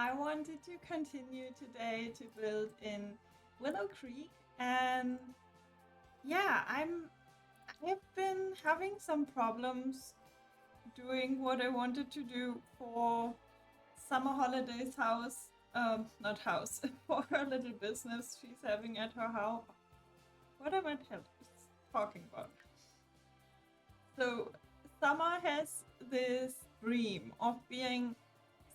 I wanted to continue today to build in Willow Creek, and yeah, I've been having some problems doing what I wanted to do for summer holidays house, not house, for her little business she's having at her house. What am I talking about? So, Summer has this dream of being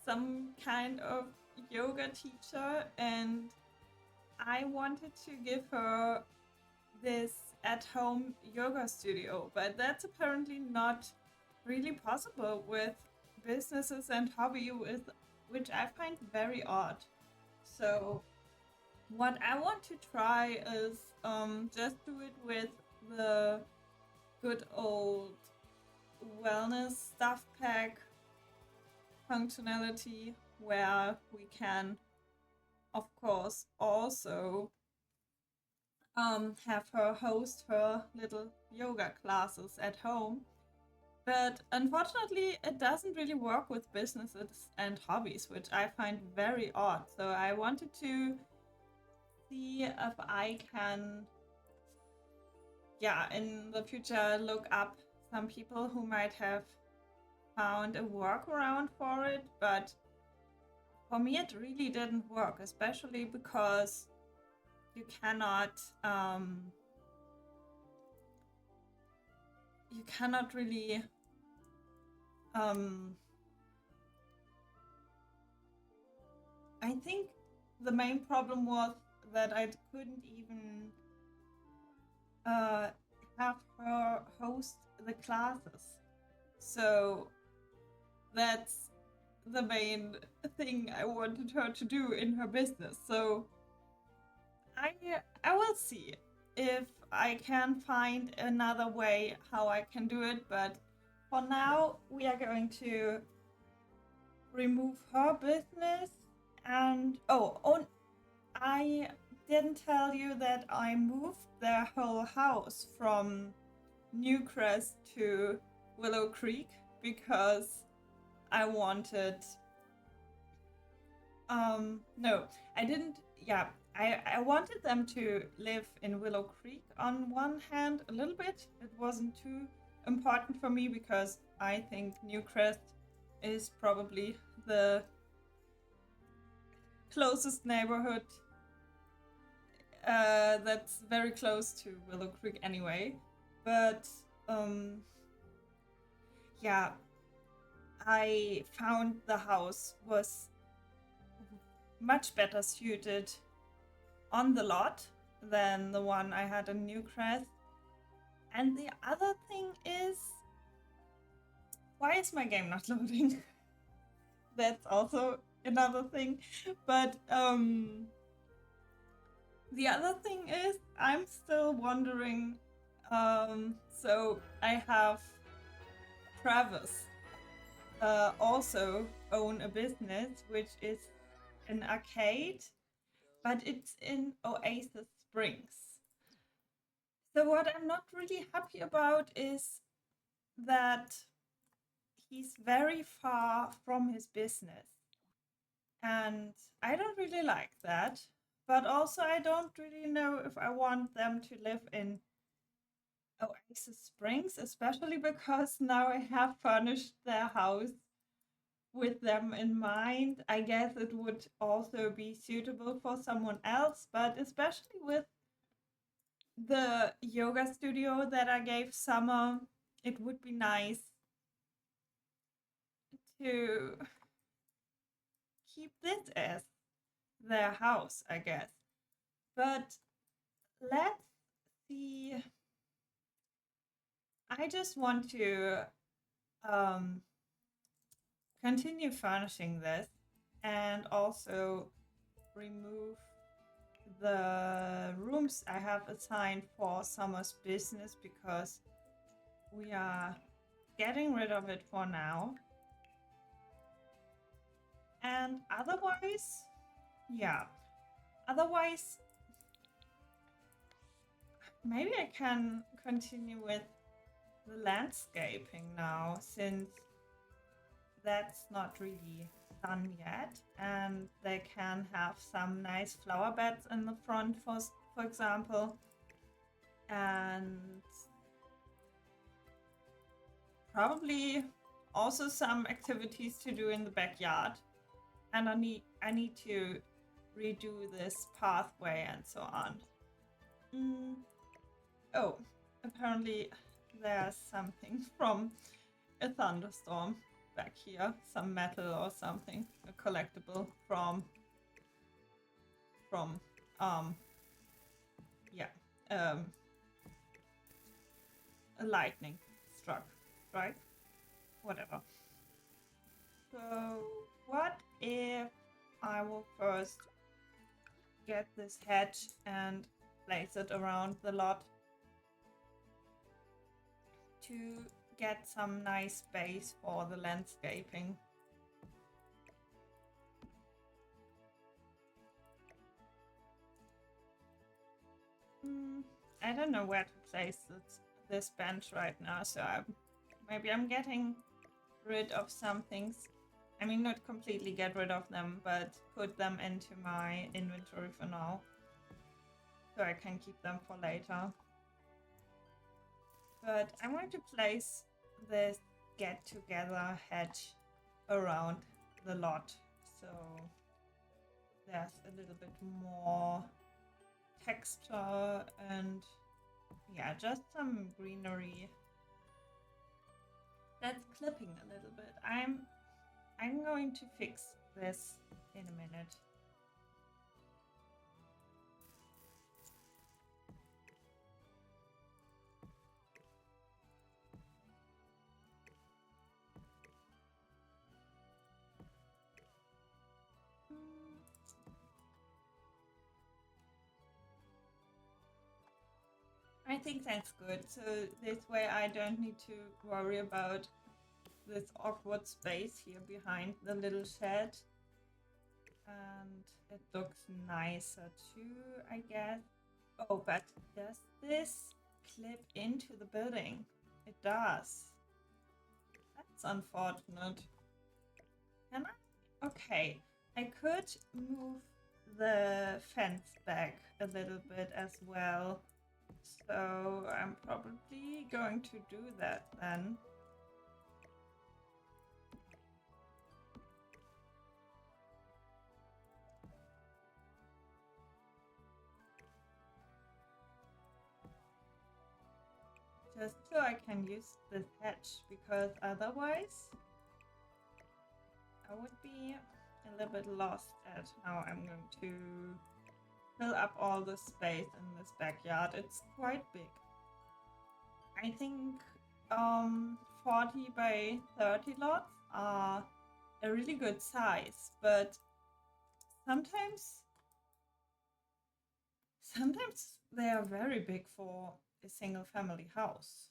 some kind of yoga teacher, and I wanted to give her this at home yoga studio, but that's apparently not really possible with businesses and hobby, with which I find very odd. So, what I want to try is just do it with the good old wellness stuff pack functionality, where we can, of course, also have her host her little yoga classes at home. But unfortunately, it doesn't really work with businesses and hobbies, which I find very odd. So I wanted to see if I can, yeah, in the future look up some people who might have found a workaround for it. But for me, it really didn't work, especially because you cannot really I think the main problem was that I couldn't even uh, have her host the classes. So that's the main thing I wanted her to do in her business. So I will see if I can find another way how I can do it, but for now we are going to remove her business. And I didn't tell you that I moved their whole house from Newcrest to Willow Creek because I wanted no, I didn't. Yeah, I wanted them to live in Willow Creek on one hand a little bit. It wasn't too important for me because I think Newcrest is probably the closest neighborhood that's very close to Willow Creek anyway. But yeah, I found the house was much better suited on the lot than the one I had in Newcrest. And the other thing is, why is my game not loading? That's also another thing. But the other thing is, I'm still wondering. So I have Travis also own a business which is an arcade, but it's in Oasis Springs. So what I'm not really happy about is that he's very far from his business. And I don't really like that. But also, I don't really know if I want them to live in Oasis Springs, especially because now I have furnished their house with them in mind. I guess it would also be suitable for someone else, but especially with the yoga studio that I gave Summer, it would be nice to keep this as their house, I guess. But let's see. I just want to um, continue furnishing this and also remove the rooms I have assigned for Summer's business because we are getting rid of it for now. And otherwise, yeah. Otherwise, maybe I can continue with the landscaping now since that's not really done yet. And and they can have some nice flower beds in the front, for example, and probably also some activities to do in the backyard. And I need to redo this pathway and so on. Oh, apparently there's something from a thunderstorm back here, some metal or something, a collectible from yeah, a lightning struck, right? Whatever. So what if I will first get this hedge and place it around the lot to get some nice space for the landscaping. I don't know where to place this bench right now, so maybe I'm getting rid of some things. I mean, not completely get rid of them, but put them into my inventory for now, so I can keep them for later. But I'm going to place this get-together hedge around the lot, so there's a little bit more texture and yeah, just some greenery. That's clipping a little bit. I'm going to fix this in a minute. I think that's good. So this way I don't need to worry about this awkward space here behind the little shed. And it looks nicer too, I guess. Oh, but does this clip into the building? It does. That's unfortunate. Can I? Okay, I could move the fence back a little bit as well. So I'm probably going to do that then. Just so I can use this hedge, because otherwise I would be a little bit lost at how I'm going to fill up all the space in this backyard. It's quite big. I think 40 by 30 lots are a really good size, but sometimes they are very big for a single family house.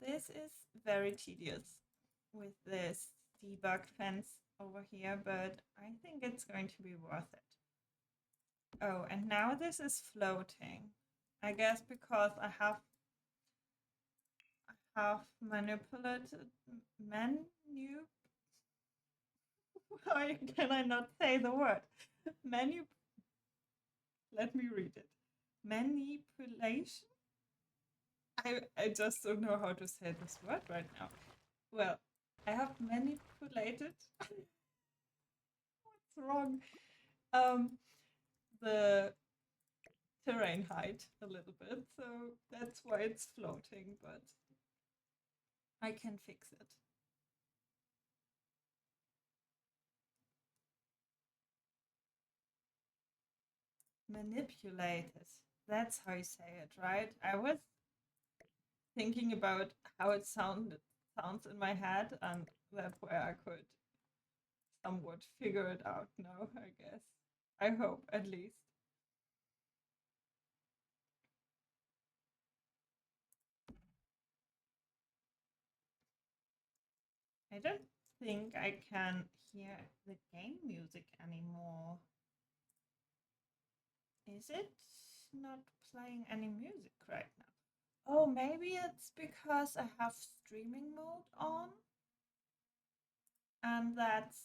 This is very tedious with this debug fence over here, but I think it's going to be worth it. Oh, and now this is floating. I guess because I have manipulated why can I not say the word? Let me read it. Manipulation? I just don't know how to say this word right now. Well, I have manipulated. What's wrong? The terrain height a little bit, so that's why it's floating, but I can fix it. Manipulated. That's how you say it, right? I was thinking about how it sounds in my head, and that's where I could somewhat figure it out now, I guess. I hope, at least. I don't think I can hear the game music anymore. Is it not playing any music right now? Oh, maybe it's because I have streaming mode on, and that's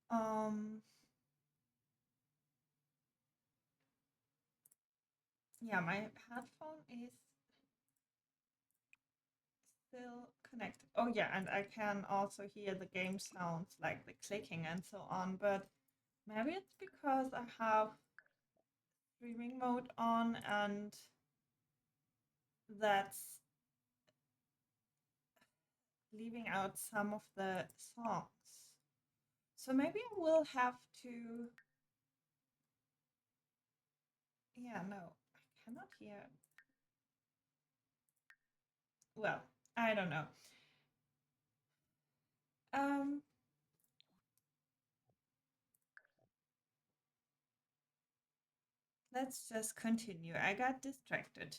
um yeah, my headphone is still connected. Oh yeah, and I can also hear the game sounds like the clicking and so on, but maybe it's because I have streaming mode on and that's leaving out some of the songs. So maybe I will have to. Yeah, no, I cannot hear. Well, I don't know. Um, let's just continue. I got distracted.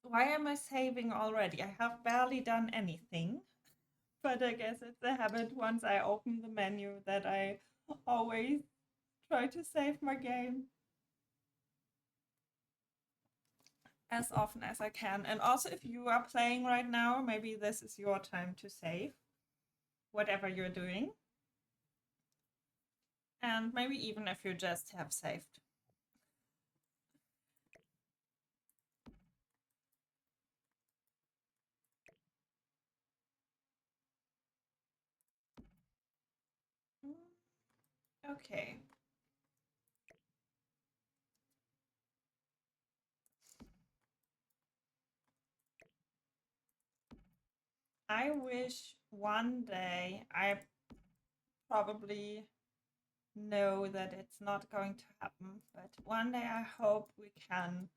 Why am I saving already? I have barely done anything, but I guess it's a habit once I open the menu that I always try to save my game as often as I can. And also, if you are playing right now, maybe this is your time to save whatever you're doing. And maybe even if you just have saved. Okay. I wish one day I probably know that it's not going to happen, but one day I hope we can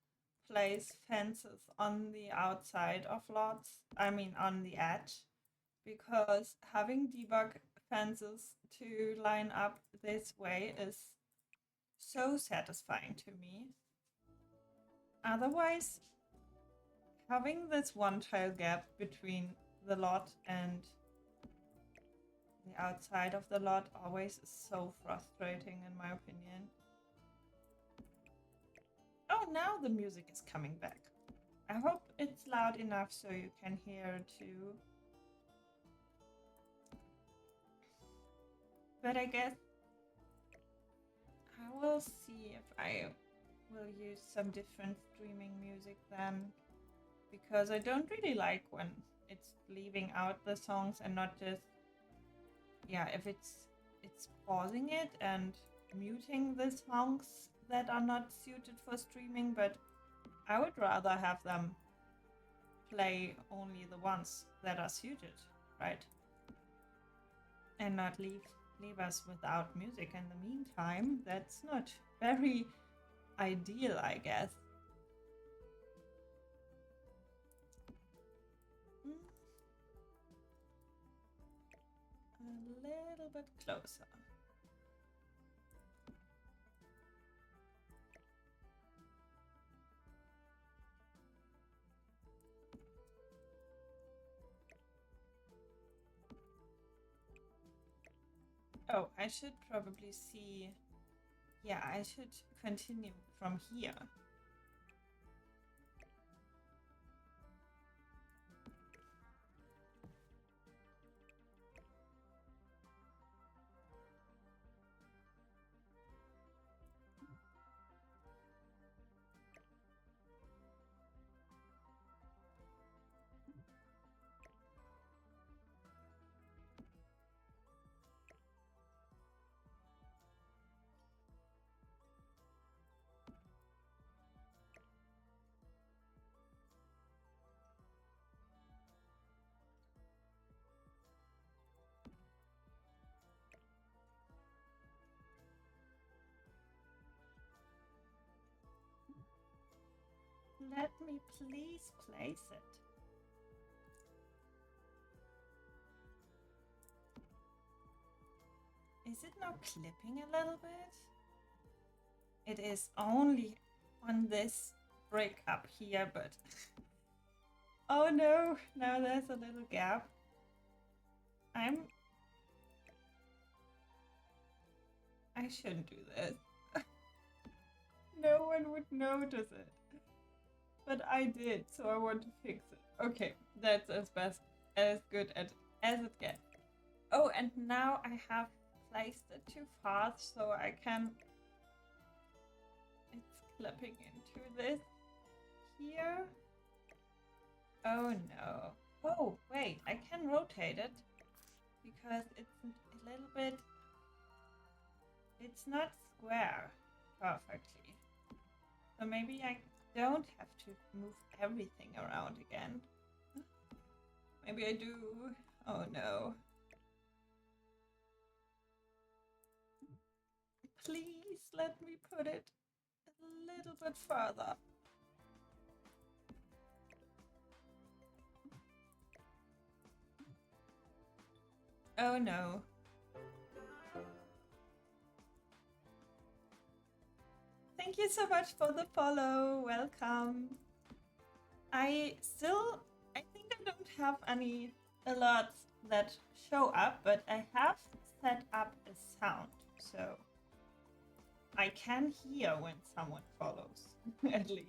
place fences on the outside of lots, I mean on the edge, because having debug fences to line up this way is so satisfying to me. Otherwise, having this one tile gap between the lot and the outside of the lot always is so frustrating, in my opinion. Oh, now the music is coming back. I hope it's loud enough so you can hear too. But I guess I will see if I will use some different streaming music then, because I don't really like when it's leaving out the songs and not just, yeah, if it's pausing it and muting the songs that are not suited for streaming, but I would rather have them play only the ones that are suited, right? And not leave us without music in the meantime. That's not very ideal, I guess. Mm, a little bit closer. Oh, I should probably see. Yeah, I should continue from here. Let me please place it. Is it not clipping a little bit? It is only on this brick up here, but oh no, now there's a little gap. I shouldn't do this. no one would notice it. But I did, so I want to fix it. Okay, that's as good as it gets. Oh, and now I have placed it too fast, so I can... It's clipping into this here. Oh no. Oh, wait, I can rotate it because it's a little bit... It's not square perfectly. So maybe I don't have to move everything around again. Maybe I do. Oh no. Please let me put it a little bit further. Oh no. Thank you so much for the follow. Welcome. I think I don't have any alerts that show up, but I have set up a sound, so I can hear when someone follows, at least.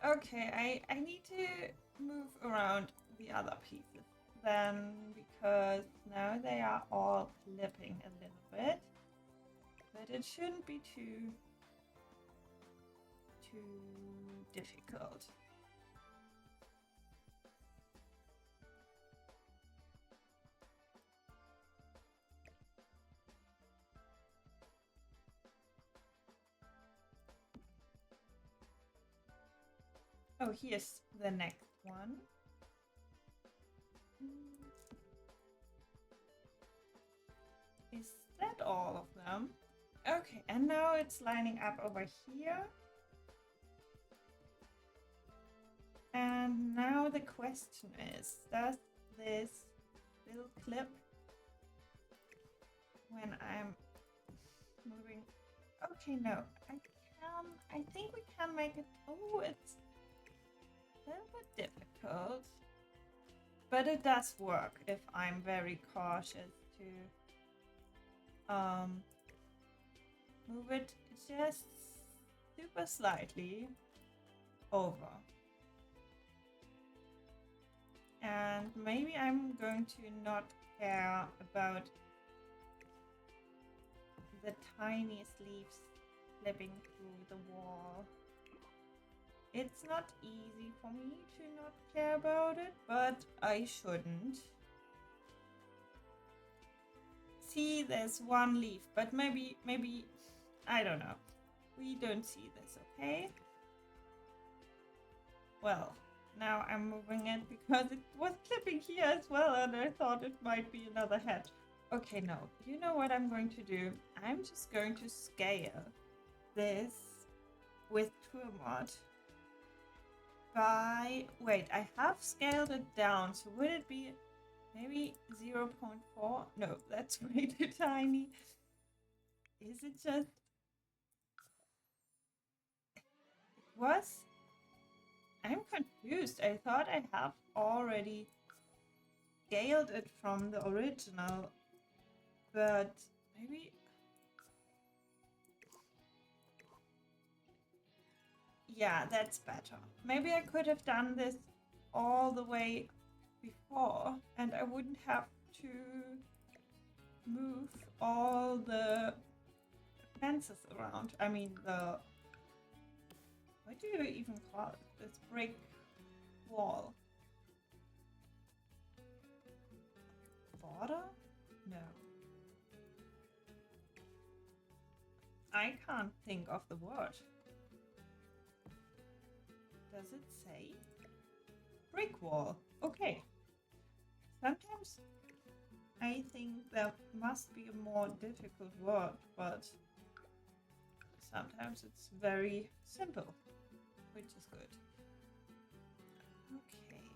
Okay, I need to move around the other pieces then, because now they are all clipping a little bit, but it shouldn't be too difficult. Oh, here's the next one. Is that all of them? Okay, and now it's lining up over here. And now the question is, does this little clip when I'm moving? Okay, no, I think we can make it. Oh, it's a little bit difficult, but it does work if I'm very cautious to move it just super slightly over. And maybe I'm going to not care about the tiniest leaves slipping through the wall. It's not easy for me to not care about it, but I shouldn't. See, there's one leaf, but maybe, I don't know. We don't see this, okay? Well, now I'm moving it because it was clipping here as well, and I thought it might be another head. Okay, no, you know what I'm going to do? I'm just going to scale this with TourMod by... Wait, I have scaled it down, so would it be maybe 0.4? No, that's way too tiny. Is it just... It was... I'm confused. I thought I have already scaled it from the original, but maybe... Yeah, that's better. Maybe I could have done this all the way before, and I wouldn't have to move all the fences around. I mean, the... What do you even call it? This brick wall. Border? No. I can't think of the word. Does it say? Brick wall. Okay. Sometimes I think there must be a more difficult word, but sometimes it's very simple, which is good. Okay,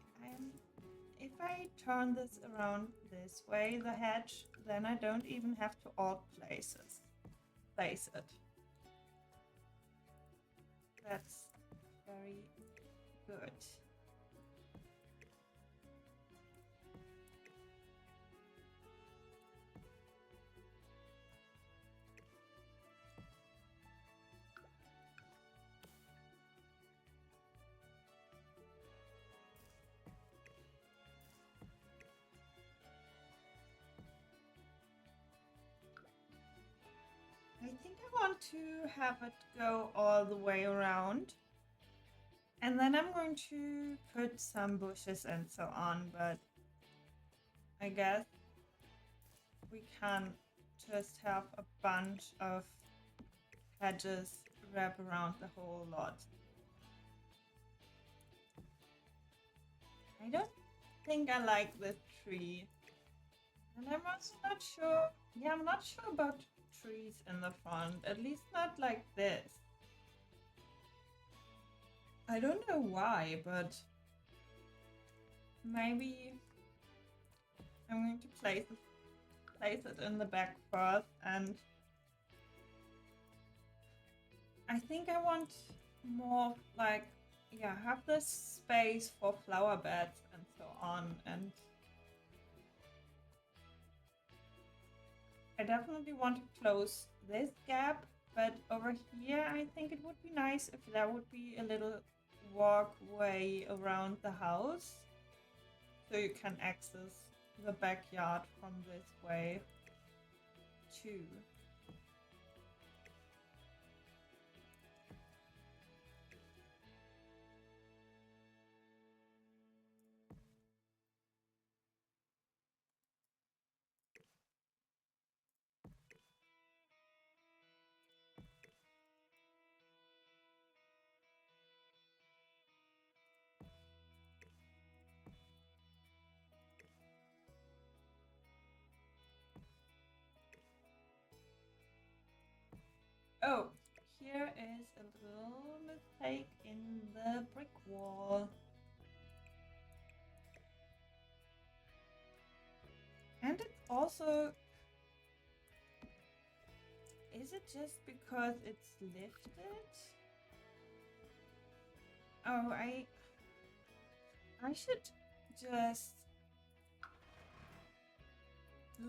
if I turn this around this way, the hedge, then I don't even have to alt place it. That's very good. I think I want to have it go all the way around. And then I'm going to put some bushes and so on, but I guess we can just have a bunch of hedges wrap around the whole lot. I don't think I like this tree. And I'm also not sure. Yeah, I'm not sure about trees in the front, at least not like this. I don't know why, but maybe I'm going to place it in the back first, and I think I want more like, yeah, have this space for flower beds and so on, and I definitely want to close this gap, but over here I think it would be nice if there would be a little walkway around the house so you can access the backyard from this way too. Oh, here is a little mistake in the brick wall. And it's also... Is it just because it's lifted? Oh, I should just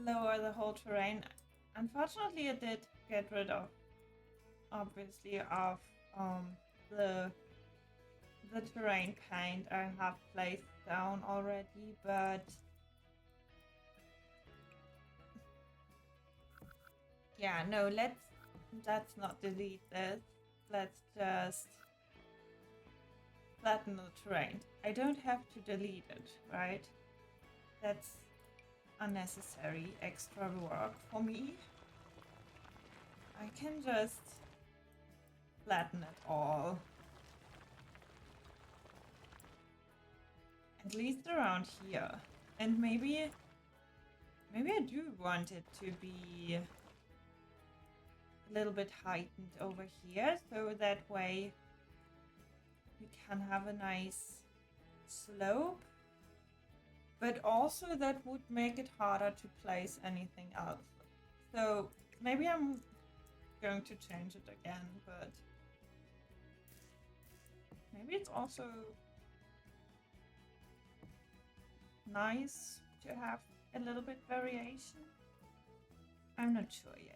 lower the whole terrain. Unfortunately, it did get rid of, obviously, of the terrain paint I have placed down already, but yeah, no, let's not delete this. Let's just flatten the terrain. I don't have to delete it, right? That's unnecessary extra work for me. I can just flatten it all. At least around here. And maybe I do want it to be a little bit heightened over here, so that way we can have a nice slope. But also that would make it harder to place anything else. So maybe I'm going to change it again, but maybe it's also nice to have a little bit variation. I'm not sure yet.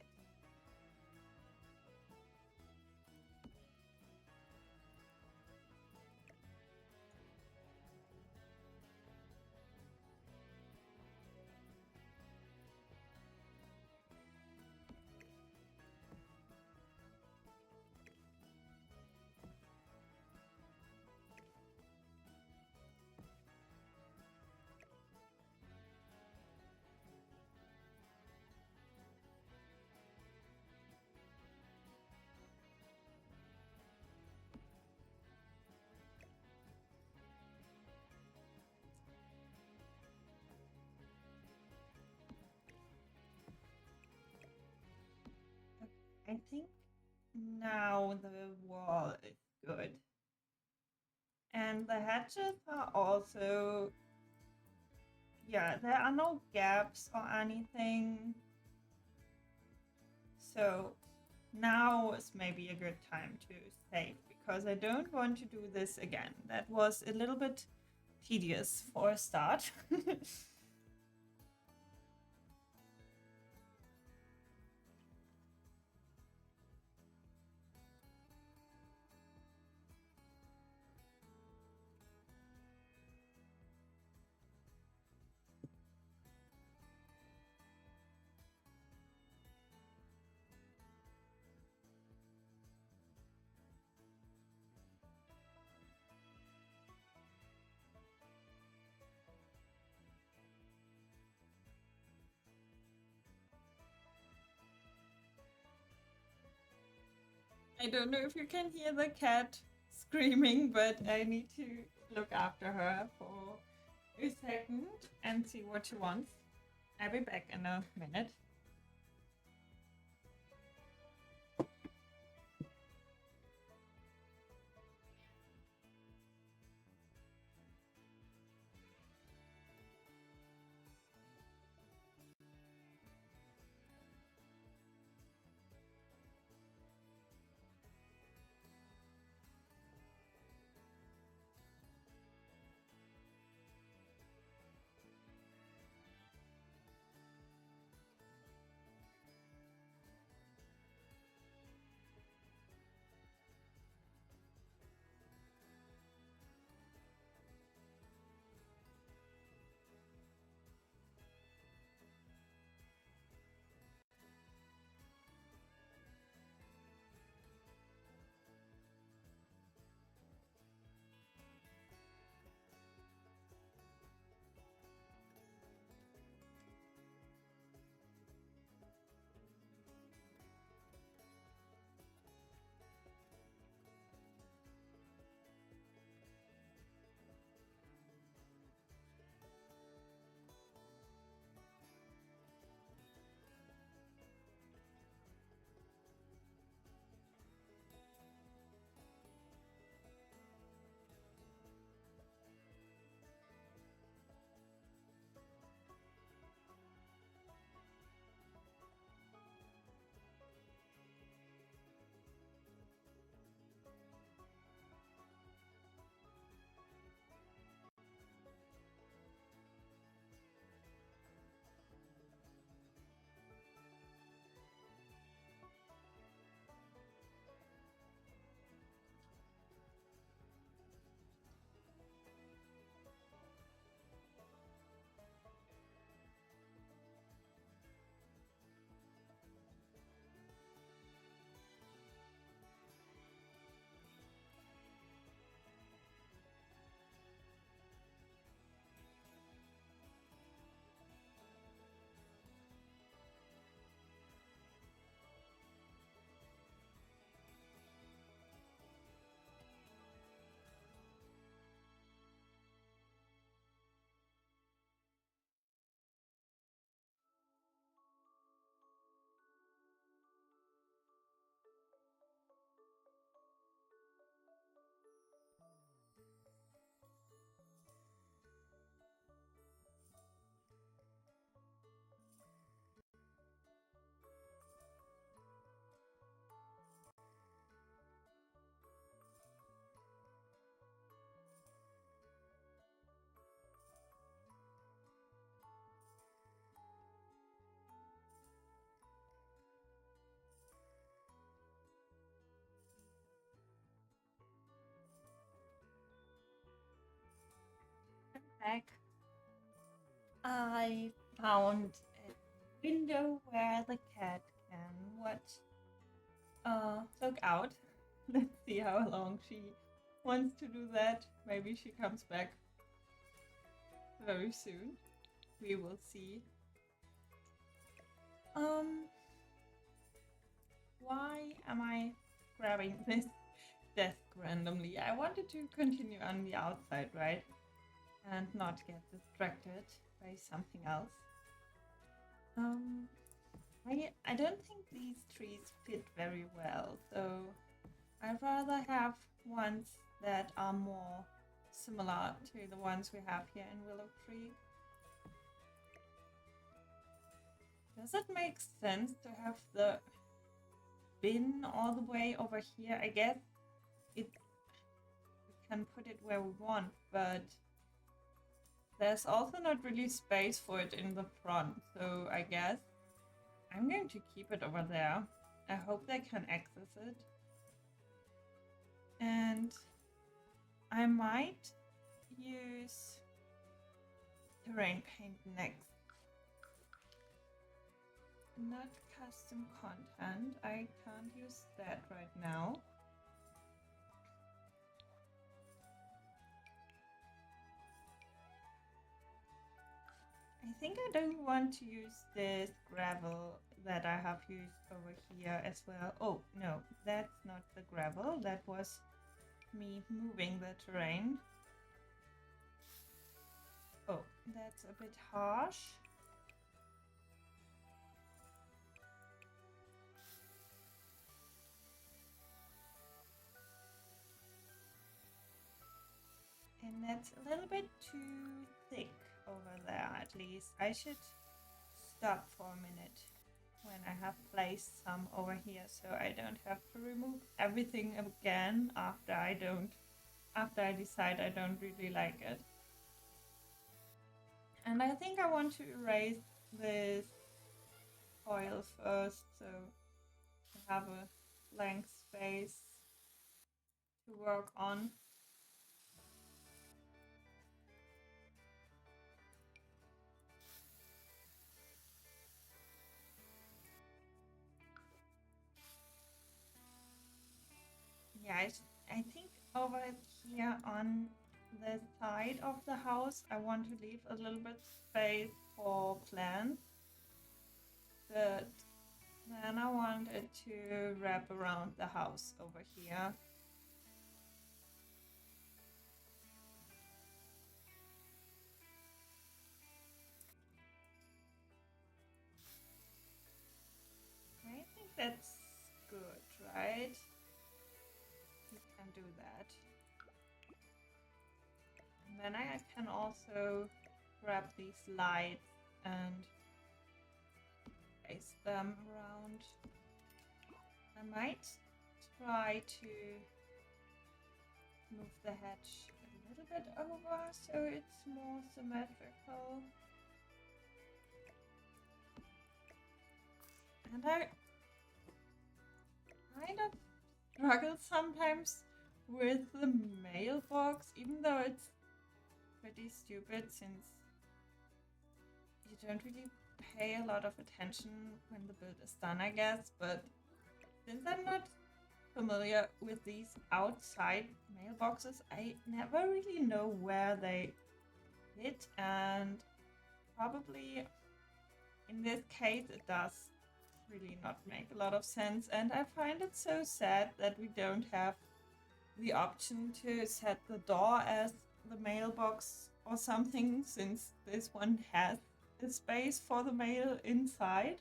I think now the wall is good. And the hatches are also, yeah, there are no gaps or anything. So now is maybe a good time to save, because I don't want to do this again. That was a little bit tedious for a start. I don't know if you can hear the cat screaming, but I need to look after her for a second and see what she wants. I'll be back in a minute. Back. I found a window where the cat can look out. Let's see how long she wants to do that. Maybe she comes back very soon. We will see. Why am I grabbing this desk randomly? I wanted to continue on the outside, right? And not get distracted by something else. I don't think these trees fit very well, so I'd rather have ones that are more similar to the ones we have here in Willow Creek. Does it make sense to have the bin all the way over here? I guess it can put it where we want, but there's also not really space for it in the front, so I guess I'm going to keep it over there. I hope they can access it. And I might use terrain paint next. Not custom content. I can't use that right now. I think I don't want to use this gravel that I have used over here as well. Oh, no, that's not the gravel. That was me moving the terrain. Oh, that's a bit harsh. And that's a little bit too thick over there, at least. I should stop for a minute when I have placed some over here, so I don't have to remove everything again after I decide I don't really like it. And I think I want to erase this oil first, so I have a blank space to work on. Yeah, I think over here on the side of the house, I want to leave a little bit space for plants, but then I want it to wrap around the house over here. I think that's good, right? You can do that. And then I can also grab these lights and place them around. I might try to move the hedge a little bit over so it's more symmetrical. And I kind of struggle sometimes with the mailbox, even though it's pretty stupid since you don't really pay a lot of attention when the build is done, I guess. But since I'm not familiar with these outside mailboxes, I never really know where they hit, and probably in this case it does really not make a lot of sense. And I find it so sad that we don't have the option to set the door as the mailbox or something, since this one has a space for the mail inside.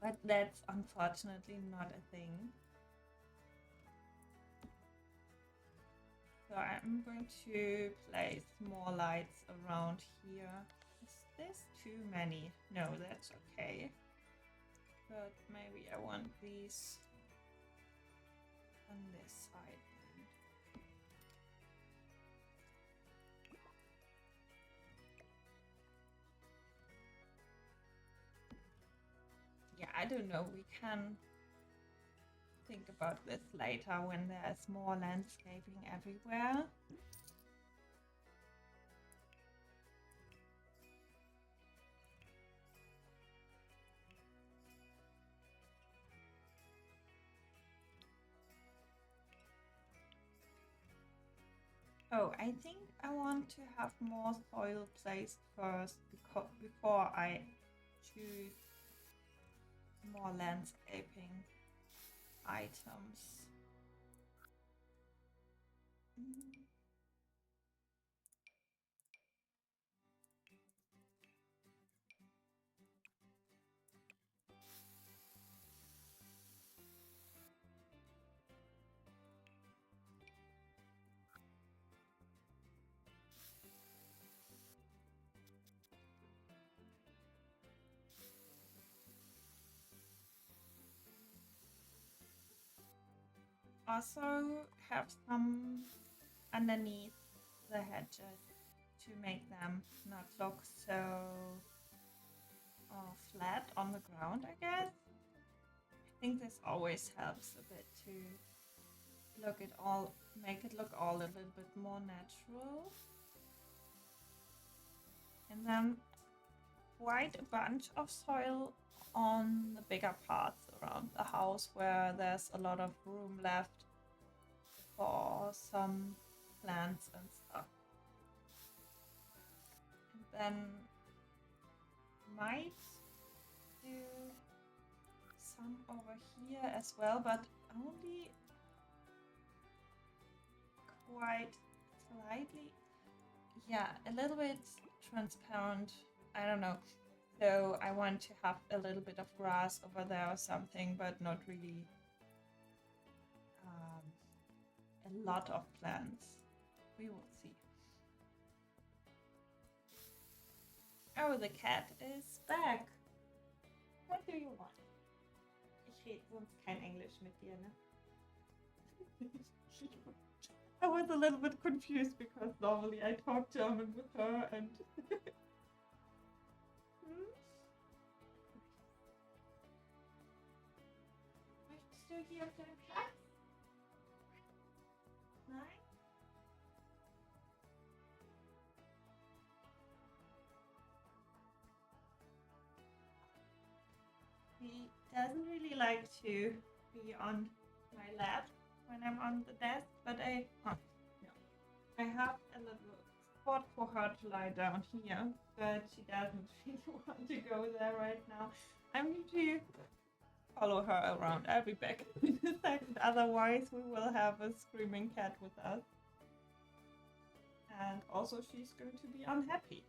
But that's unfortunately not a thing. So I'm going to place more lights around here. Is this too many? No, that's okay. But maybe I want these on this side then. Yeah, I don't know. We can think about this later when there's more landscaping everywhere. Oh, I think I want to have more soil placed first before I choose more landscaping items. Also have some underneath the hedges to make them not look so flat on the ground, I guess. I think this always helps a bit to make it look all a little bit more natural. And then quite a bunch of soil on the bigger parts around the house where there's a lot of room left for some plants and stuff. And then might do some over here as well, but only quite slightly. Yeah, a little bit transparent. I don't know. So I want to have a little bit of grass over there or something, but not really a lot of plants. We will see. Oh, the cat is back. What do you want? Ich rede sonst kein Englisch mit dir, ne? I was a little bit confused because normally I talk German with her and... Möchtest du hier auf deinem Platz? Nein? He doesn't really like to be on my lap when I'm on the desk, but I have a little spot for her to lie down here, but she doesn't really want to go there right now. I need to follow her around. I'll be back in a second, otherwise we will have a screaming cat with us. And also she's going to be unhappy.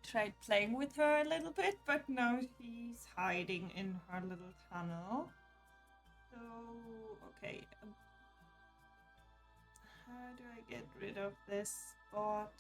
tried playing with her a little bit, but now she's hiding in her little tunnel. So, okay. How do I get rid of this spot?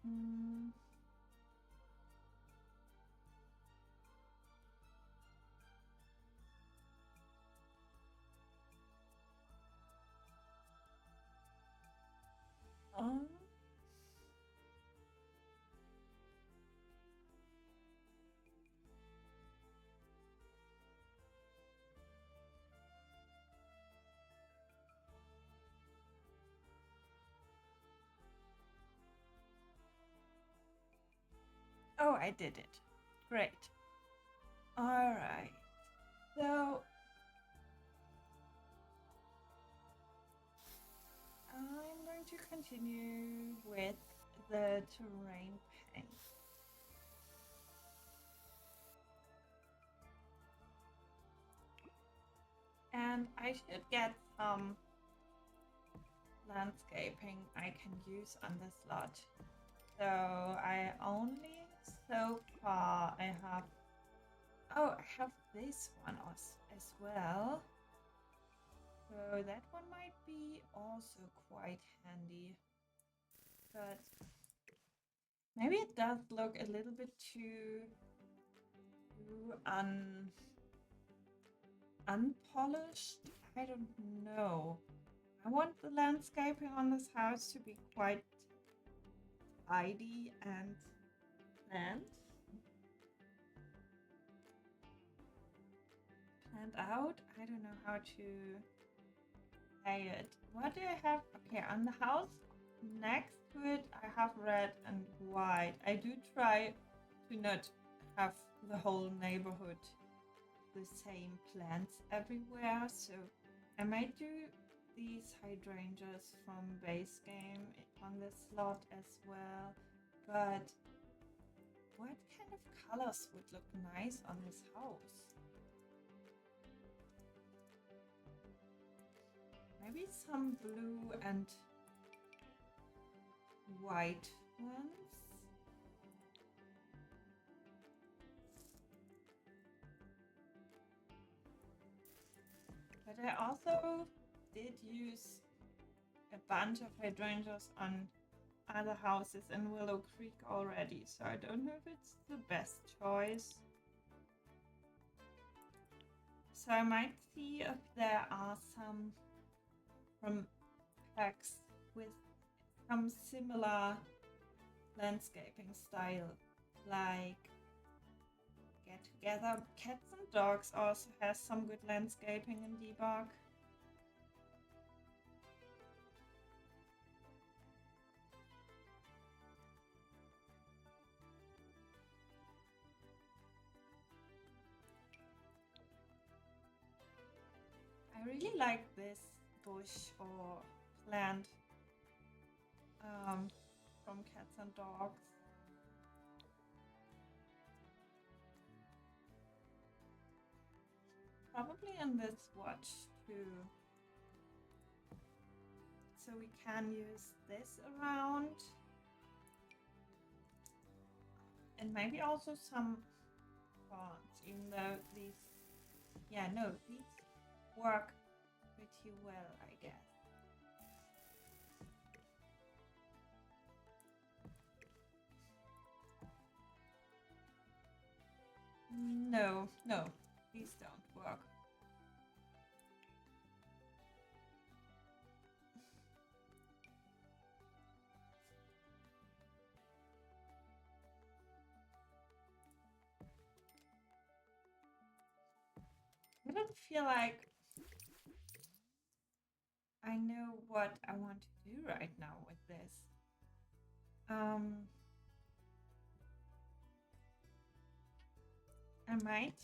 Mm. Um. Oh, I did it. Great. All right. So I'm going to continue with the terrain paint. And I should get some landscaping I can use on this lot. So I only so far I have I have this one as well. So that one might be also quite handy. But maybe it does look a little bit too unpolished. I don't know. I want the landscaping on this house to be quite tidy and planned. Planned out. I don't know how to say it. What do I have? Okay, on the house next to it, I have red and white. I do try to not have the whole neighborhood the same plants everywhere, so I might do these hydrangeas from base game on this slot as well. But what kind of colors would look nice on this house? Maybe some blue and white ones. But I also did use a bunch of hydrangeas on other houses in Willow Creek already, so I don't know if it's the best choice. So I might see if there are some from packs with some similar landscaping style, like Get Together Cats and Dogs also has some good landscaping in debug. I really like this bush or plant from Cats and Dogs. Probably in this watch too. So we can use this around. And maybe also some fonts, even though these, yeah, no, these work pretty well, I guess. No, these don't work. I don't feel like I know what I want to do right now with this. I might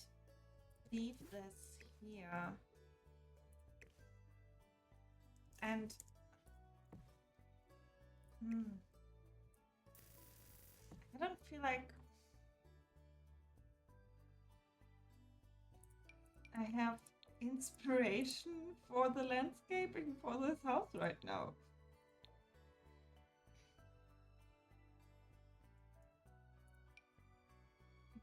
leave this here and I don't feel like I have inspiration for the landscaping for this house right now.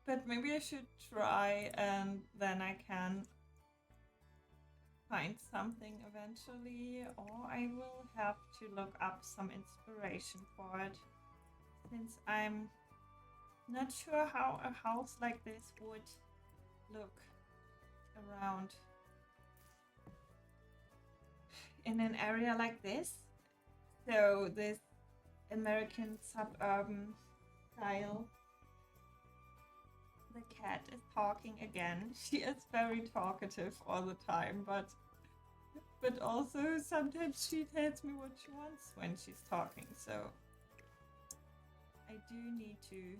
But maybe I should try and then I can find something eventually, or I will have to look up some inspiration for it, since I'm not sure how a house like this would look around in an area like this. So this American suburban style. The cat is talking again. She is very talkative all the time, but also sometimes she tells me what she wants when she's talking, so I do need to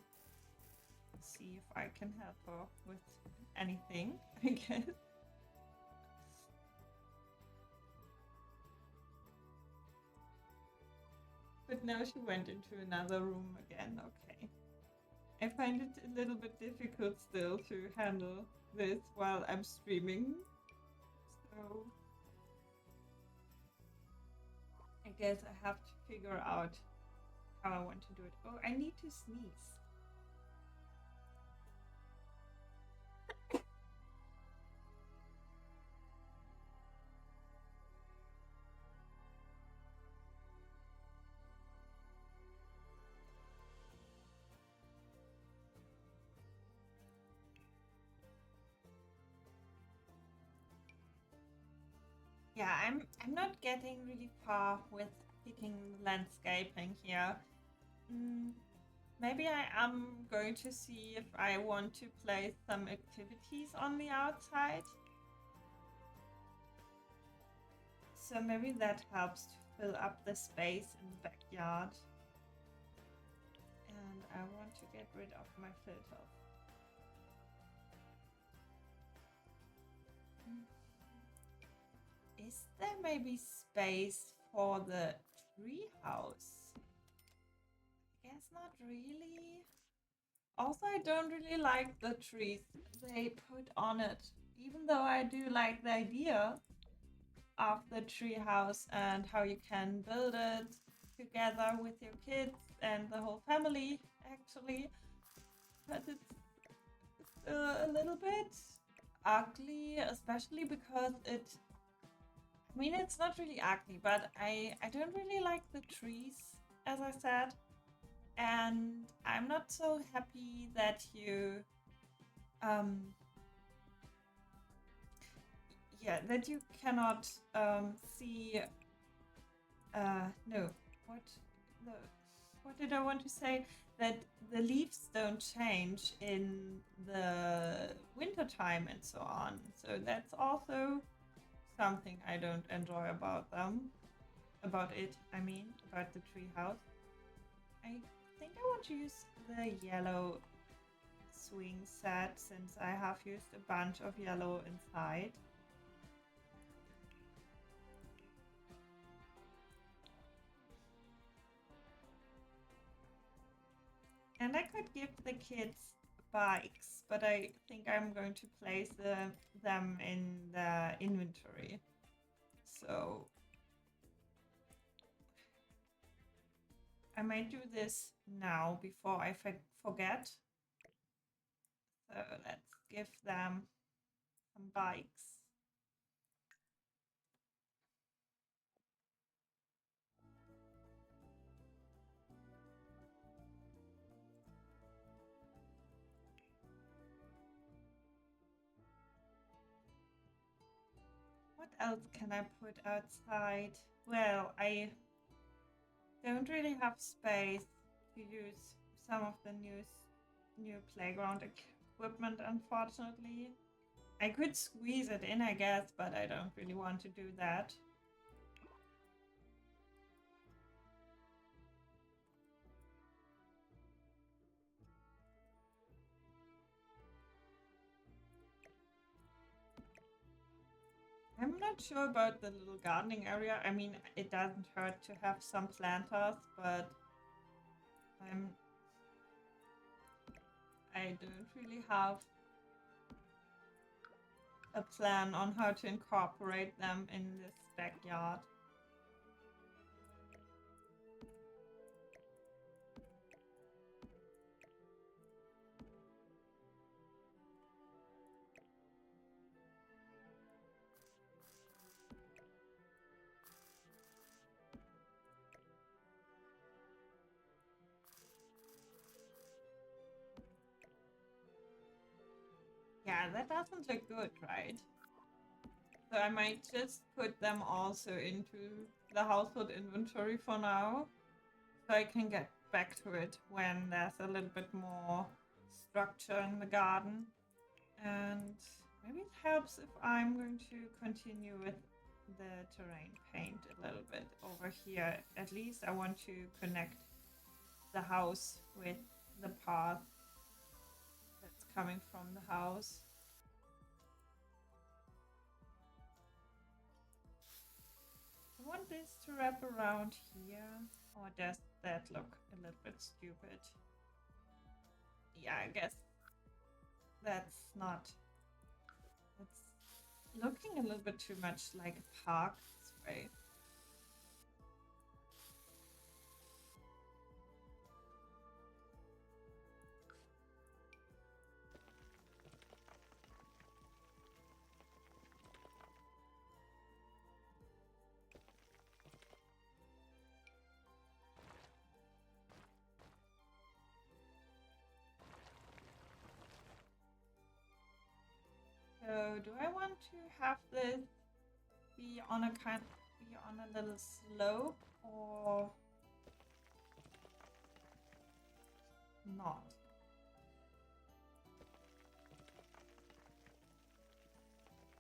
see if I can help her with anything, I guess. But now she went into another room again, okay. I find it a little bit difficult still to handle this while I'm streaming, so I guess I have to figure out how I want to do it. Oh, I need to sneeze. Yeah, I'm not getting really far with picking landscaping here. Maybe I am going to see if I want to place some activities on the outside. So maybe that helps to fill up the space in the backyard. And I want to get rid of my filters. Is there maybe space for the tree house? I guess not really. Also, I don't really like the trees they put on it, even though I do like the idea of the tree house and how you can build it together with your kids and the whole family, actually. But it's a little bit ugly, especially because I mean, it's not really ugly, but I don't really like the trees, as I said. And I'm not so happy that you that you cannot see no, what the what did I want to say? That the leaves don't change in the winter time and so on. So that's also something I don't enjoy about them. About it, I mean, about the treehouse. I think I want to use the yellow swing set since I have used a bunch of yellow inside. And I could give the kids bikes, but I think I'm going to place them in the inventory. So I might do this now before I forget. So let's give them some bikes. What else can I put outside? Well, I don't really have space to use some of the new playground equipment, unfortunately. I could squeeze it in, I guess, but I don't really want to do that. I'm not sure about the little gardening area. I mean, it doesn't hurt to have some planters, but I don't really have a plan on how to incorporate them in this backyard. Yeah, that doesn't look good, right? So I might just put them also into the household inventory for now, so I can get back to it when there's a little bit more structure in the garden. And maybe it helps if I'm going to continue with the terrain paint a little bit over here. At least I want to connect the house with the path that's coming from the house. I want this to wrap around here, or does that look a little bit stupid? Yeah, I guess that's not. It's looking a little bit too much like a park this way. So do I want to have this be on a little slope or not?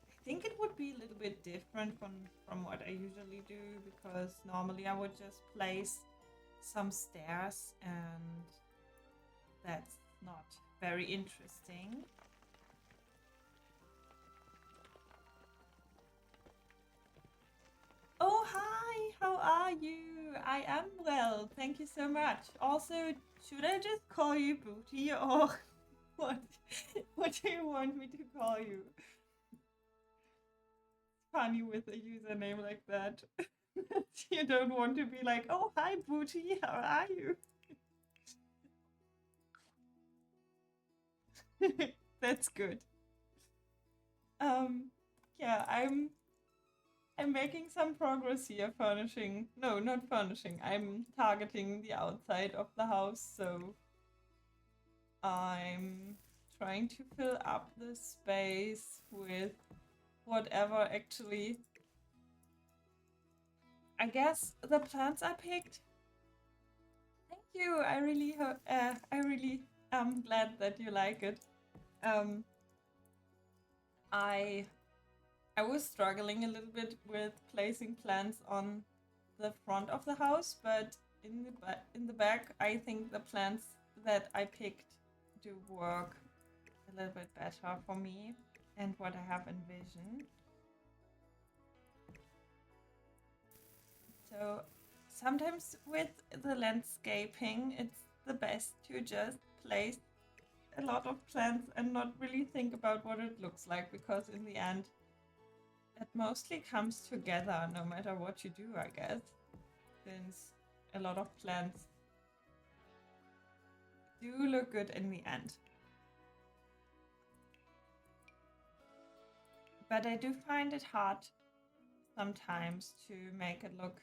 I think it would be a little bit different from what I usually do, because normally I would just place some stairs and that's not very interesting. Oh, hi! How are you? I am well, thank you so much. Also, should I just call you Booty or what? What do you want me to call you? It's funny with a username like that. You don't want to be like, oh, hi, Booty, how are you? That's good. Yeah, I'm making some progress here furnishing. No, not furnishing. I'm targeting the outside of the house, so I'm trying to fill up the space with whatever actually. I guess the plants I picked. Thank you. I really am glad that you like it. Um, I I was struggling a little bit with placing plants on the front of the house, but in the back, I think the plants that I picked do work a little bit better for me and what I have envisioned. So sometimes with the landscaping, it's the best to just place a lot of plants and not really think about what it looks like, because in the end, it mostly comes together no matter what you do, I guess, since a lot of plants do look good in the end. But I do find it hard sometimes to make it look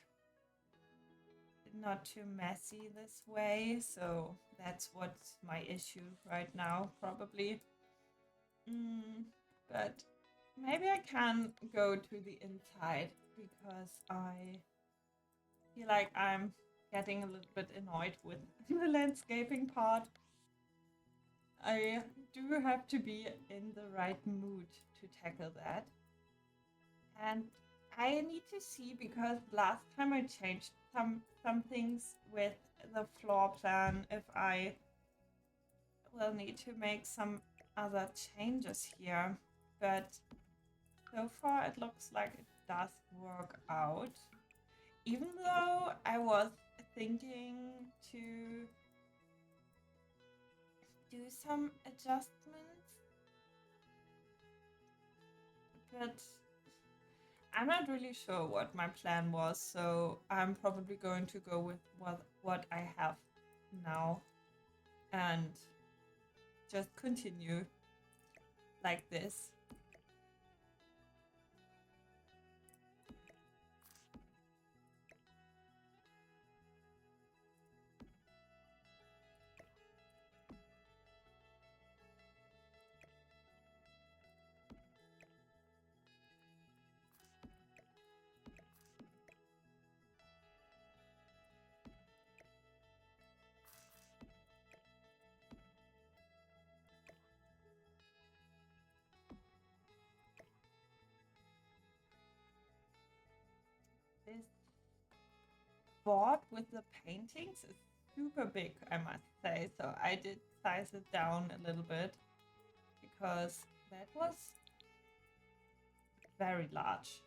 not too messy this way, so that's what's my issue right now, probably. But maybe I can go to the inside, because I feel like I'm getting a little bit annoyed with the landscaping part. I do have to be in the right mood to tackle that. And I need to see, because last time I changed some things with the floor plan, if I will need to make some other changes here. But so far it looks like it does work out. Even though I was thinking to do some adjustments, but I'm not really sure what my plan was, so I'm probably going to go with what I have now and just continue like this. This board with the paintings is super big, I must say, so I did size it down a little bit because that was very large.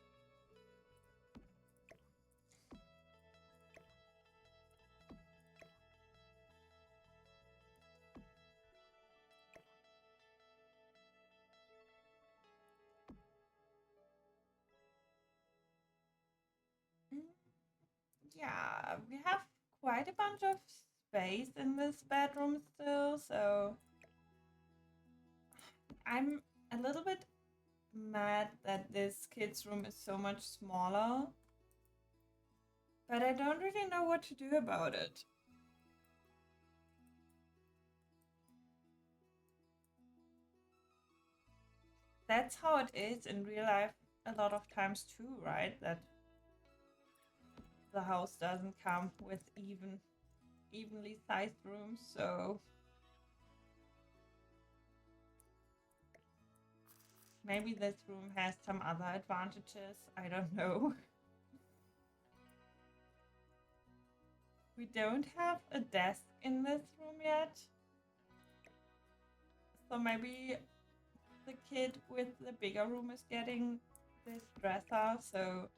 Yeah, we have quite a bunch of space in this bedroom still, so I'm a little bit mad that this kid's room is so much smaller, but I don't really know what to do about it. That's how it is in real life a lot of times too, right? That the house doesn't come with evenly sized rooms, so maybe this room has some other advantages. I don't know. We don't have a desk in this room yet, so maybe the kid with the bigger room is getting this dresser, so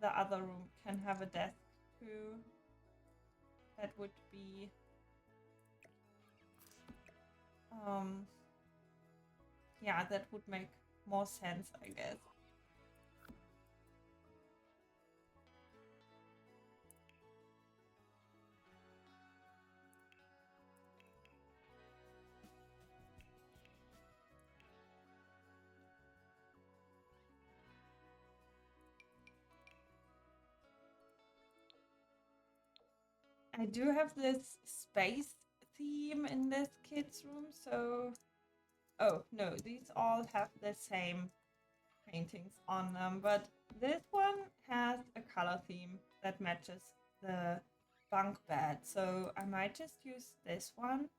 the other room can have a desk too. That would be yeah, that would make more sense, I guess. I do have this space theme in this kid's room, so oh no, these all have the same paintings on them, but this one has a color theme that matches the bunk bed, so I might just use this one.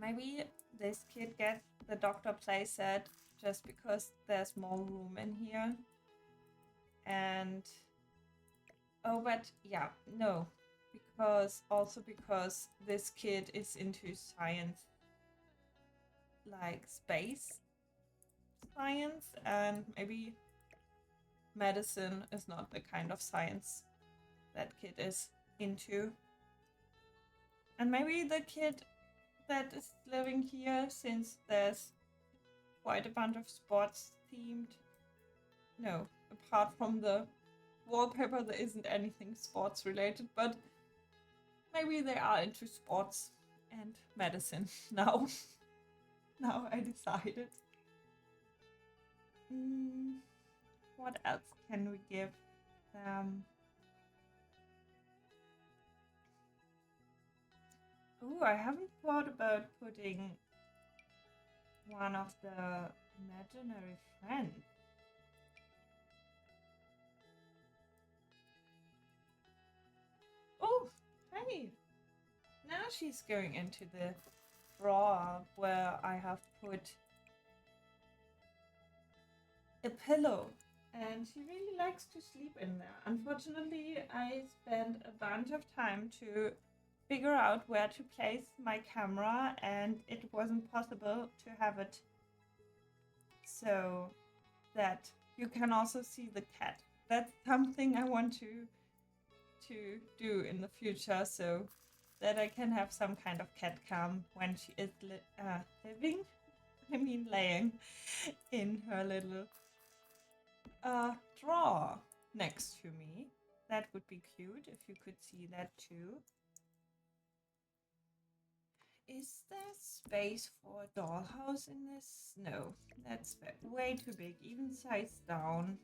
Maybe this kid gets the Doctor playset just because there's more room in here. And oh, but yeah, no, because this kid is into science, like space science, and maybe medicine is not the kind of science that kid is into. And maybe the kid that is living here, since there's quite a bunch of sports themed, no, apart from the wallpaper, there isn't anything sports related, but maybe they are into sports and medicine now. Now I decided. What else can we give them? Oh, I haven't thought about putting one of the imaginary friends. Oh, hey! Now she's going into the drawer where I have put a pillow, and she really likes to sleep in there. Unfortunately, I spent a bunch of time to figure out where to place my camera, and it wasn't possible to have it so that you can also see the cat. That's something I want to do in the future, so that I can have some kind of cat cam when she is living, I mean laying in her little drawer next to me. That would be cute if you could see that too. Is there space for a dollhouse in this? No, that's way too big, even size down.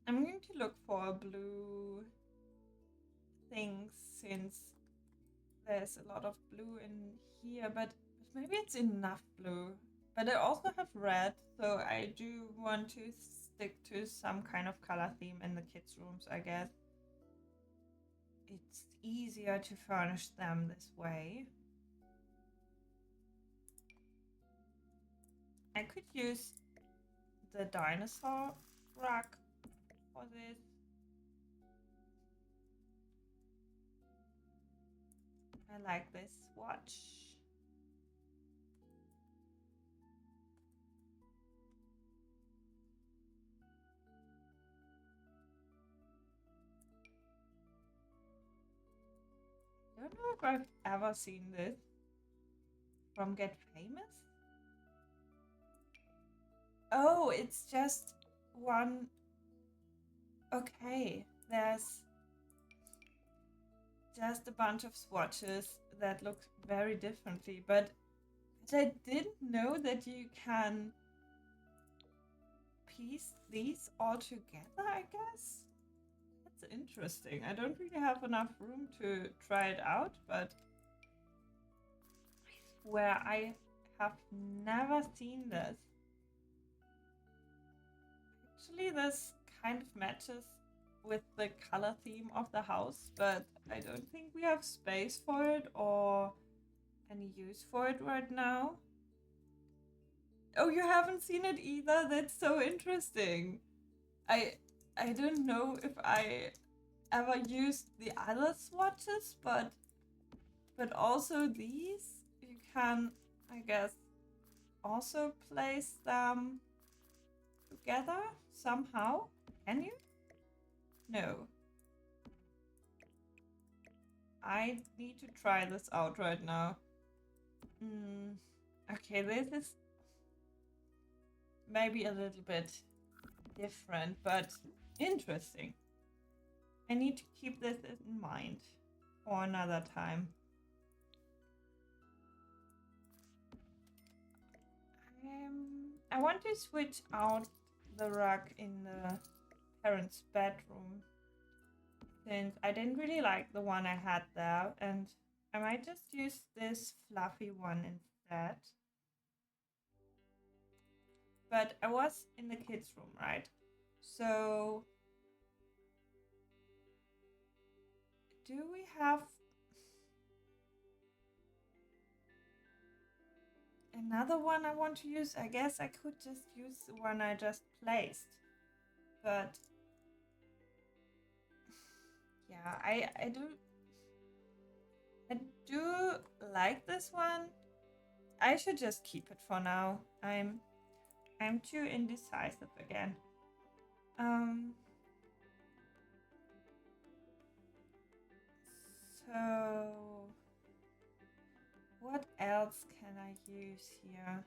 I'm going to look for blue things since there's a lot of blue in here, but maybe it's enough blue. But I also have red, so I do want to stick to some kind of color theme in the kids' rooms, I guess. It's easier to furnish them this way. I could use the dinosaur rug for this. I like this watch. I don't know if I've ever seen this from Get Famous. Oh, it's just one. Okay, there's just a bunch of swatches that look very differently, but I didn't know that you can piece these all together, I guess. That's interesting. I don't really have enough room to try it out, but where I have never seen this. Actually, this kind of matches with the color theme of the house, but I don't think we have space for it or any use for it right now. Oh, you haven't seen it either? That's so interesting. I don't know if I ever used the other swatches, but also these you can, I guess, also place them together somehow. Can you? No. I need to try this out right now. Okay, this is maybe a little bit different, but interesting. I need to keep this in mind for another time. I want to switch out the rug in the parents' bedroom since I didn't really like the one I had there, and I might just use this fluffy one instead. But I was in the kids' room, right? So do we have another one I want to use? I guess I could just use the one I just placed. But yeah, I do like this one. I should just keep it for now. I'm too indecisive again. So what else can I use here?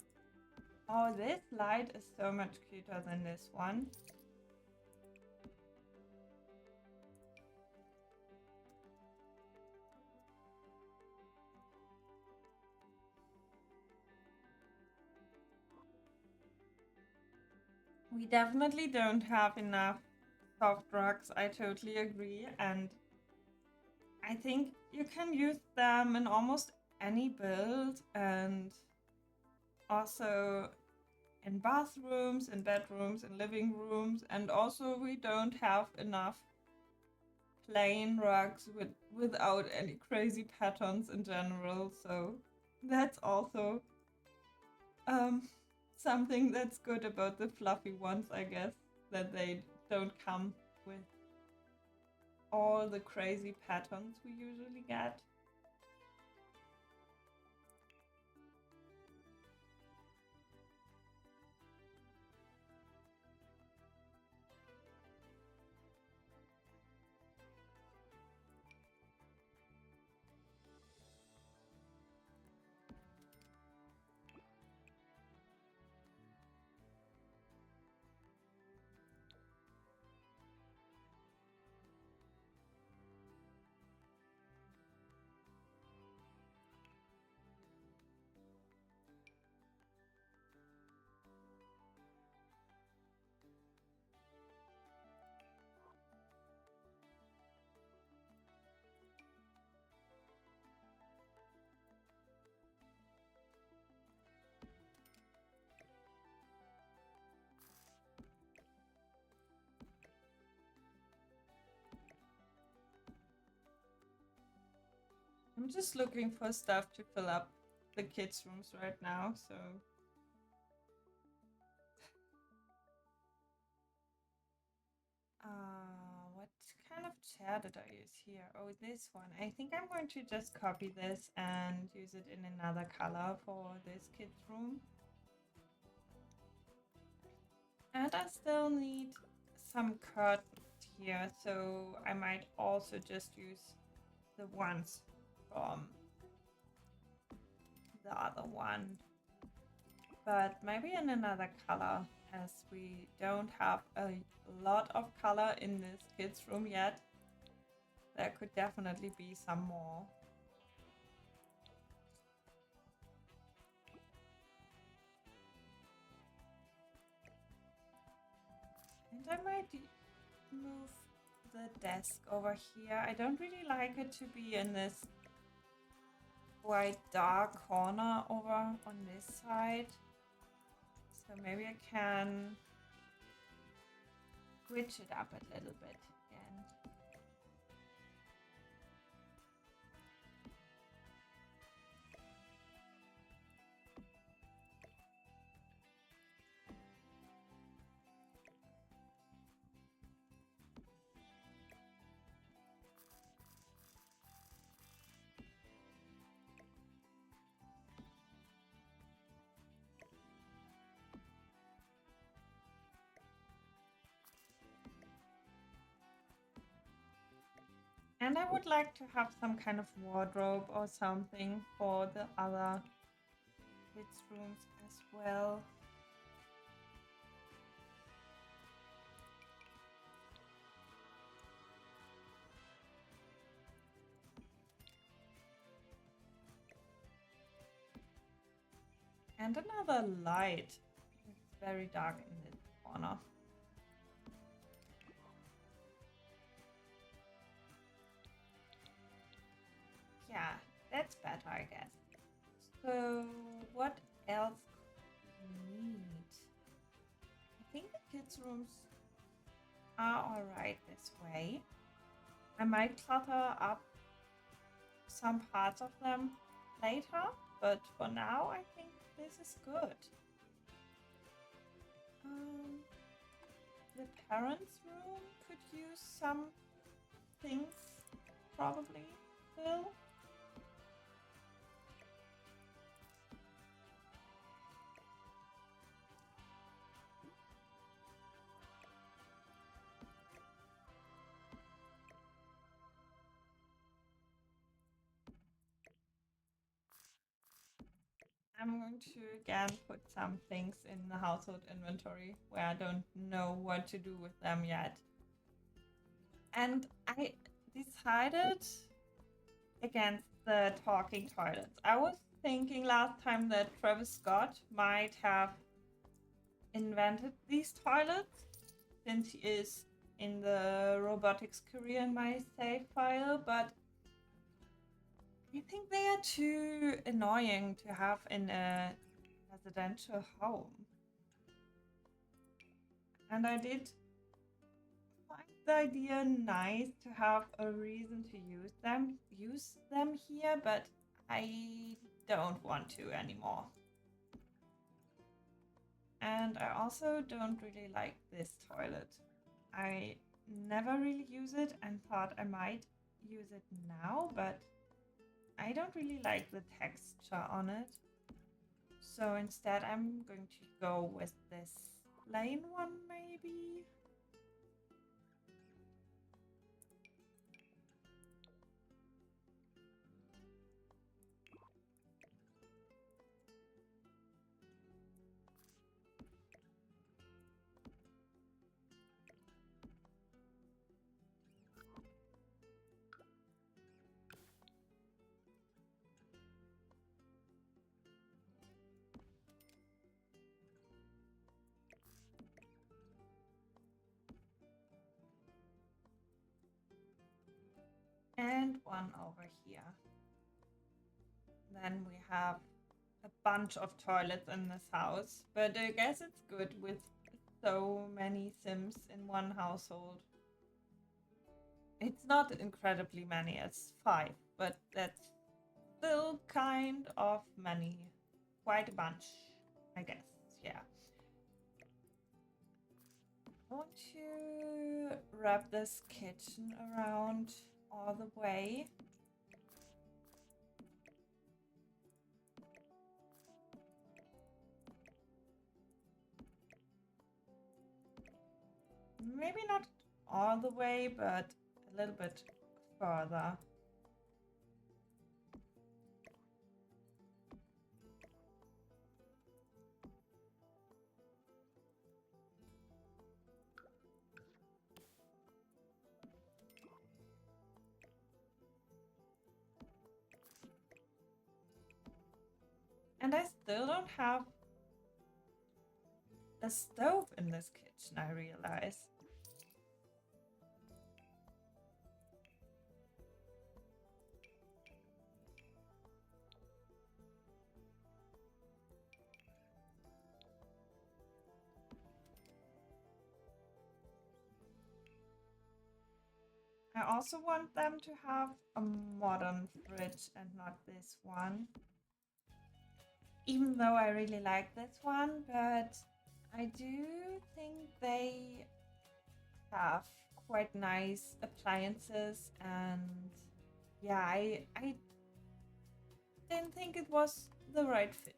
Oh, this light is so much cuter than this one. We definitely don't have enough soft rugs. I totally agree. And I think you can use them in almost any build, and also in bathrooms, in bedrooms, in living rooms, and also we don't have enough plain rugs without any crazy patterns in general, so that's also something that's good about the fluffy ones, I guess, that they don't come with all the crazy patterns we usually get. I'm just looking for stuff to fill up the kids' rooms right now, so. What kind of chair did I use here? Oh, this one. I think I'm going to just copy this and use it in another color for this kids' room. And I still need some curtains here, so I might also just use the ones from the other one, but maybe in another color, as we don't have a lot of color in this kids' room yet. There could definitely be some more. And I might move the desk over here. I don't really like it to be in this quite dark corner over on this side. So maybe I can switch it up a little bit again. And I would like to have some kind of wardrobe or something for the other kids' rooms as well. And another light. It's very dark in this corner. Yeah, that's better, I guess. So, what else do we need? I think the kids' rooms are alright this way. I might clutter up some parts of them later, but for now, I think this is good. The parents' room could use some things, probably, still. I'm going to again put some things in the household inventory where I don't know what to do with them yet. And I decided against the talking toilets. I was thinking last time that Travis Scott might have invented these toilets, since he is in the robotics career in my save file, but I think they are too annoying to have in a residential home. And I did find the idea nice to have a reason to use them here, but I don't want to anymore. And I also don't really like this toilet. I never really use it and thought I might use it now, but I don't really like the texture on it. So instead I'm going to go with this plain one maybe. And one over here. Then we have a bunch of toilets in this house, but I guess it's good with so many Sims in one household. It's not incredibly many, it's 5, but that's still kind of many. Quite a bunch, I guess, yeah. I want to wrap this kitchen around all the way. Maybe not all the way, but a little bit further. And I still don't have a stove in this kitchen, I realize. I also want them to have a modern fridge and not this one. Even though I really like this one, but I do think they have quite nice appliances, and yeah, I didn't think it was the right fit.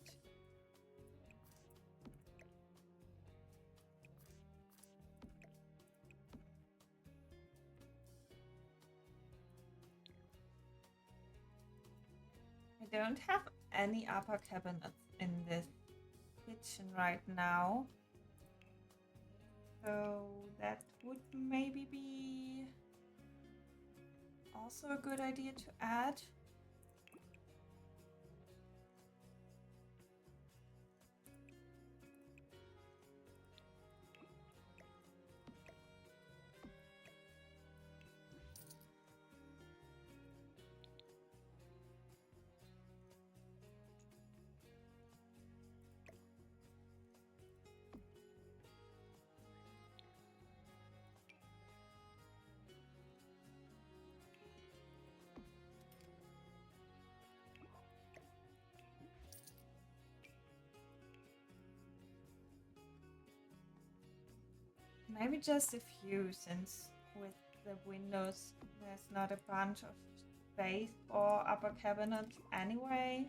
I don't have any upper cabinets in this kitchen right now. So that would maybe be also a good idea to add. Maybe just a few, since with the windows there's not a bunch of space for upper cabinets anyway.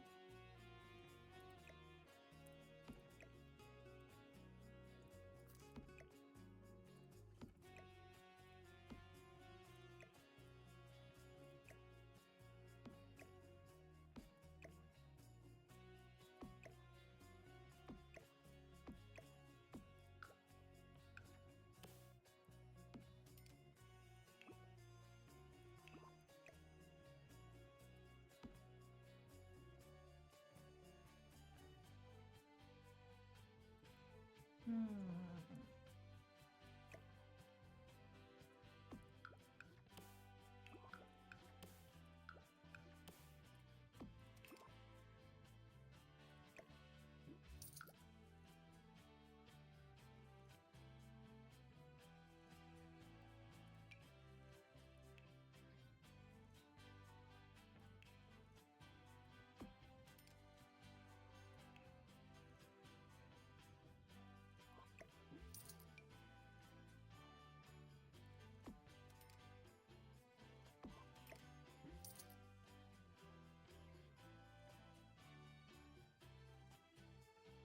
Hmm.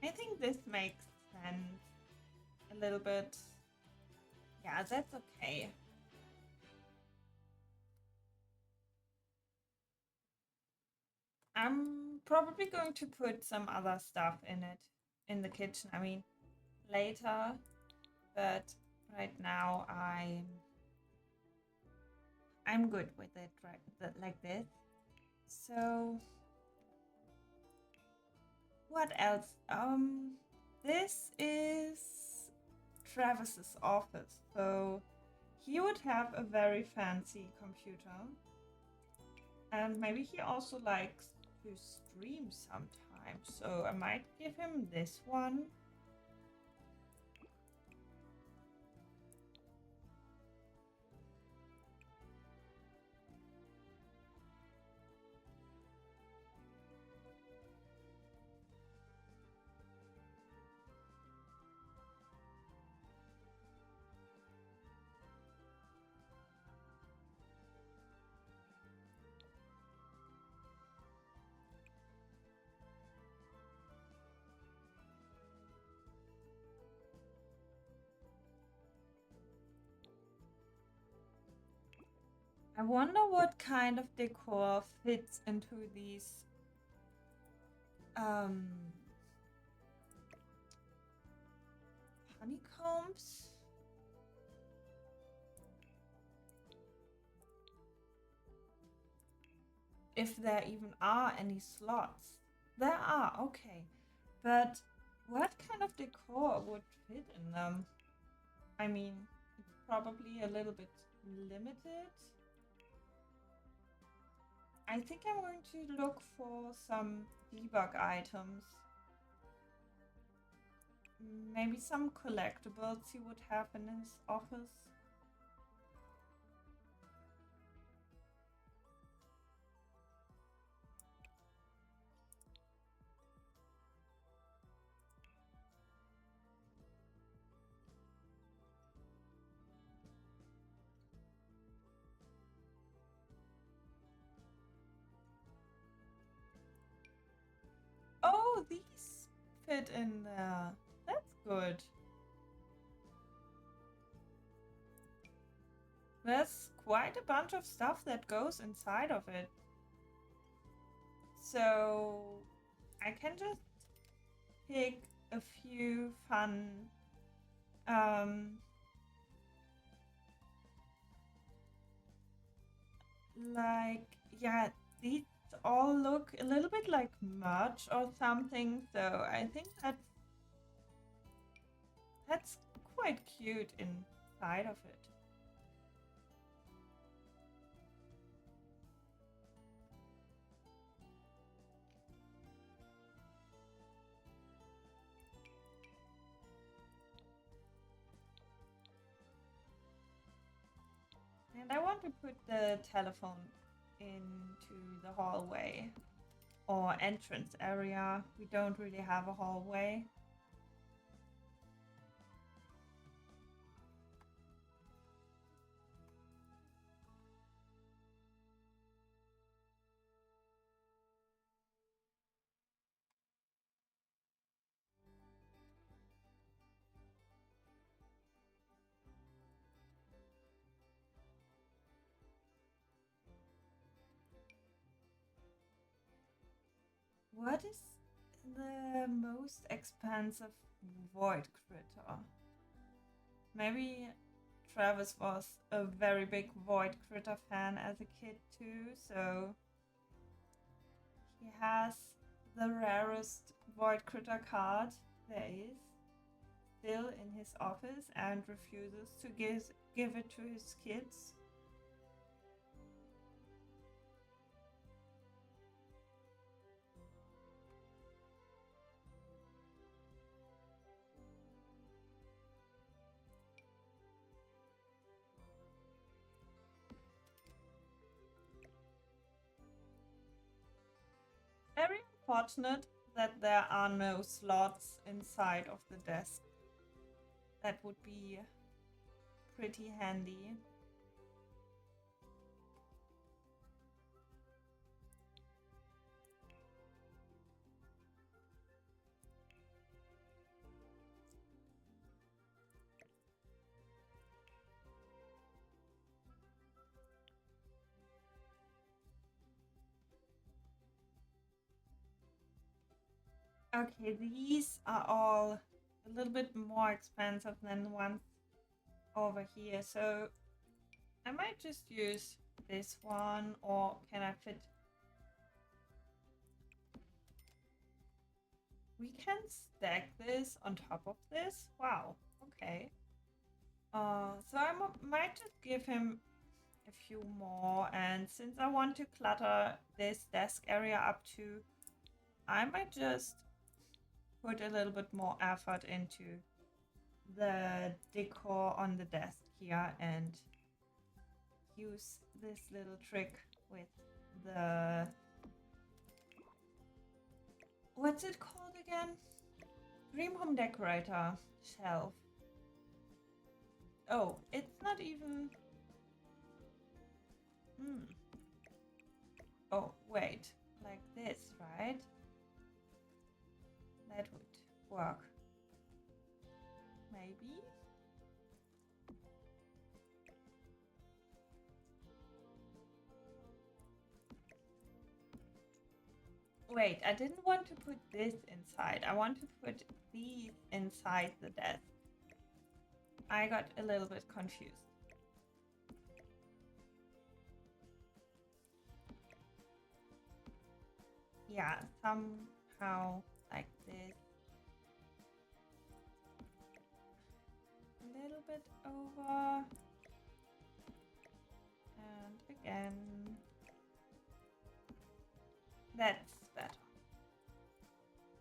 I think this makes sense a little bit. Yeah, that's okay. I'm probably going to put some other stuff in it in the kitchen. I mean, later, but right now I'm good with it like this. So what else? This is Travis's office. So he would have a very fancy computer. And maybe he also likes to stream sometimes. So I might give him this one. I wonder what kind of decor fits into these um, honeycombs. If there even are any slots. There are, okay. But what kind of decor would fit in them? I mean, probably a little bit limited. I think I'm going to look for some debug items. Maybe some collectibles he would have in his office. Oh, these fit in there. That's good. There's quite a bunch of stuff that goes inside of it. So I can just pick a few fun like yeah, these all look a little bit like merch or something, so I think that's quite cute inside of it. And I want to put the telephone into the hallway or entrance area. We don't really have a hallway. What is the most expensive void critter? Maybe Travis was a very big void critter fan as a kid too, so he has the rarest void critter card there is still in his office and refuses to give it to his kids. Very unfortunate that there are no slots inside of the desk. That would be pretty handy. Okay, these are all a little bit more expensive than the ones over here, so I might just use this one, or can I fit? We can stack this on top of this. Wow, okay. So I might just give him a few more, and since I want to clutter this desk area up too, I might just put a little bit more effort into the decor on the desk here and use this little trick with the, what's it called again? Dream Home Decorator shelf. Oh, it's not even... Oh, wait. Like this, right? That would work. Maybe? Wait, I didn't want to put this inside. I want to put these inside the desk. I got a little bit confused. Yeah, somehow like this. A little bit over. And again. That's better.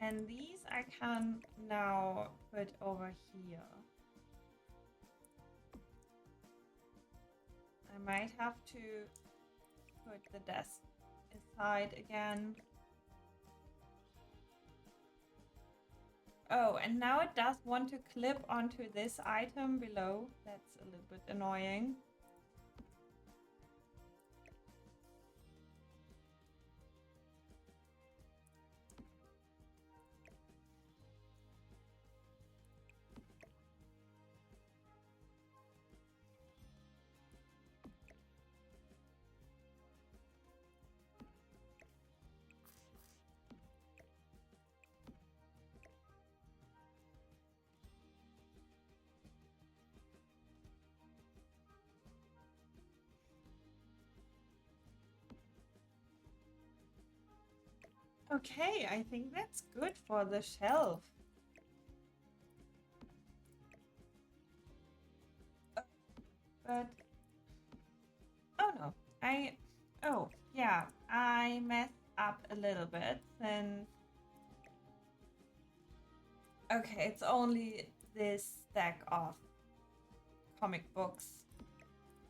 And these I can now put over here. I might have to put the desk aside again. Oh, and now it does want to clip onto this item below. That's a little bit annoying. Okay, I think that's good for the shelf. But, oh no, oh yeah, I messed up a little bit since, okay, it's only this stack of comic books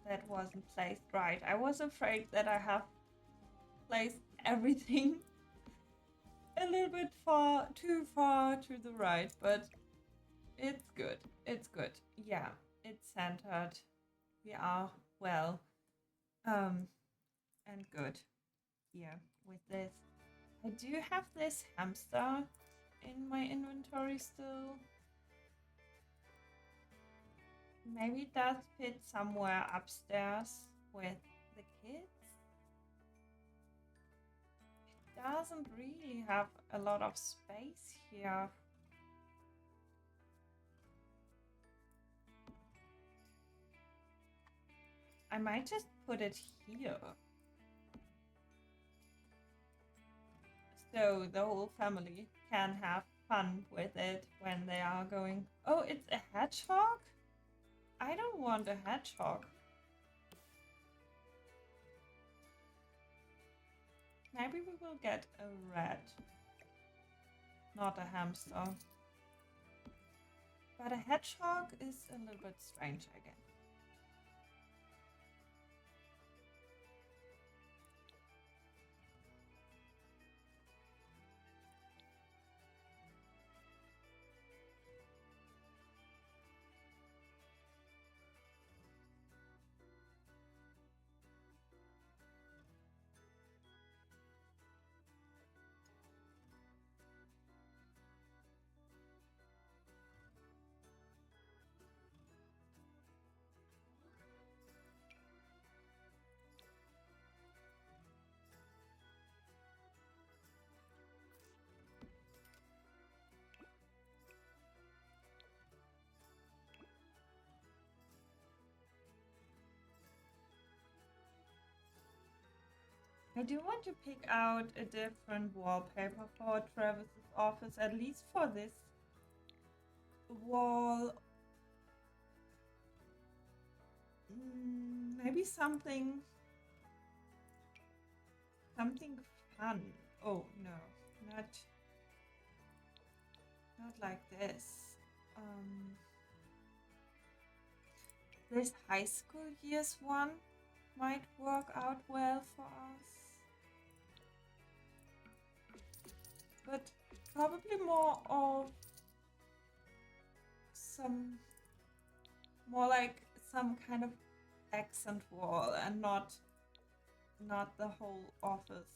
that wasn't placed right. I was afraid that I have placed everything a little bit too far to the right, but it's good. It's good. Yeah, it's centered. We are well, and good here with this. I do have this hamster in my inventory still. Maybe it does fit somewhere upstairs with the kids. It doesn't really have a lot of space here. I might just put it here. So the whole family can have fun with it when they are going. Oh, it's a hedgehog? I don't want a hedgehog. Maybe we will get a rat. Not a hamster. But a hedgehog is a little bit strange, I guess. I do want to pick out a different wallpaper for Travis's office, at least for this wall. Maybe something fun. Oh no, not like this. This high school years one might work out well for us, but probably more of more like some kind of accent wall and not the whole office.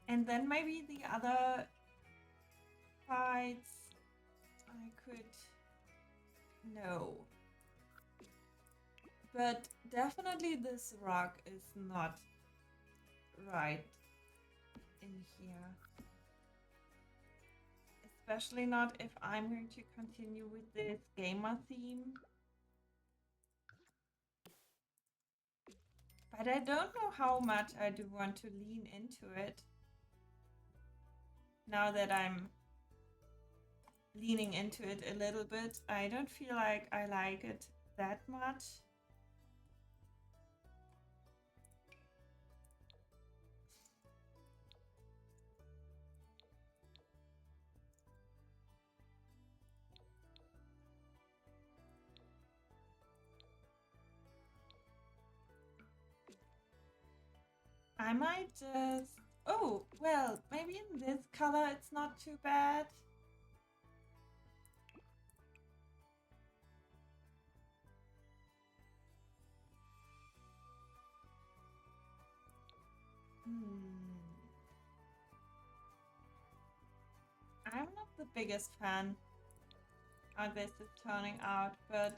And then maybe the other sides I could no. But definitely this rug is not right in here. Especially not if I'm going to continue with this gamer theme. But I don't know how much I do want to lean into it. Now that I'm leaning into it a little bit, I don't feel like I like it that much. I might just... Oh, well, maybe in this color it's not too bad. I'm not the biggest fan how this is turning out, but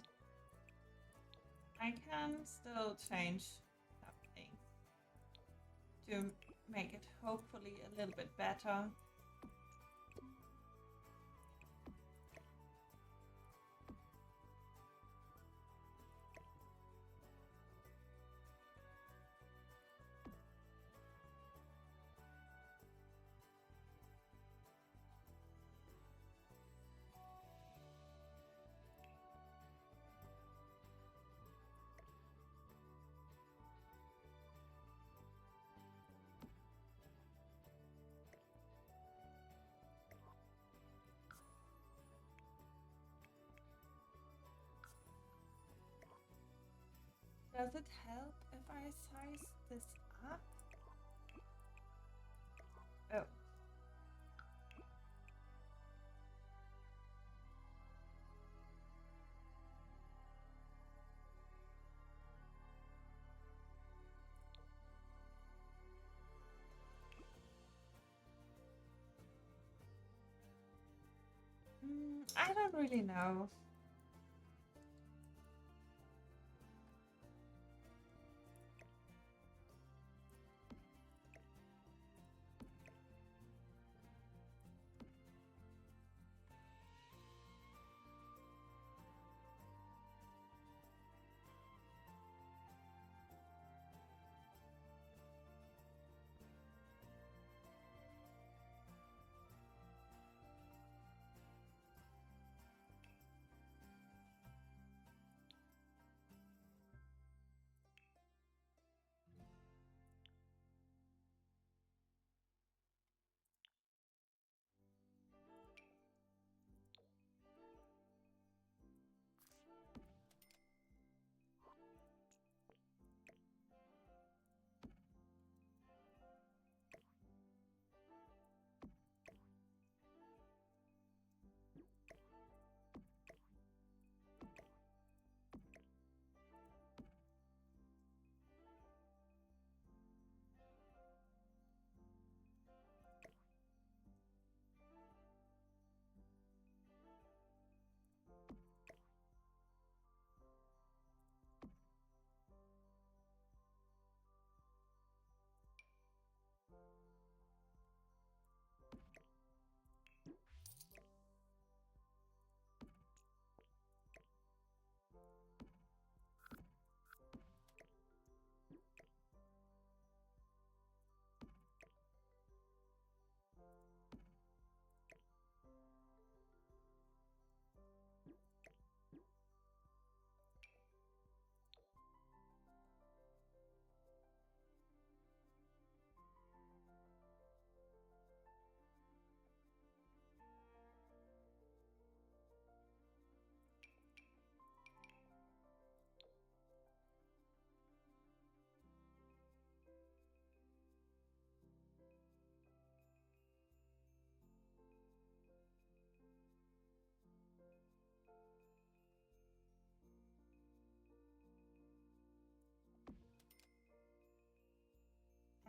I can still change something to make it hopefully a little bit better. Does it help if I size this up? Oh. I don't really know.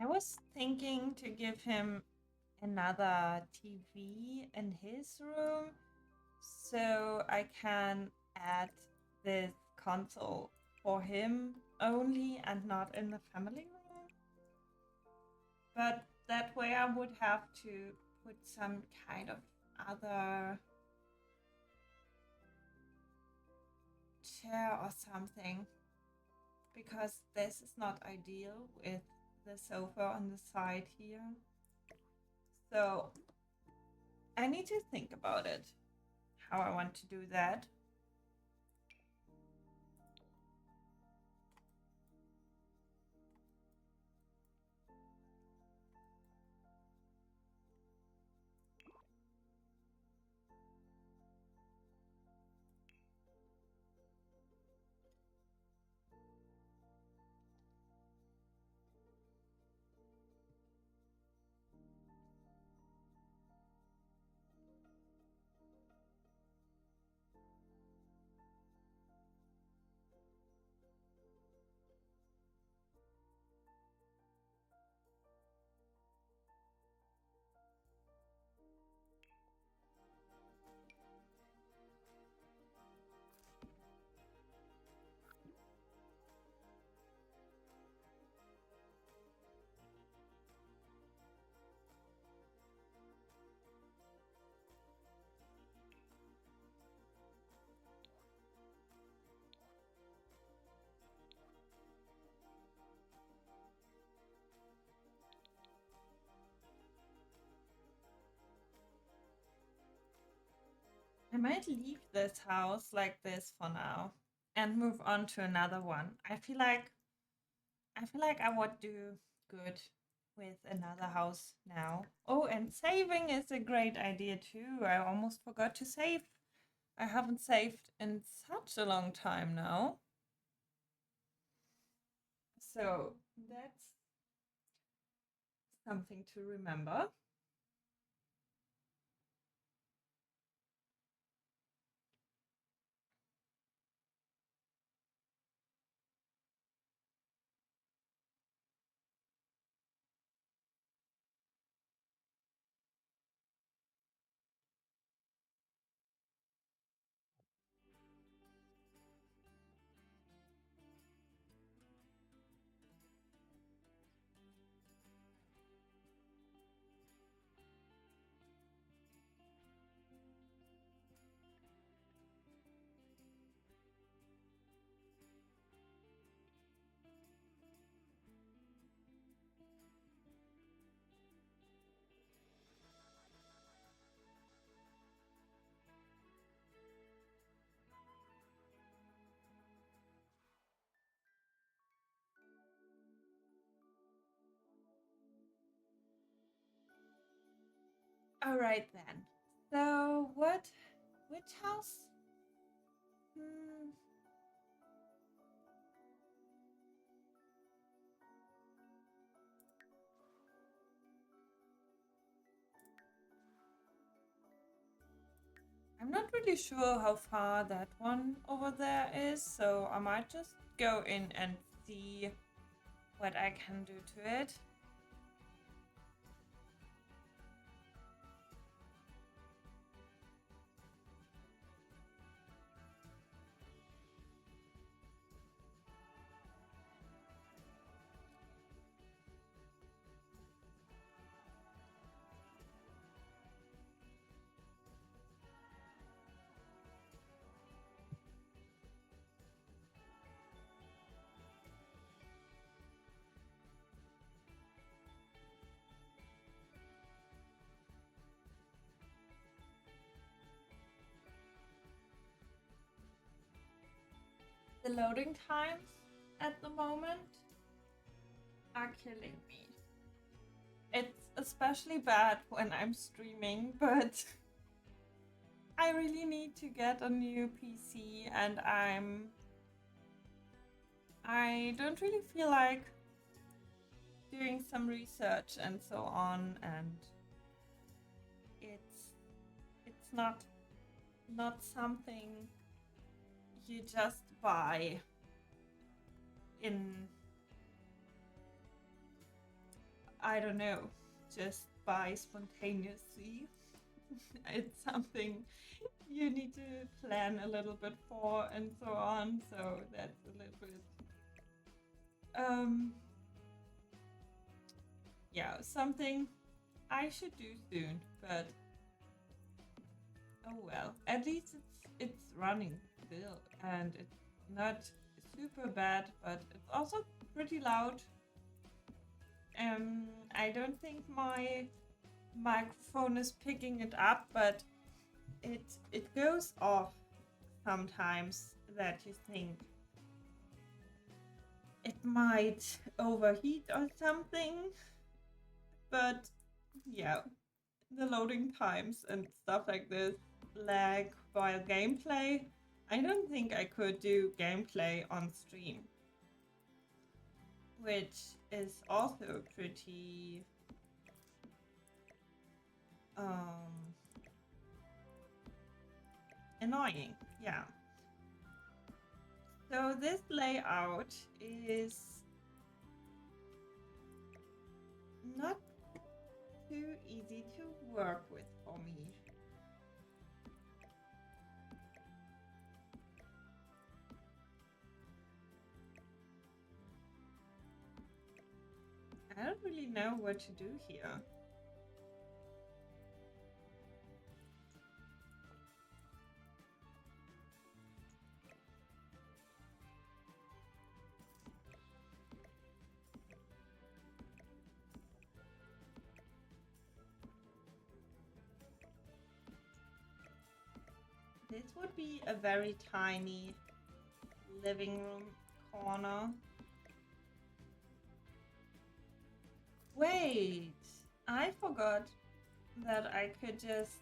I was thinking to give him another TV in his room so I can add this console for him only and not in the family room. But that way I would have to put some kind of other chair or something, because this is not ideal with the sofa on the side here. So I need to think about it, how I want to do that. I might leave this house like this for now and move on to another one. I feel like I would do good with another house now. Oh, and saving is a great idea too. I almost forgot to save. I haven't saved in such a long time now. So that's something to remember. All right then. So what? Which house? Hmm. I'm not really sure how far that one over there is, so I might just go in and see what I can do to it. The loading times at the moment are killing me. It's especially bad when I'm streaming, but I really need to get a new PC and I don't really feel like doing some research and so on, and it's it's not something you just buy in I don't know, just buy spontaneously. It's something you need to plan a little bit for and so on. So that's a little bit, um, yeah, something I should do soon. But oh well, at least it's running still, and it's not super bad, but it's also pretty loud. I don't think my microphone is picking it up, but it goes off sometimes that you think it might overheat or something. But yeah, the loading times and stuff like this lag while gameplay. I don't think I could do gameplay on stream, which is also pretty annoying. Yeah. So this layout is not too easy to work with for me. I don't really know what to do here. This would be a very tiny living room corner. Wait, I forgot that I could just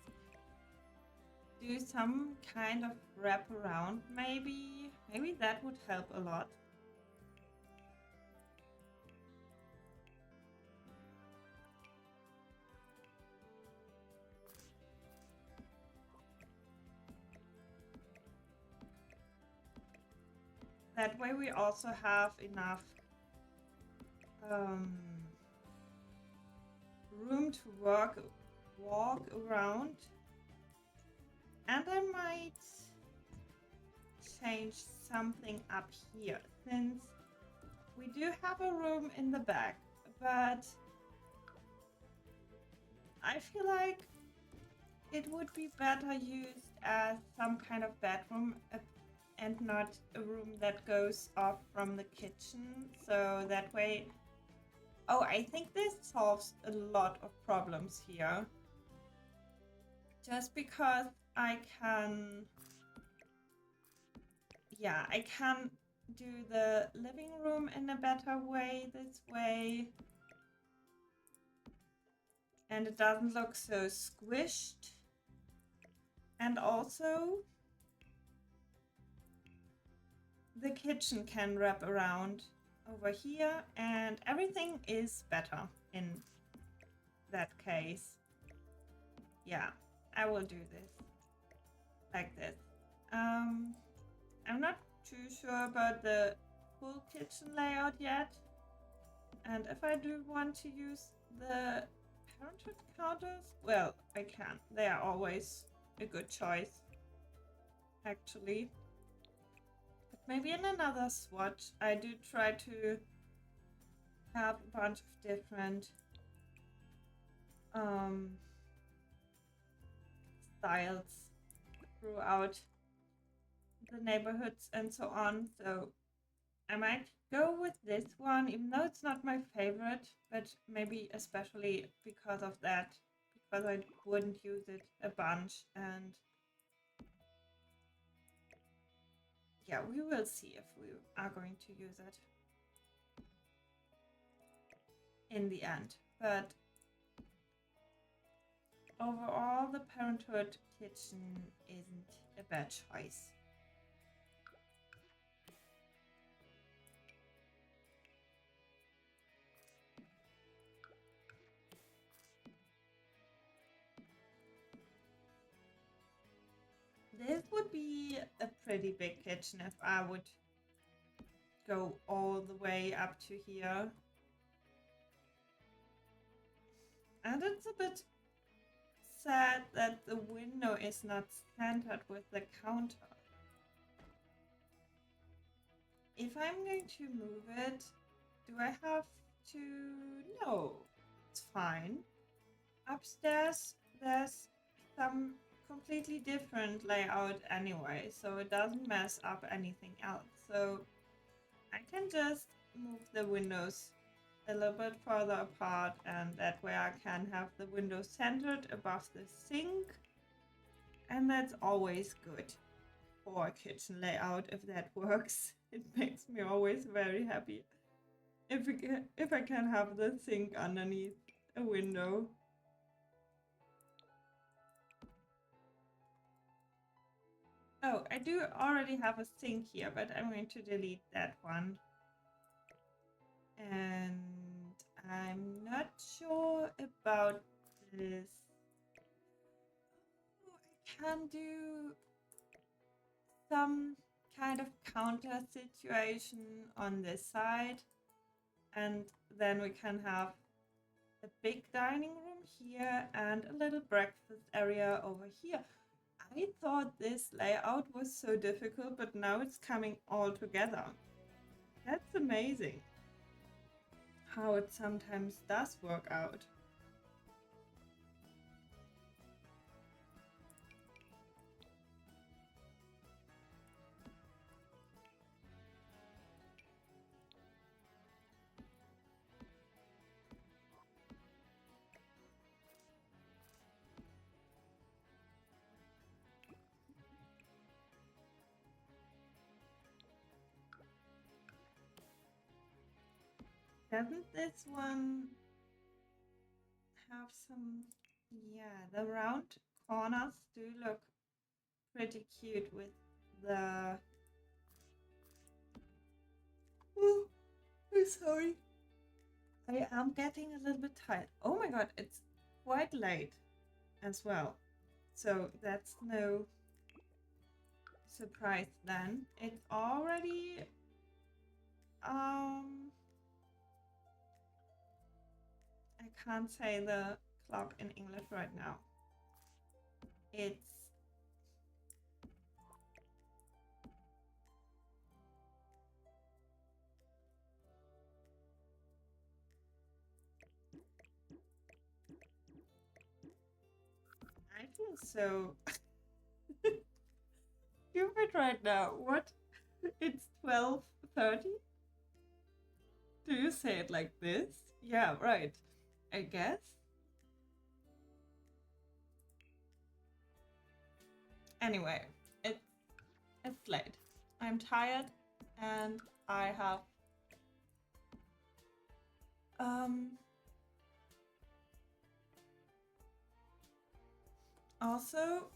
do some kind of wraparound, maybe. Maybe that would help a lot. That way we also have enough room to walk around. And I might change something up here, since we do have a room in the back, but I feel like it would be better used as some kind of bedroom and not a room that goes off from the kitchen. So that way, oh, I think this solves a lot of problems here. Just because I can, yeah, I can do the living room in a better way this way. And it doesn't look so squished. And also, the kitchen can wrap around over here, and everything is better in that case. Yeah, I will do this like this. I'm not too sure about the full kitchen layout yet, and if I do want to use the parenthood counters, well, I can. They are always a good choice, actually. But maybe in another swatch, I do try to have a bunch of different styles throughout the neighborhoods and so on. So I might go with this one, even though it's not my favorite, but maybe especially because of that, because I wouldn't use it a bunch. And yeah, we will see if we are going to use it in the end. But overall, the parenthood kitchen isn't a bad choice. This would be a pretty big kitchen if I would go all the way up to here. And it's a bit sad that the window is not centered with the counter. If I'm going to move it, do I have to? No, it's fine. Upstairs, there's some completely different layout anyway, so it doesn't mess up anything else. So I can just move the windows a little bit further apart, and that way I can have the window centered above the sink. And that's always good for a kitchen layout if that works. It makes me always very happy if I can have the sink underneath a window. Oh, I do already have a sink here, but I'm going to delete that one. And I'm not sure about this. Oh, I can do some kind of counter situation on this side, and then we can have a big dining room here and a little breakfast area over here. I thought this layout was so difficult, but now it's coming all together. That's amazing how it sometimes does work out. Doesn't this one have some... Yeah, the round corners do look pretty cute with the... Oh, I'm sorry. I am getting a little bit tired. Oh my god, it's quite late as well. So that's no surprise then. It's already... I can't say the clock in English right now. It's... I feel so stupid right now. What? It's 12:30? Do you say it like this? Yeah, right. I guess. Anyway, it's late. I'm tired and I have also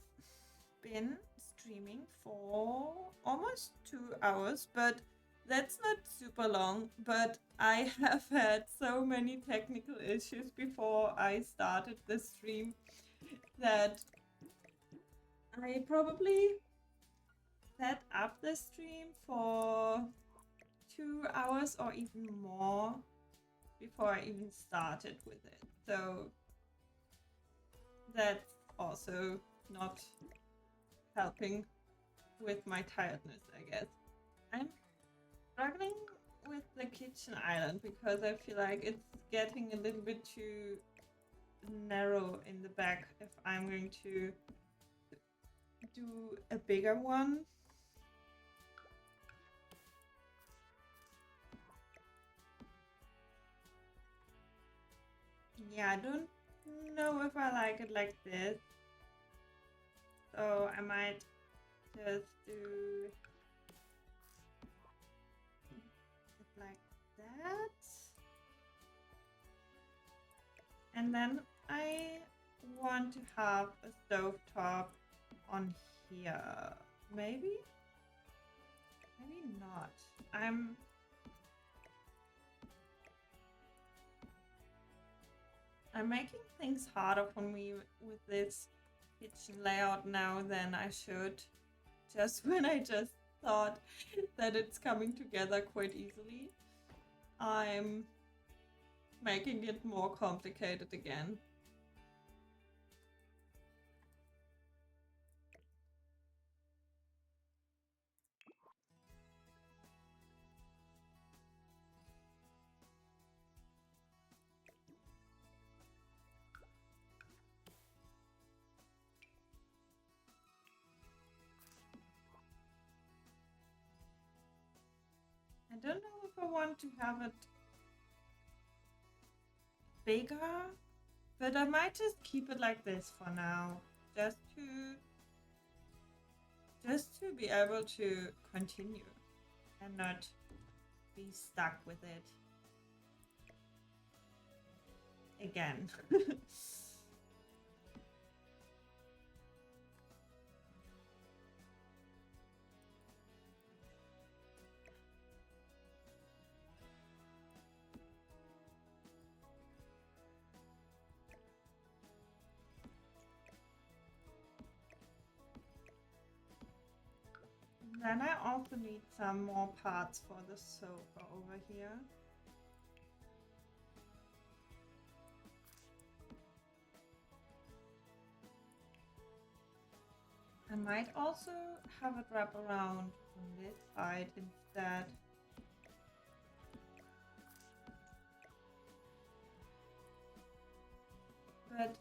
been streaming for almost 2 hours, but that's not super long. But I have had so many technical issues before I started the stream that I probably set up the stream for 2 hours or even more before I even started with it. So that's also not helping with my tiredness, I guess. I'm struggling with the kitchen island because I feel like it's getting a little bit too narrow in the back if I'm going to do a bigger one. Yeah, I don't know if I like it like this. So I might just do it like that. And then I want to have a stovetop on here. Maybe? Maybe not. I'm making things harder for me with this kitchen layout now than I should. Just when I just thought that it's coming together quite easily, I'm making it more complicated again. don't know if I want to have it bigger, but I might just keep it like this for now, just to be able to continue and not be stuck with it again. Then I also need some more parts for the sofa over here. I might also have it wrap around on this side instead. But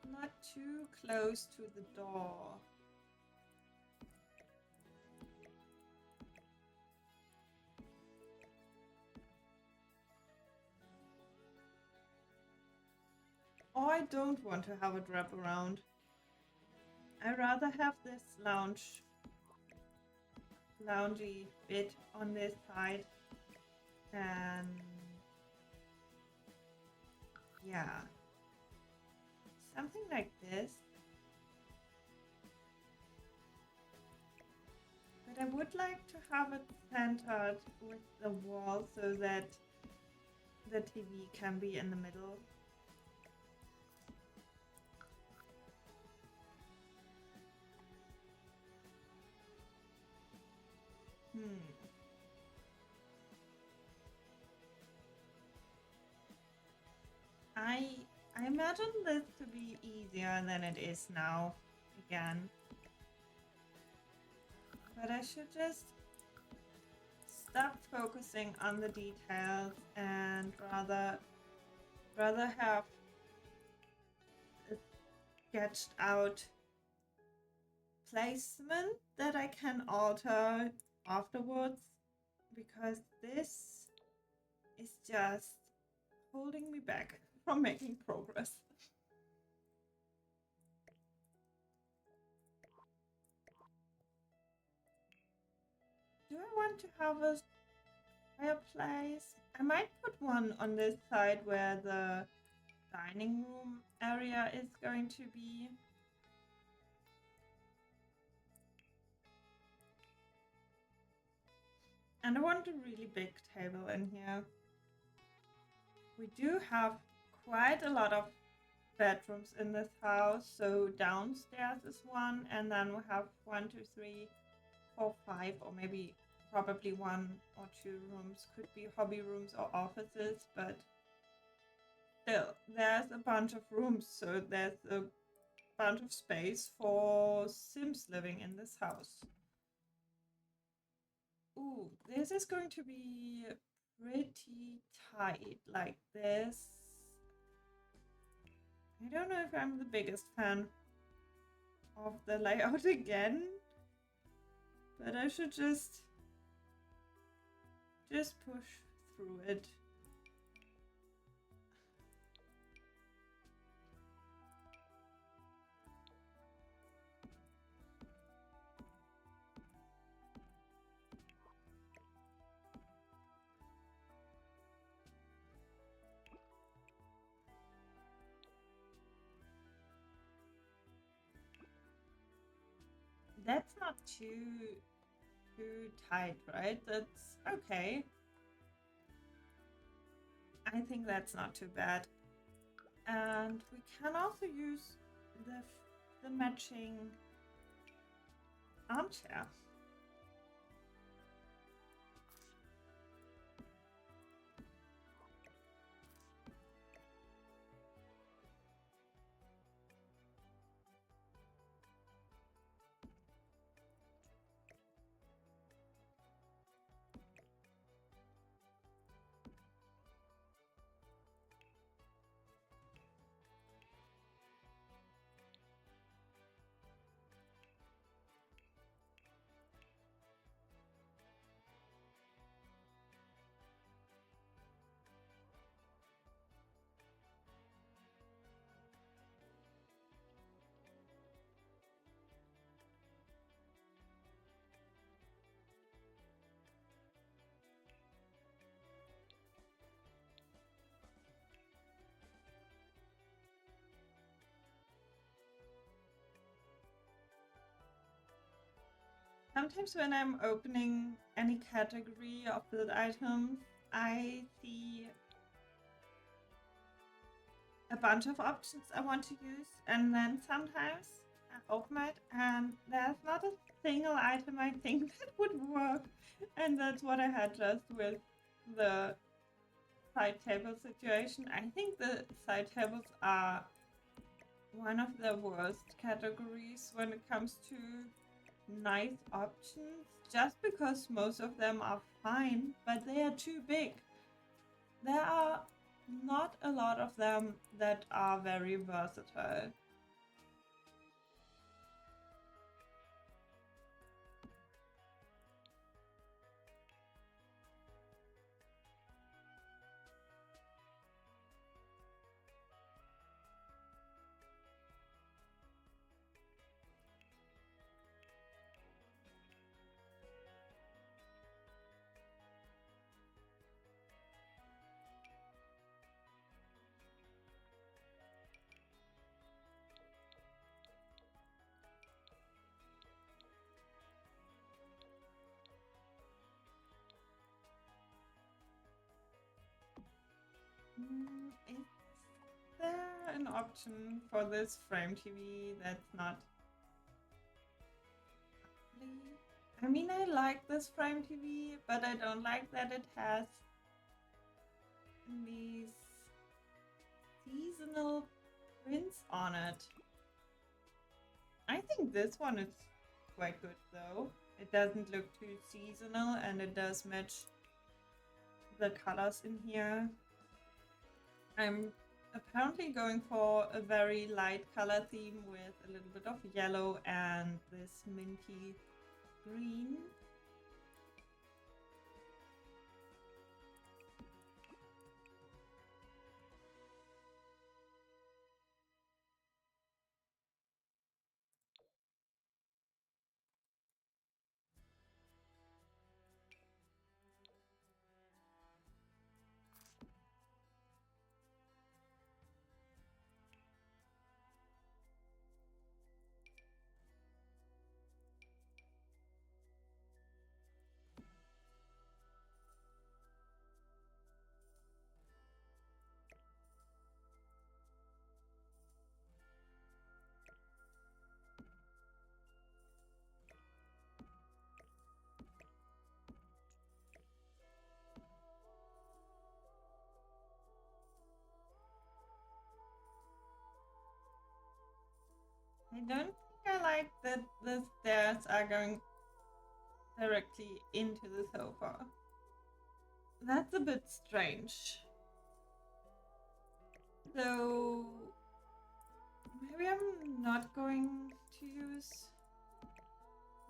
not too close to the door. Oh, I don't want to have it wrap around. I rather have this loungy bit on this side, and yeah, something like this. But I would like to have it centered with the wall so that the TV can be in the middle. I imagine this to be easier than it is now, again. But I should just stop focusing on the details and rather have a sketched out placement that I can alter afterwards, because this is just holding me back from making progress. Do I want to have a fireplace? I might put one on this side where the dining room area is going to be. And I want a really big table in here. We do have quite a lot of bedrooms in this house, so downstairs is one, and then we have 1, 2, 3, 4, 5, or maybe probably 1 or 2 rooms, could be hobby rooms or offices, but still, there's a bunch of rooms, so there's a bunch of space for Sims living in this house. Ooh, this is going to be pretty tight, like this. I don't know if I'm the biggest fan of the layout again, but I should just push through it. That's not too tight, right? That's okay. I think that's not too bad. And we can also use the matching armchair. sometimes when I'm opening any category of build items, I see a bunch of options I want to use, and then sometimes I open it and there's not a single item I think that would work. And that's what I had just with the side table situation. I think the side tables are one of the worst categories when it comes to nice options, just because most of them are fine, but they are too big. There are not a lot of them that are very versatile. Is there an option for this frame TV that's not ugly? I mean, I like this frame TV, but I don't like that it has these seasonal prints on it. I think this one is quite good though. It doesn't look too seasonal and it does match the colors in here. I'm apparently going for a very light color theme with a little bit of yellow and this minty green. I don't think I like that the stairs are going directly into the sofa. That's a bit strange. So maybe I'm not going to use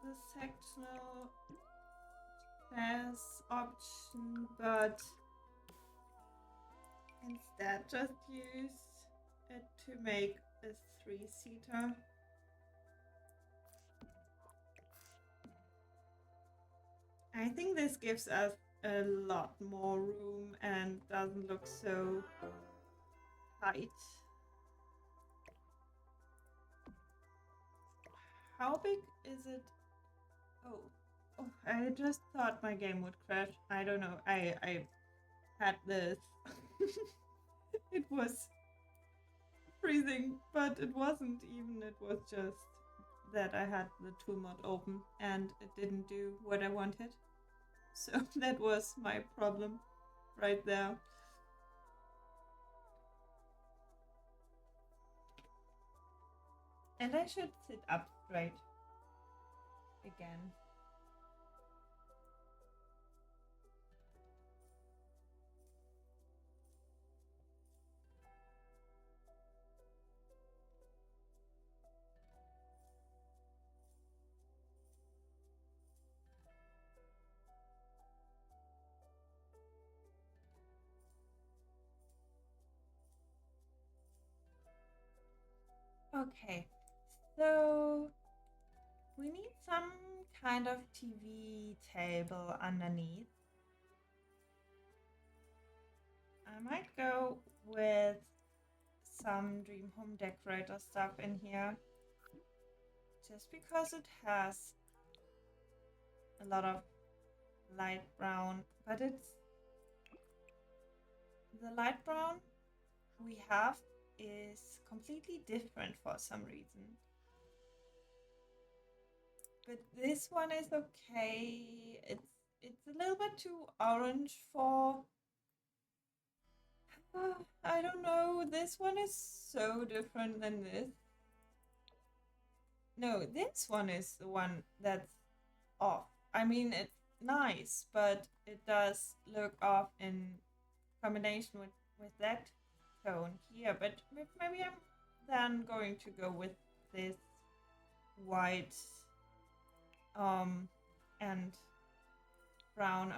the sectional stairs option, but instead just use it to make a 3-seater. I think this gives us a lot more room and doesn't look so tight. How big is it? Oh, I just thought my game would crash. I don't know. I had this. It was freezing, but it wasn't even. It was just that I had the tool mod open and it didn't do what I wanted. So that was my problem right there. And I should sit up straight again. Okay, so we need some kind of TV table underneath. I might go with some Dream Home Decorator stuff in here, just because it has a lot of light brown, but it's the light brown we have is completely different for some reason. But this one is okay. It's a little bit too orange for I don't know. This one is so different than this. No, this one is the one that's off. I mean, it's nice, but it does look off in combination with that tone here. But maybe I'm then going to go with this white and brown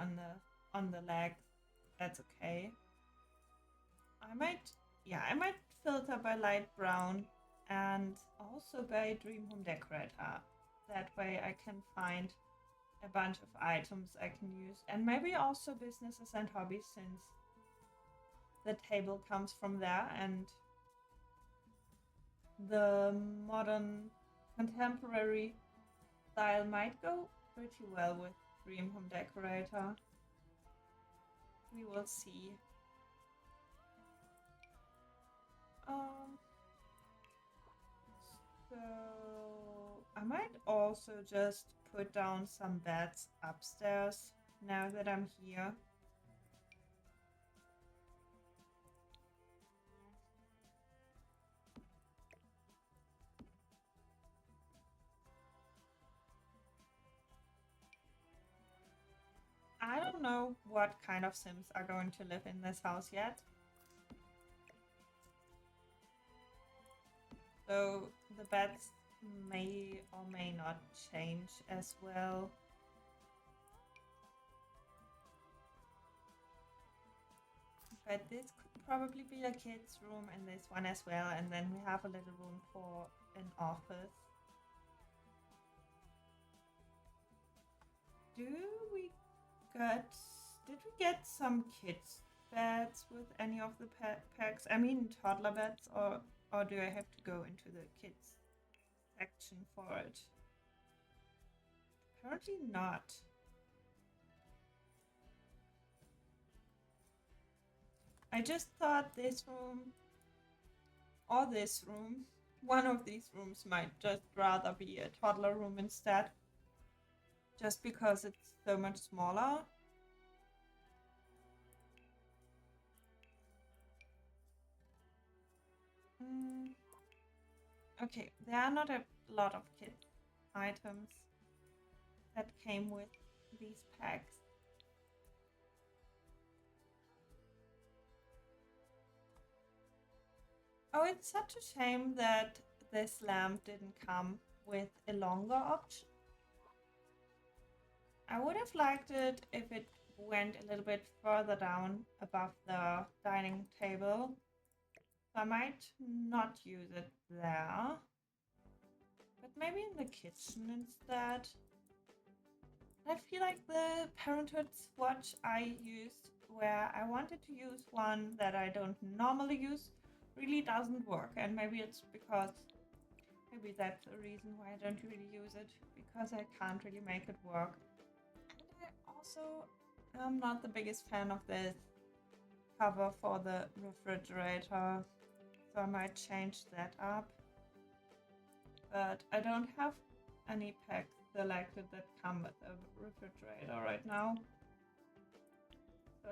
on the legs. That's okay. I might filter by light brown and also by Dream Home Decorator. That way I can find a bunch of items I can use, and maybe also businesses and hobbies, since the table comes from there, and the modern contemporary style might go pretty well with Dream Home Decorator. We will see. So I might also just put down some beds upstairs now that I'm here. I don't know what kind of Sims are going to live in this house yet. So the beds may or may not change as well. But this could probably be a kid's room and this one as well. And then we have a little room for an office. Did we get some kids beds with any of the packs? I mean toddler beds, or do I have to go into the kids section for it? Apparently not. I just thought this room or this room, one of these rooms might just rather be a toddler room instead, just because it's so much smaller. Okay, there are not a lot of kid items that came with these packs. Oh, it's such a shame that this lamp didn't come with a longer option. I would have liked it if it went a little bit further down above the dining table. So I might not use it there, but maybe in the kitchen instead. I feel like the Parenthood swatch I used, where I wanted to use one that I don't normally use, really doesn't work. And maybe it's because, maybe that's the reason why I don't really use it, because I can't really make it work. And I also am not the biggest fan of this cover for the refrigerator, so I might change that up. But I don't have any packs selected that come with a refrigerator right now, so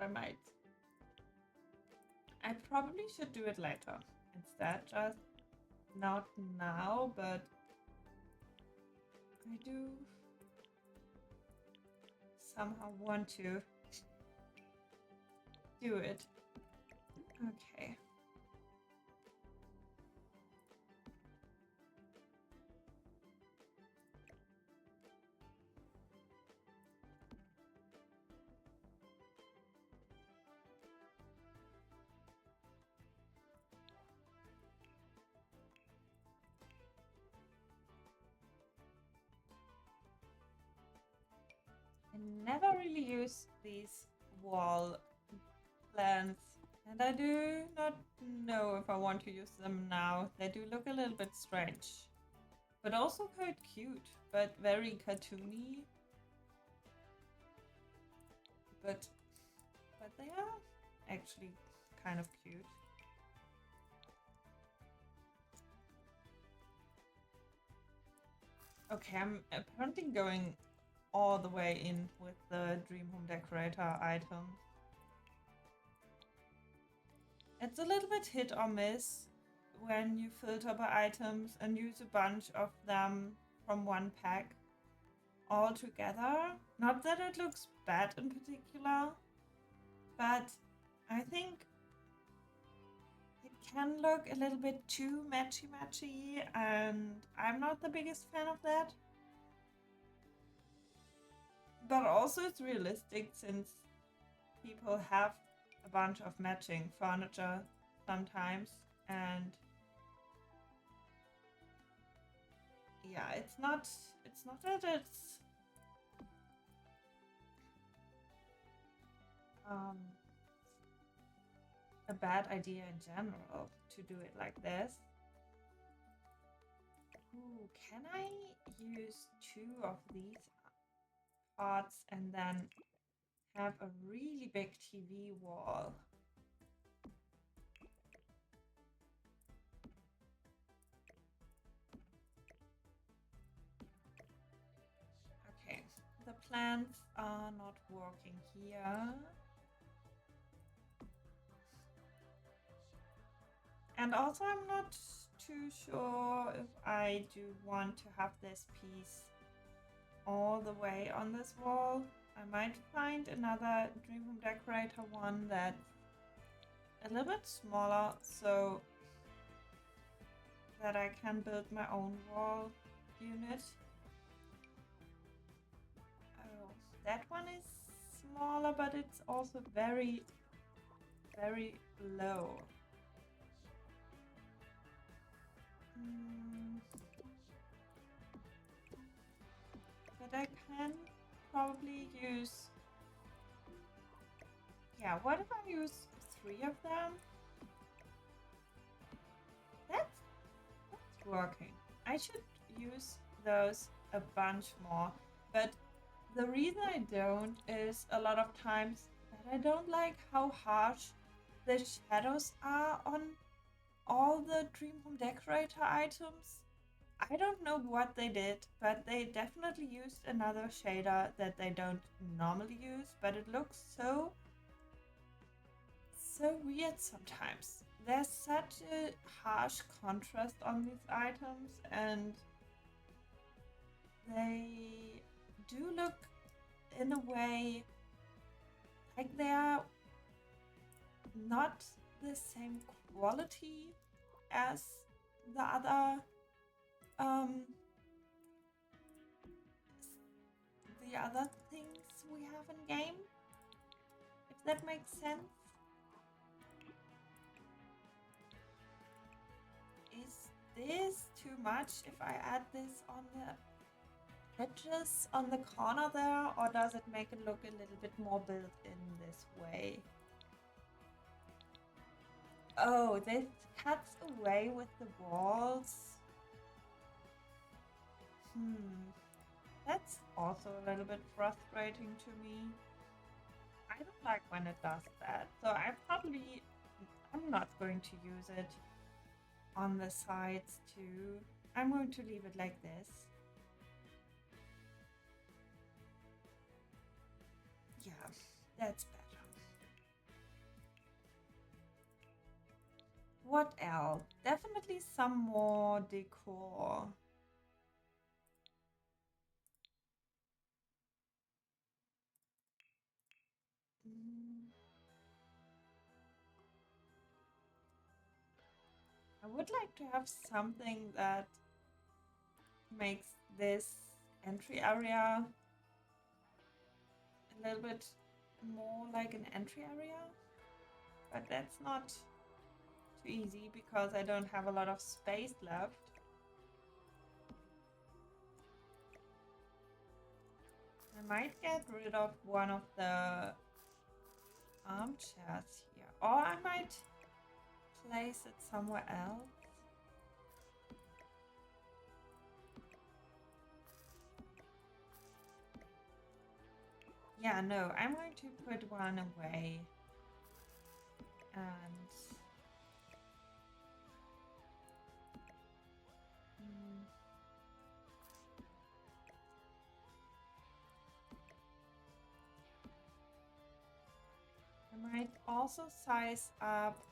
I probably should do it later instead, just not now, but I do somehow want to do it. Okay. I never really use these wall plants, and I do not know if I want to use them now. They do look a little bit strange, but also quite cute, but very cartoony. but they are actually kind of cute. Okay, I'm apparently going all the way in with the Dream Home Decorator item. It's a little bit hit or miss when you filter by items and use a bunch of them from one pack all together. Not that it looks bad in particular, but I think it can look a little bit too matchy-matchy, and I'm not the biggest fan of that. But also it's realistic since people have a bunch of matching furniture sometimes, and yeah, it's not that it's a bad idea in general to do it like this. Ooh, can I use 2 of these parts and then have a really big TV wall? Okay, the plants are not working here. And also I'm not too sure if I do want to have this piece all the way on this wall. I might find another Dream Home Decorator one that's a little bit smaller so that I can build my own wall unit. Oh, that one is smaller, but it's also very, very low. But I can probably use... Yeah, what if I use 3 of them? That's working. I should use those a bunch more, but the reason I don't is a lot of times that I don't like how harsh the shadows are on all the Dream Home Decorator items. I don't know what they did, but they definitely used another shader that they don't normally use, but it looks so weird sometimes. There's such a harsh contrast on these items, and they do look in a way like they're not the same quality as the other things we have in game, if that makes sense. Is this too much if I add this on the edges on the corner there, or does it make it look a little bit more built in this way? Oh, this cuts away with the walls. That's also a little bit frustrating to me. I don't like when it does that, so I'm not going to use it on the sides too. I'm going to leave it like this. Yeah, that's better. What else? Definitely some more decor. I would like to have something that makes this entry area a little bit more like an entry area, but that's not too easy because I don't have a lot of space left. I might get rid of one of the armchairs here, or I might place it somewhere else. Yeah, no, I'm going to put one away. And mm, I might also size up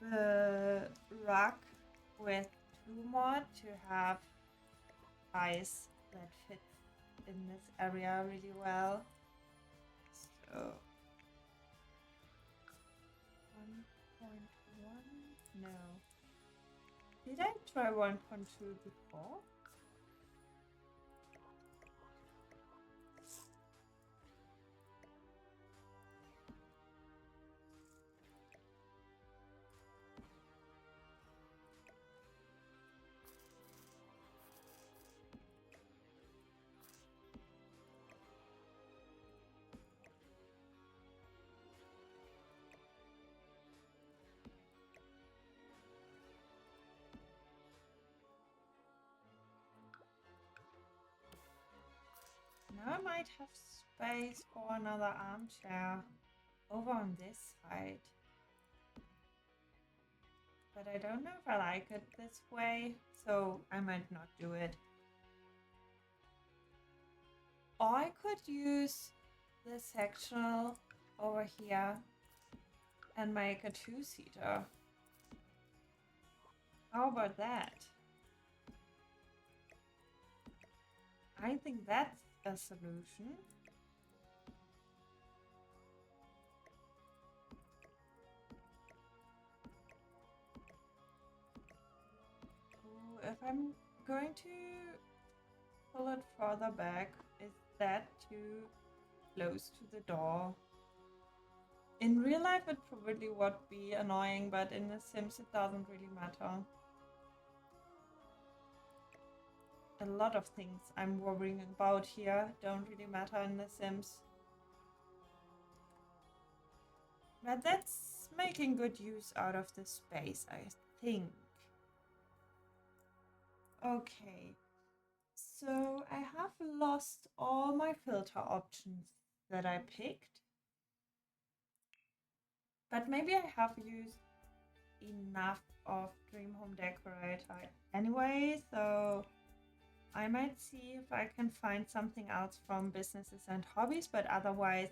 the rug with 2 more to have size that fits in this area really well. So 1.1? No. Did I try 1.2 before? Now I might have space for another armchair over on this side. But I don't know if I like it this way, so I might not do it. Or I could use this sectional over here and make a 2-seater. How about that? I think that's a solution. Ooh, if I'm going to pull it further back, is that too close to the door? In real life it probably would be annoying, but in The Sims it doesn't really matter. A lot of things I'm worrying about here don't really matter in The Sims. But that's making good use out of the space, I think. Okay, so I have lost all my filter options that I picked. But maybe I have used enough of Dream Home Decorator anyway, so I might see if I can find something else from Businesses and Hobbies, but otherwise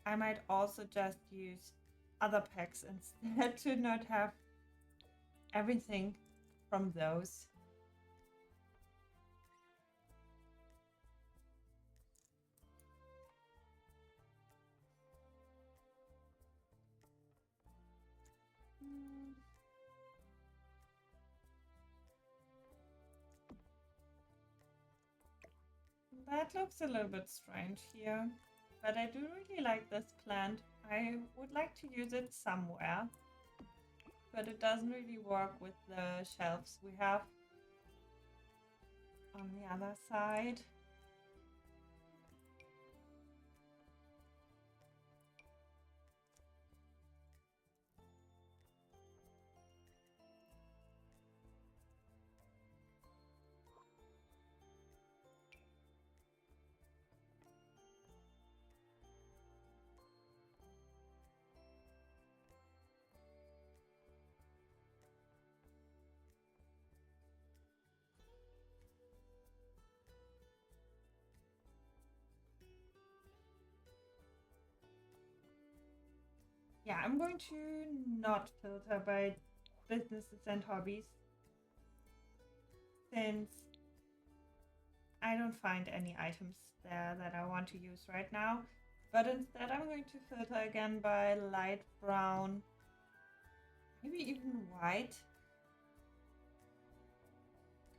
I might also just use other packs instead to not have everything from those. That looks a little bit strange here, but I do really like this plant. I would like to use it somewhere, but it doesn't really work with the shelves we have on the other side. Yeah, I'm going to not filter by Businesses and Hobbies since I don't find any items there that I want to use right now. But instead I'm going to filter again by light brown, maybe even white,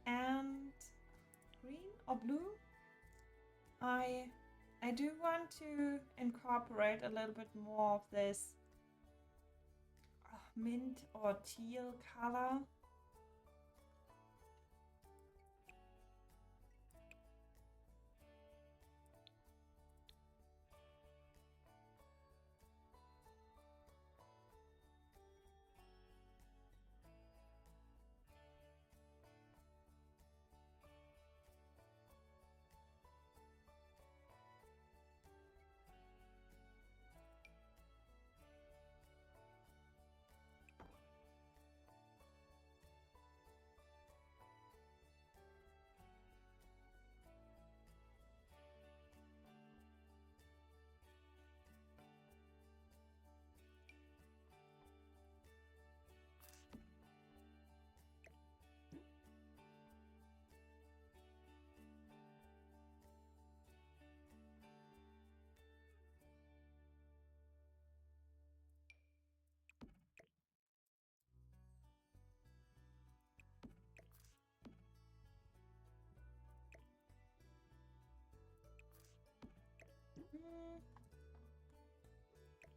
and green or blue. I do want to incorporate a little bit more of this mint or teal color.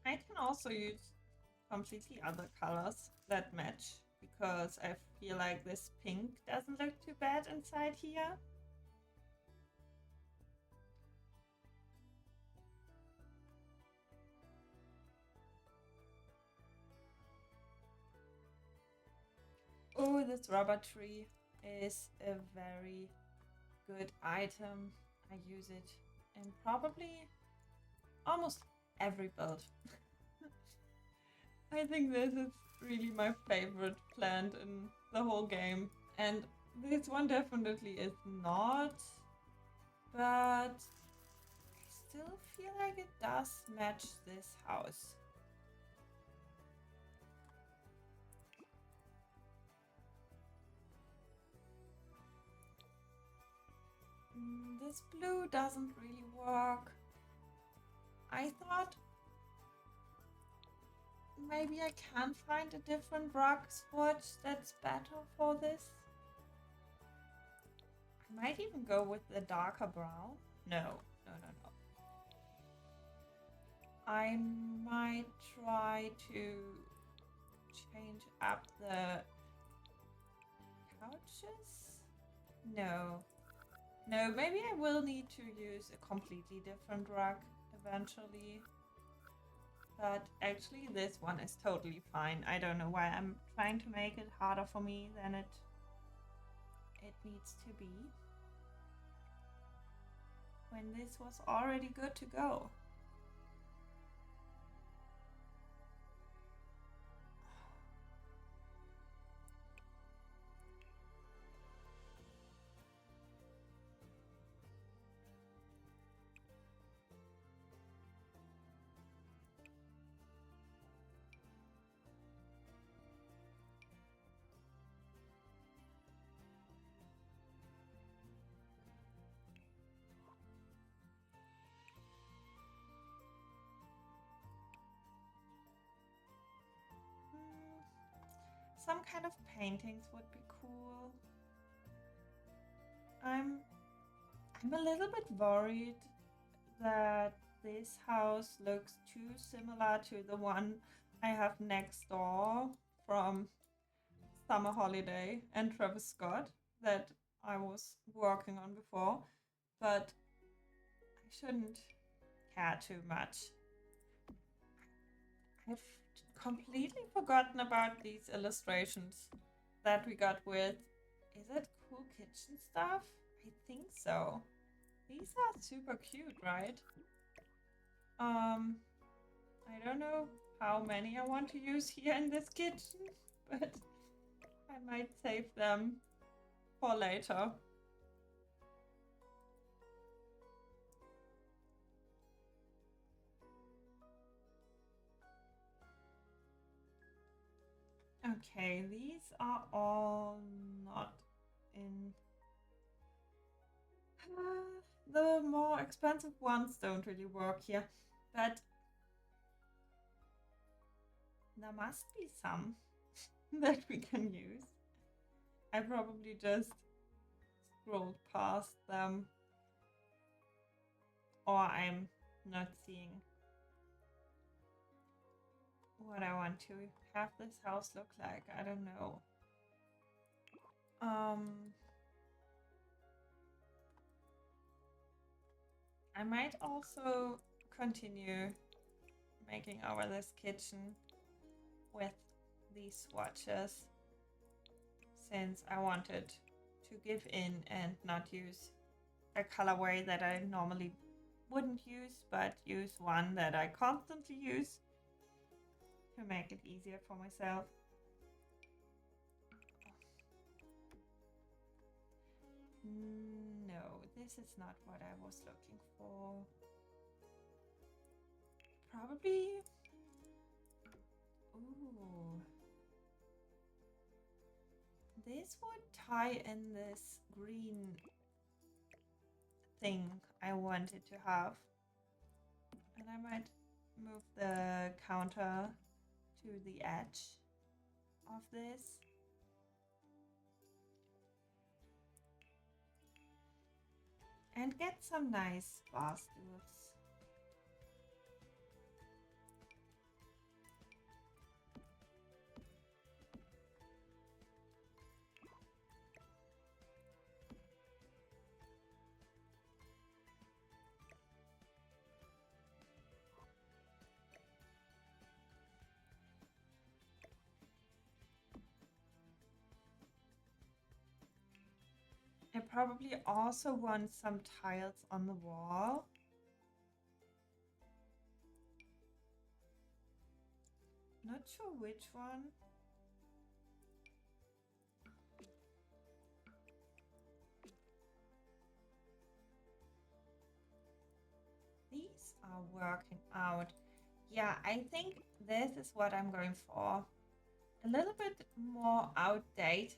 I can also use completely other colors that match because I feel like this pink doesn't look too bad inside here. Oh, this rubber tree is a very good item. I use it in probably almost every build. I think this is really my favorite plant in the whole game. And this one definitely is not, but I still feel like it does match this house. This blue doesn't really work. I thought maybe I can find a different rock swatch that's better for this. I might even go with the darker brown. No. I might try to change up the couches. No, maybe I will need to use a completely different rug eventually. But actually this one is totally fine. I don't know why I'm trying to make it harder for me than it needs to be, when this was already good to go. Some kind of paintings would be cool. I'm a little bit worried that this house looks too similar to the one I have next door from Summer Holiday and Travis Scott that I was working on before, but I shouldn't care too much. I've completely forgotten about these illustrations that we got with, is it Cool Kitchen Stuff? I think so. These are super cute, right? I don't know how many I want to use here in this kitchen, but I might save them for later. Okay, these are all not in... the more expensive ones don't really work here, but there must be some that we can use. I probably just scrolled past them, or I'm not seeing what I want to have this house look like. I don't know. I might also continue making over this kitchen with these swatches, since I wanted to give in and not use a colorway that I normally wouldn't use, but use one that I constantly use to make it easier for myself. No, this is not what I was looking for. Probably... Ooh. This would tie in this green thing I wanted to have. And I might move the counter to the edge of this. And get some nice bar stools. probably also want some tiles on the wall. Not sure which one. These are working out. Yeah, I think this is what I'm going for. A little bit more outdated,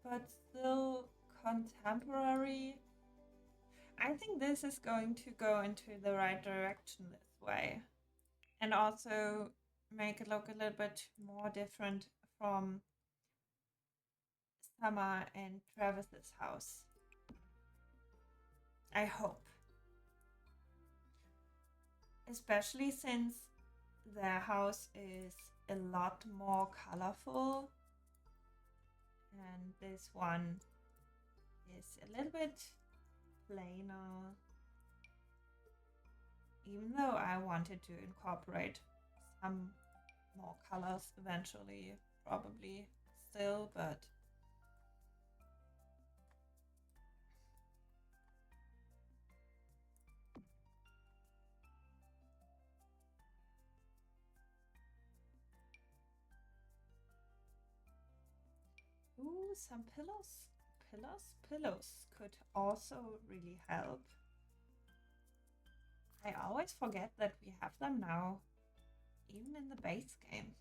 but still contemporary. I think this is going to go into the right direction this way. And also make it look a little bit more different from Summer and Travis's house. I hope. Especially since their house is a lot more colorful. And this one is a little bit plainer. Even though I wanted to incorporate some more colors eventually, probably still, but ooh, some pillows. Pillows could also really help. I always forget that we have them now, even in the base game.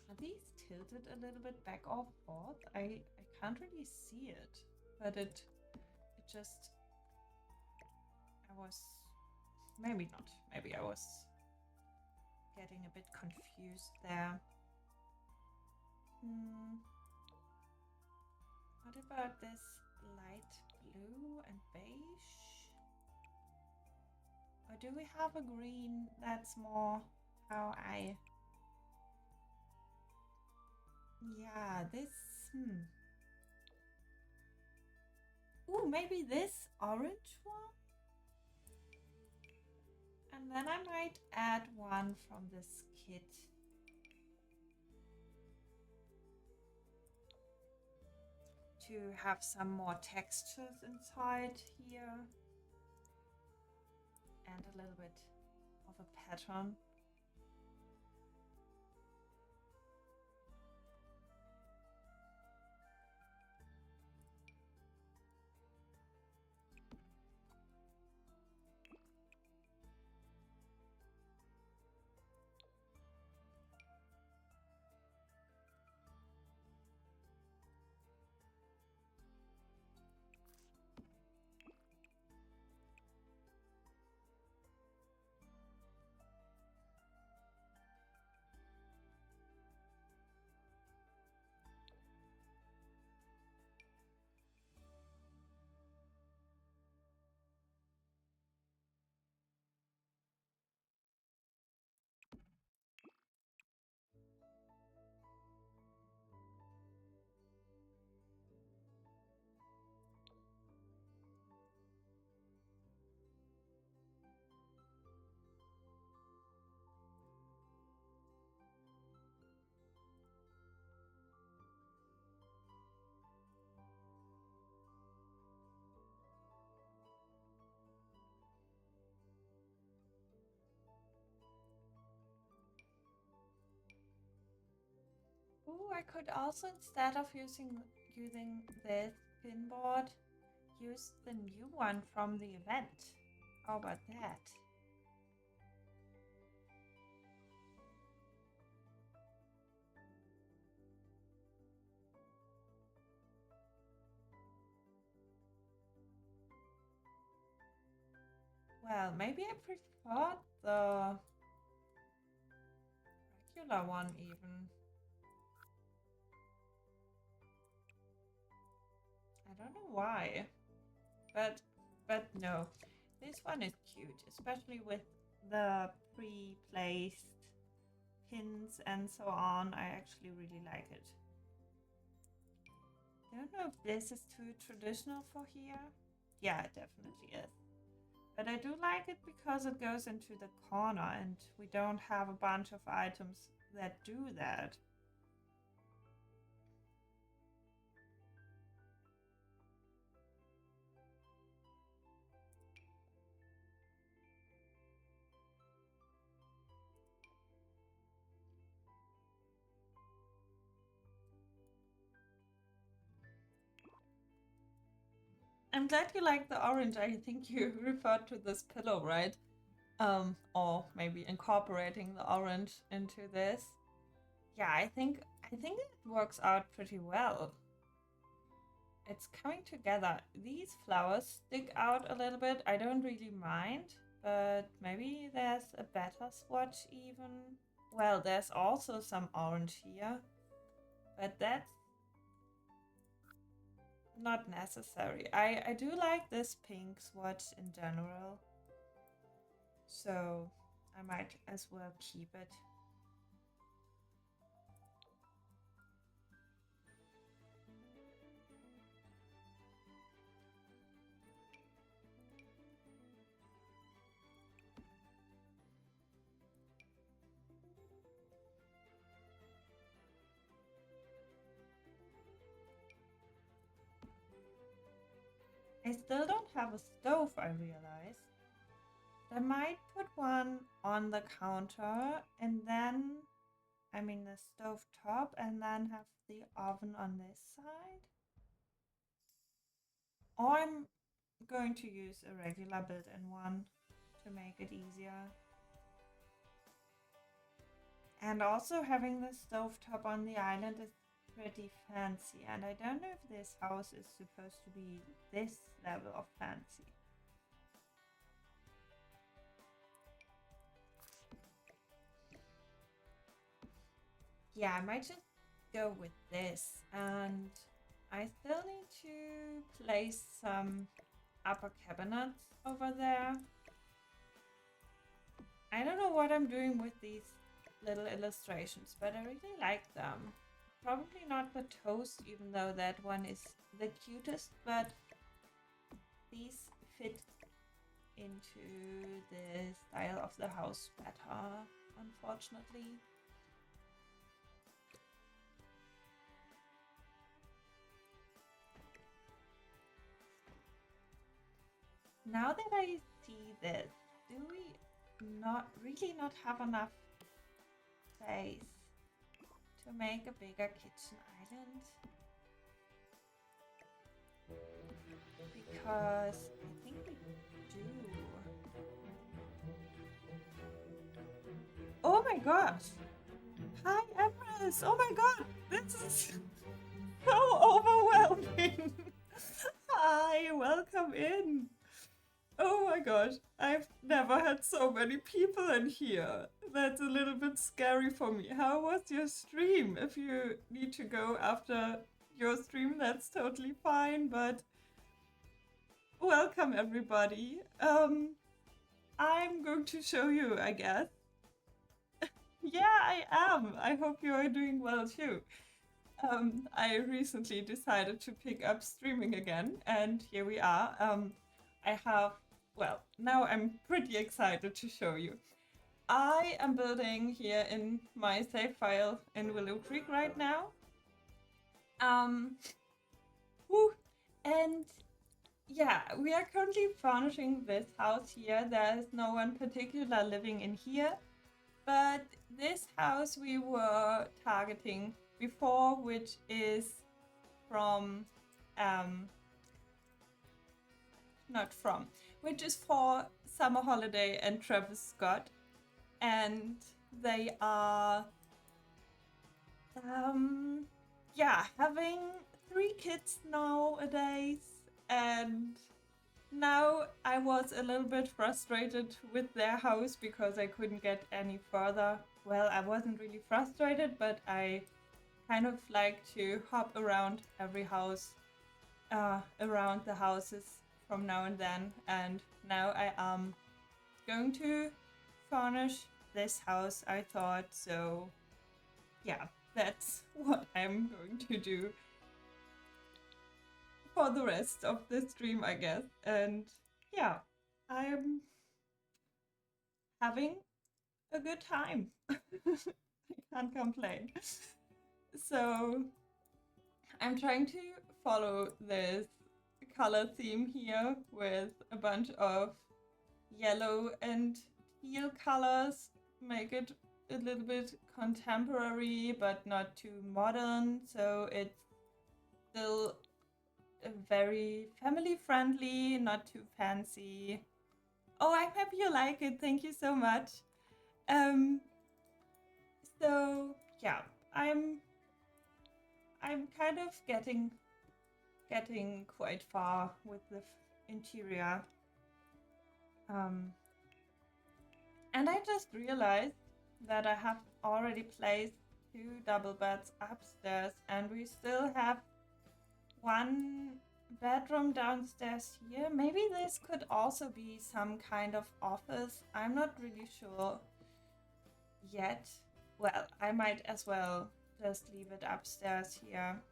Are these tilted a little bit back or forth? I can't really see it, but it just, I was, maybe not, maybe I was getting a bit confused there. What about this light blue and beige? Or do we have a green that's more how I... Yeah, this... Ooh, maybe this orange one? And then I might add one from this kit. To have some more textures inside here. And a little bit of a pattern. Ooh, I could also, instead of using this pinboard, use the new one from the event. How about that? Well, maybe I prefer the regular one even. I don't know why, but no, this one is cute, especially with the pre-placed hints and so on. I actually really like it. I don't know if this is too traditional for here. Yeah, it definitely is. But I do like it because it goes into the corner and we don't have a bunch of items that do that. I'm glad you like the orange. I think you referred to this pillow, right? Or maybe incorporating the orange into this. Yeah, I think it works out pretty well. It's coming together. These flowers stick out a little bit. I don't really mind, but maybe there's a better swatch even. Well, there's also some orange here, but that's not necessary. I do like this pink swatch in general, so I might as well keep it. I still don't have a stove, I realize. I might put one on the counter and then, I mean the stove top, and then have the oven on this side. Or I'm going to use a regular built-in one to make it easier. And also having the stove top on the island is pretty fancy, and I don't know if this house is supposed to be this level of fancy. Yeah, I might just go with this, and I still need to place some upper cabinets over there. I don't know what I'm doing with these little illustrations, but I really like them. Probably not the toast, even though that one is the cutest, but these fit into the style of the house better, unfortunately. Now that I see this, do we not have enough space to make a bigger kitchen island? Because I think we do. Oh my gosh! Hi, Empress! Oh my god! This is so overwhelming! Hi, welcome in! Oh my gosh, I've never had so many people in here. That's a little bit scary for me. How was your stream? If you need to go after your stream, that's totally fine, but welcome everybody. I'm going to show you, I guess. Yeah, I am. I hope you are doing well too. I recently decided to pick up streaming again, and here we are. I have, well, now I'm pretty excited to show you. I am building here in my save file in Willow Creek right now. And yeah, we are currently furnishing this house here. There is no one particular living in here, but this house we were targeting before, which is from, which is for Summer Holiday and Travis Scott. And they are, yeah, having 3 kids nowadays. And now I was a little bit frustrated with their house because I couldn't get any further. Well, I wasn't really frustrated, but I kind of like to hop around every house, around the houses from now and then. And now I am going to furnish this house, I thought. So yeah, that's what I'm going to do for the rest of the stream, I guess. And yeah, I'm having a good time. I can't complain. So I'm trying to follow this color theme here with a bunch of yellow and teal colors. Make it a little bit contemporary but not too modern, so it's still very family friendly, not too fancy. Oh, I'm happy you like it. Thank you so much. So yeah, I'm kind of getting quite far with the interior. And I just realized that I have already placed 2 double beds upstairs, and we still have 1 bedroom downstairs here. Maybe this could also be some kind of office. I'm not really sure yet. Well, I might as well just leave it upstairs here.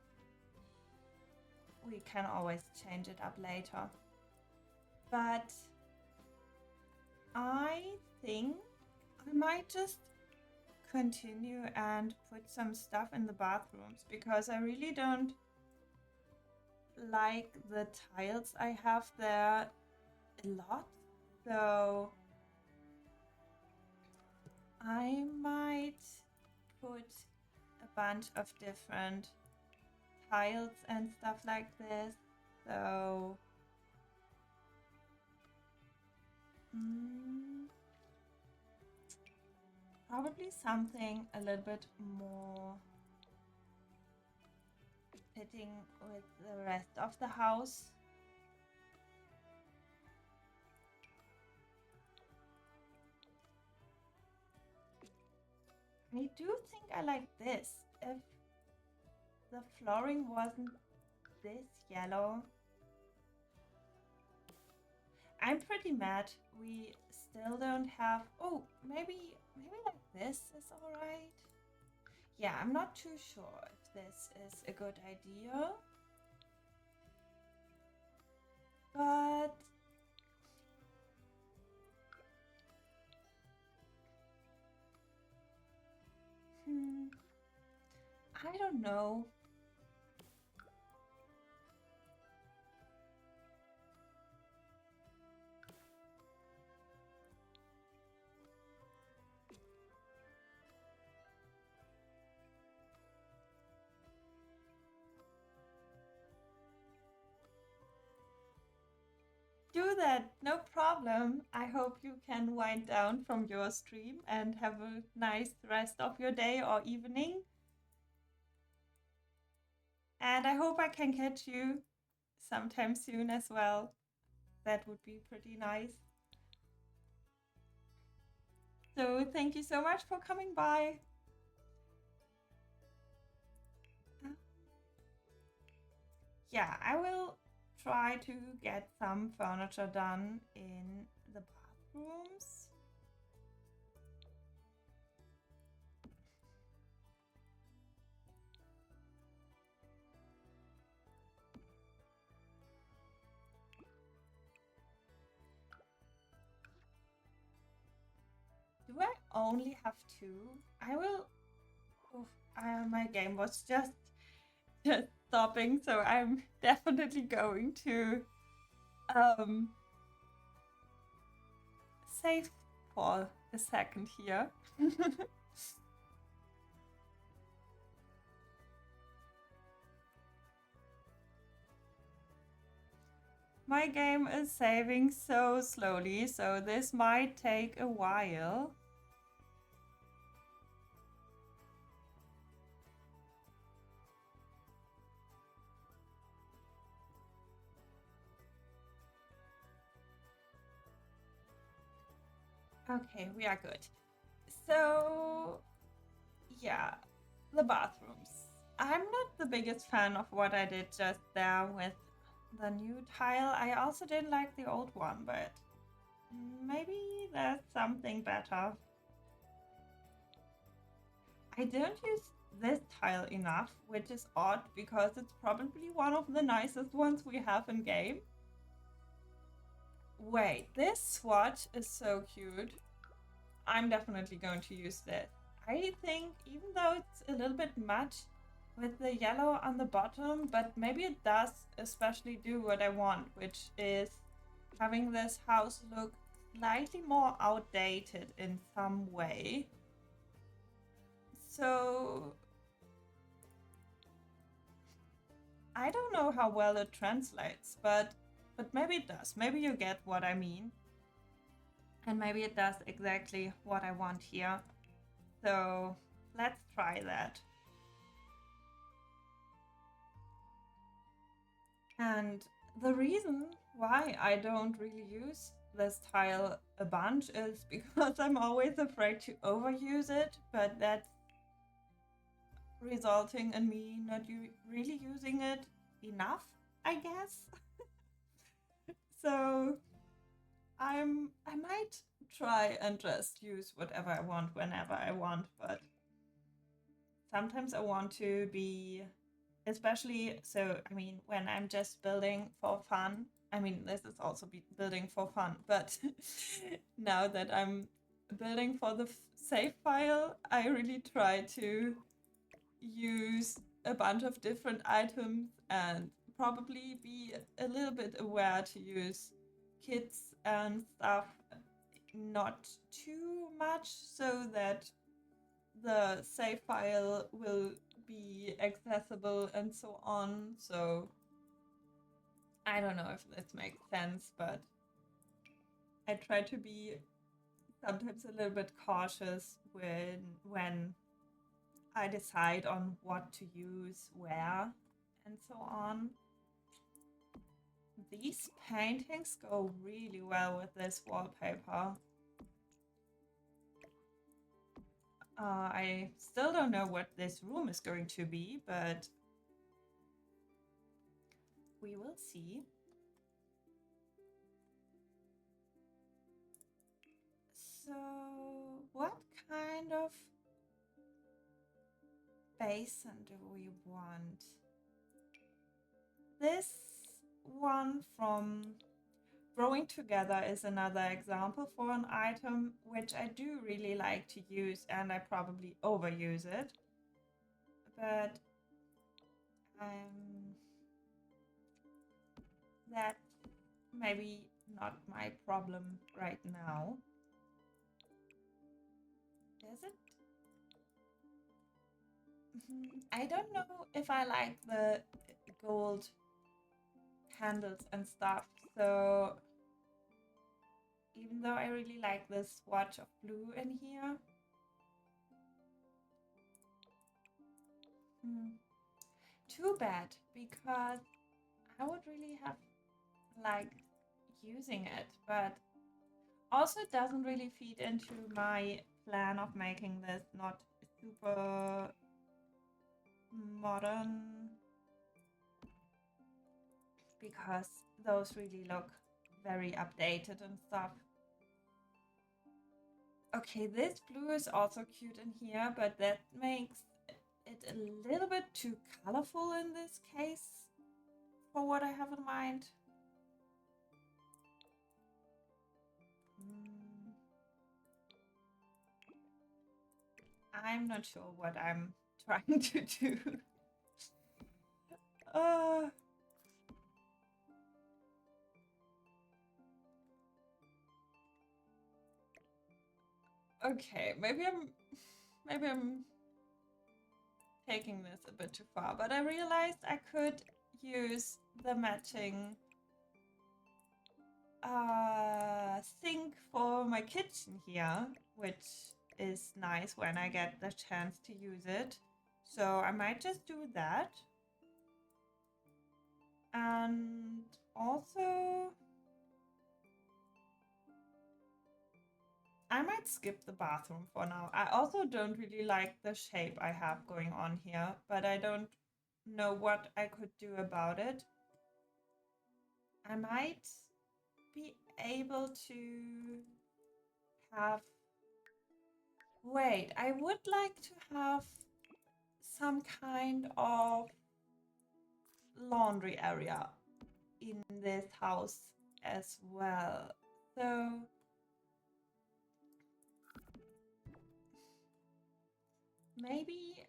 We can always change it up later. But I think I might just continue and put some stuff in the bathrooms, because I really don't like the tiles I have there a lot. So I might put a bunch of different tiles and stuff like this. So probably something a little bit more fitting with the rest of the house. I do think I like this. If the flooring wasn't this yellow. I'm pretty mad we still don't have... Oh, maybe like this is alright. Yeah, I'm not too sure if this is a good idea. But... I don't know. Do that, no problem. I hope you can wind down from your stream and have a nice rest of your day or evening. And I hope I can catch you sometime soon as well. That would be pretty nice. So thank you so much for coming by. Yeah, I will try to get some furniture done in the bathrooms. Do I only have 2? I will... Oh, my game was just stopping, so I'm definitely going to save for a second here. My game is saving so slowly, so this might take a while. Okay, we are good. So, yeah, the bathrooms. I'm not the biggest fan of what I did just there with the new tile. I also didn't like the old one, but maybe there's something better. I don't use this tile enough, which is odd because it's probably one of the nicest ones we have in game. Wait, this swatch is so cute. I'm definitely going to use this. I think even though it's a little bit much with the yellow on the bottom, but maybe it does especially do what I want, which is having this house look slightly more outdated in some way. So I don't know how well it translates, but maybe it does. Maybe you get what I mean. And maybe it does exactly what I want here. So let's try that. And the reason why I don't really use this tile a bunch is because I'm always afraid to overuse it, but that's resulting in me not really using it enough, I guess. So I might try and just use whatever I want whenever I want, but sometimes I want to be, especially, so I mean, when I'm just building for fun, I mean, this is also building for fun, but now that I'm building for the save file, I really try to use a bunch of different items and probably be a little bit aware to use kits and stuff not too much so that the save file will be accessible and so on. So I don't know if this makes sense, but I try to be sometimes a little bit cautious when I decide on what to use where and so on. These paintings go really well with this wallpaper. I still don't know what this room is going to be, but we will see. So, what kind of basin do we want? This one from Growing Together is another example for an item which I do really like to use, and I probably overuse it. But that's maybe not my problem right now. Is it? I don't know if I like the gold handles and stuff, so even though I really like this swatch of blue in here. Too bad, because I would really have liked using it, but also it doesn't really feed into my plan of making this not super modern, because those really look very updated and stuff. Okay, this blue is also cute in here, but that makes it a little bit too colorful in this case for what I have in mind. I'm not sure what I'm trying to do. Okay, maybe I'm taking this a bit too far, but I realized I could use the matching sink for my kitchen here, which is nice when I get the chance to use it. So I might just do that. And also, I might skip the bathroom for now. I also don't really like the shape I have going on here, but I don't know what I could do about it. I might be able to have Wait, I would like to have some kind of laundry area in this house as well. So maybe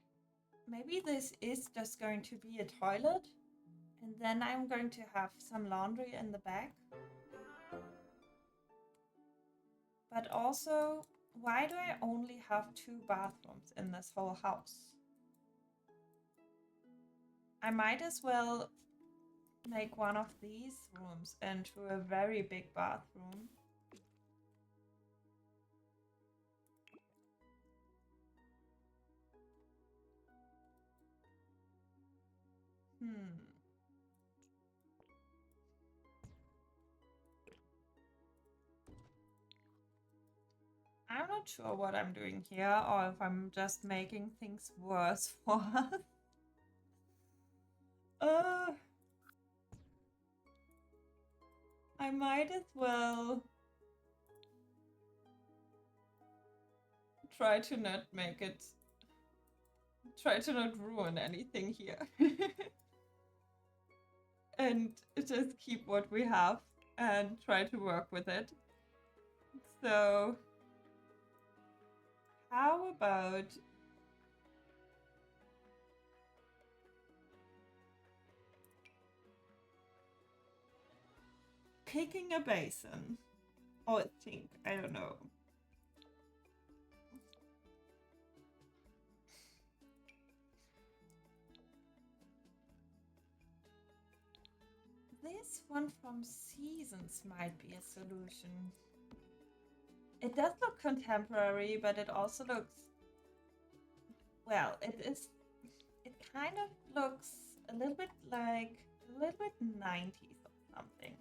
this is just going to be a toilet, and then I'm going to have some laundry in the back. But also, why do I only have 2 bathrooms in this whole house? I might as well make one of these rooms into a very big bathroom. I'm not sure what I'm doing here or if I'm just making things worse for us. I might as well try to not ruin anything here. And just keep what we have and try to work with it. So, how about picking a basin or a sink? I don't know. This one from Seasons might be a solution. It does look contemporary, but it also looks, well, it kind of looks a little bit 90s or something.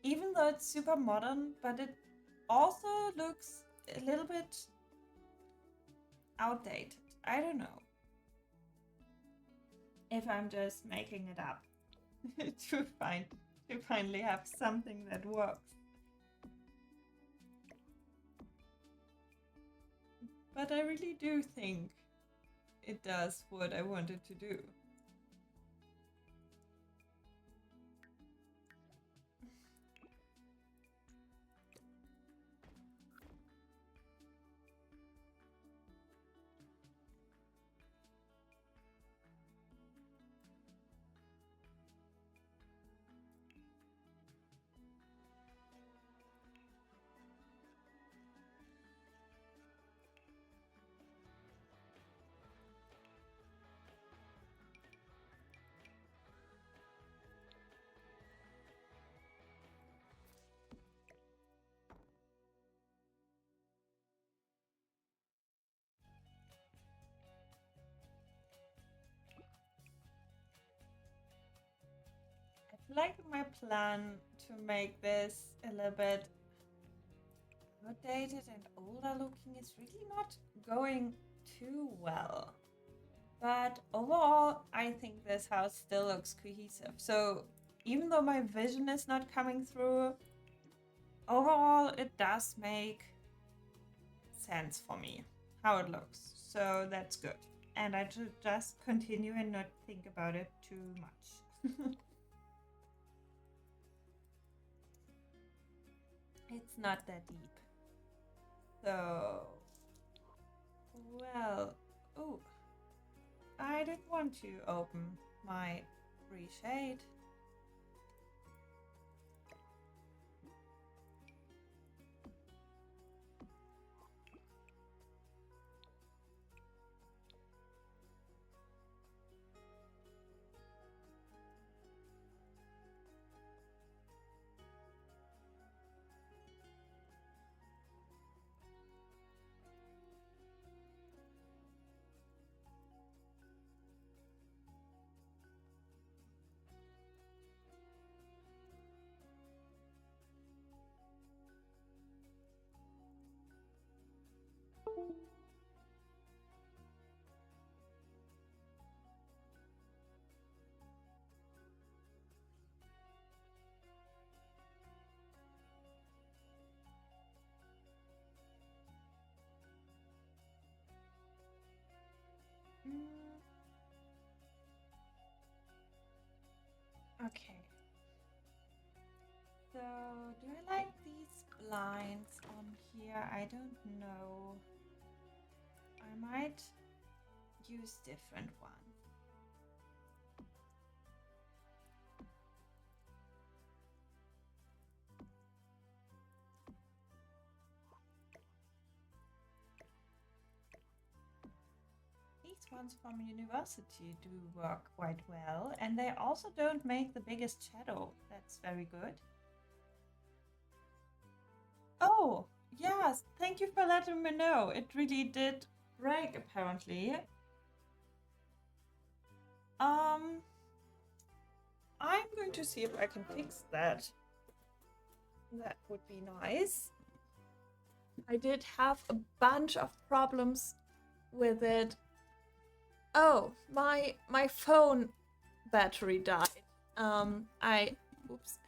Even though it's super modern, but it also looks a little bit outdated. I don't know if I'm just making it up to finally have something that works. But I really do think it does what I wanted to do. Like my plan to make this a little bit outdated and older looking is really not going too well. But overall, I think this house still looks cohesive. So even though my vision is not coming through, overall it does make sense for me how it looks. So that's good. And I should just continue and not think about it too much. It's not that deep. So, well, oh, I didn't want to open my free shade. So, do I like these blinds on here? I don't know. I might use different ones. These ones from university do work quite well, and they also don't make the biggest shadow. That's very good. Oh, yes, thank you for letting me know. It really did break, apparently. Um, I'm going to see if I can fix that. That would be nice. I did have a bunch of problems with it. Oh, my phone battery died. Oops,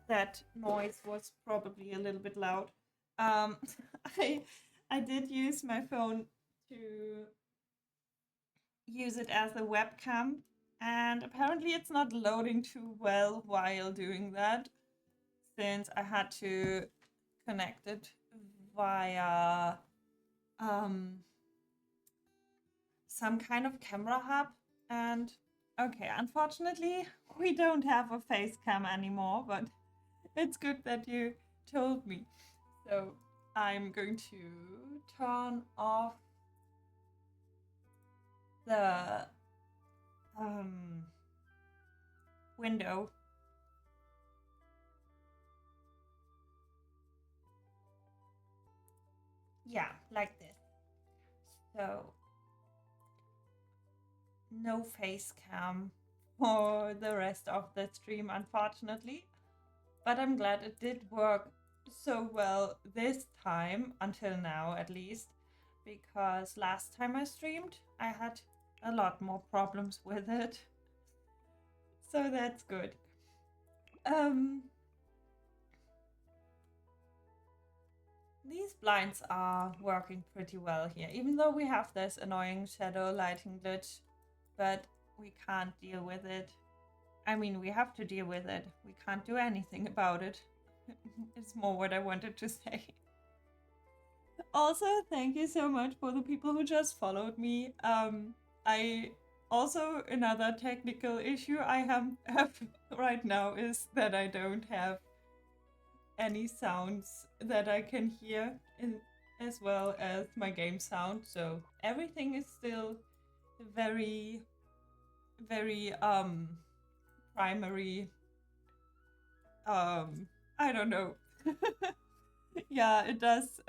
that noise was probably a little bit loud. Um, I I did use my phone to use it as a webcam, and apparently it's not loading too well while doing that, since I had to connect it via some kind of camera hub. And okay, unfortunately, we don't have a face cam anymore, but it's good that you told me. So I'm going to turn off the window. Yeah, like this. So no face cam for the rest of the stream, unfortunately. But I'm glad it did work so well this time, until now at least, because last time I streamed, I had a lot more problems with it. So that's good. These blinds are working pretty well here, even though we have this annoying shadow lighting glitch, but we can't deal with it. I mean, we have to deal with it. We can't do anything about it. It's more what I wanted to say. Also, thank you so much for the people who just followed me. I also, another technical issue I have right now is that I don't have any sounds that I can hear, as well as my game sound. So everything is still very, very primary. I don't know. Yeah, it does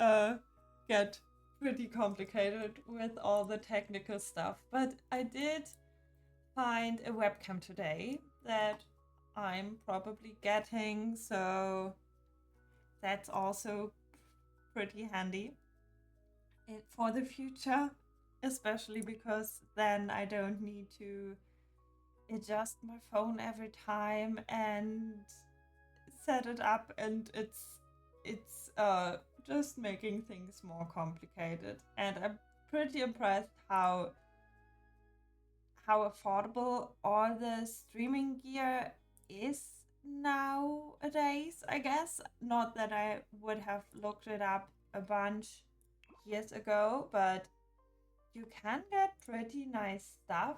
get pretty complicated with all the technical stuff. But I did find a webcam today that I'm probably getting, so that's also pretty handy for the future, especially because then I don't need to adjust my phone every time and set it up, and it's just making things more complicated. And I'm pretty impressed how affordable all the streaming gear is nowadays, I guess. Not that I would have looked it up a bunch years ago, but you can get pretty nice stuff.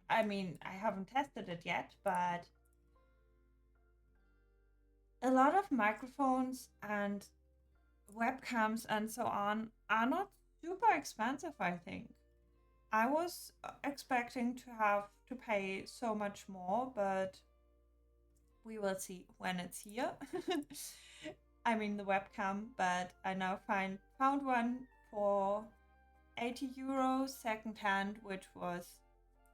I mean, I haven't tested it yet, but a lot of microphones and webcams and so on are not super expensive, I think. I was expecting to have to pay so much more, but we will see when it's here. I mean the webcam, but I now found one for 80 euros secondhand, which was,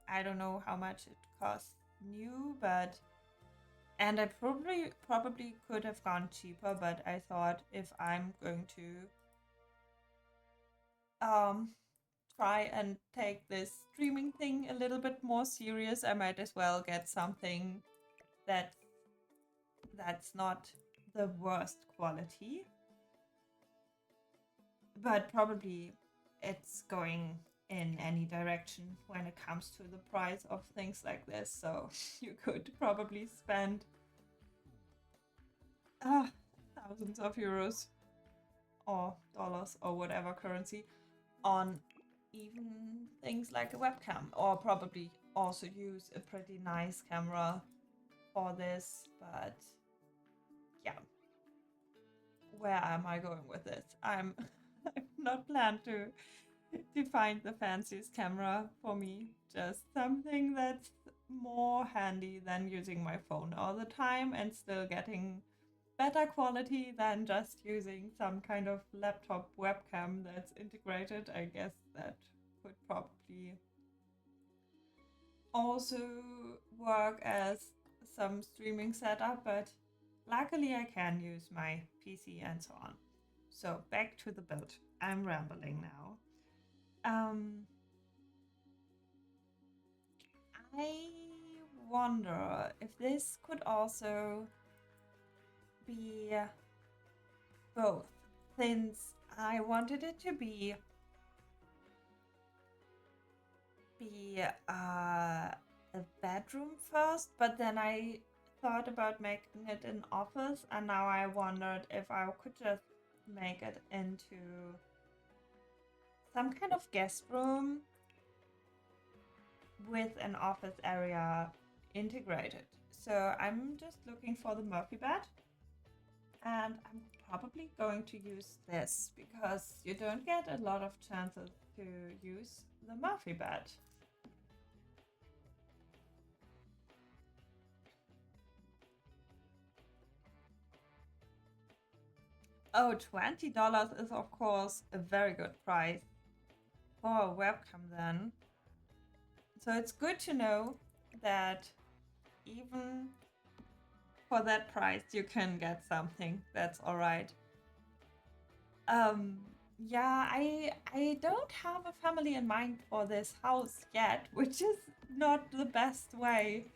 I don't know how much it costs new, but and I probably could have gone cheaper, but I thought if I'm going to try and take this streaming thing a little bit more serious, I might as well get something that's not the worst quality. But probably it's going in any direction when it comes to the price of things like this. So you could probably spend uh, thousands of euros or dollars or whatever currency on even things like a webcam, or probably also use a pretty nice camera for this. But yeah, where am I going with this? I've not planned to find the fanciest camera for me. Just something that's more handy than using my phone all the time and still getting better quality than just using some kind of laptop webcam that's integrated. I guess that could probably also work as some streaming setup, but luckily I can use my PC and so on. So back to the build. I'm rambling now. Um, I wonder if this could also be both, since I wanted it to be a bedroom first, but then I thought about making it an office, and now I wondered if I could just make it into some kind of guest room with an office area integrated. So I'm just looking for the Murphy bed, and I'm probably going to use this because you don't get a lot of chances to use the Murphy bed. Oh, $20 is of course a very good price for a webcam then. So it's good to know that even for that price you can get something that's all right. Um, yeah, I don't have a family in mind for this house yet, which is not the best way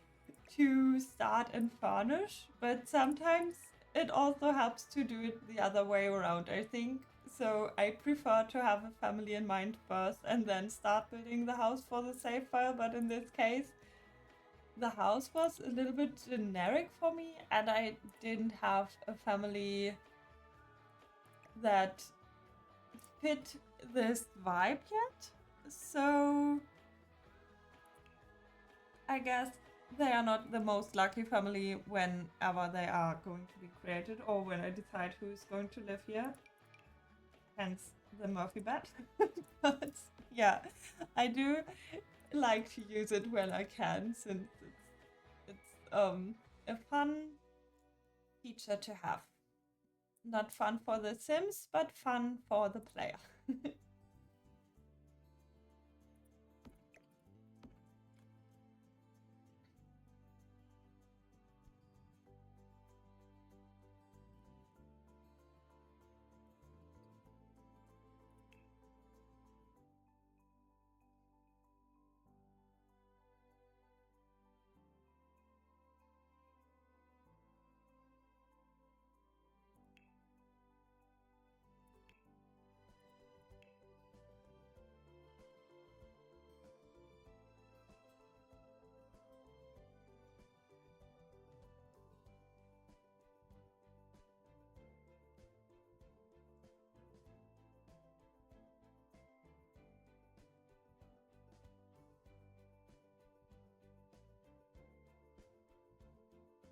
to start and furnish, but sometimes it also helps to do it the other way around, I think. So I prefer to have a family in mind first and then start building the house for the safe file. But in this case, the house was a little bit generic for me, and I didn't have a family that fit this vibe yet. So I guess they are not the most lucky family whenever they are going to be created or when I decide who's going to live here. Hence the Murphy bed. But yeah, I do like to use it when I can, since it's a fun feature to have. Not fun for the Sims, but fun for the player.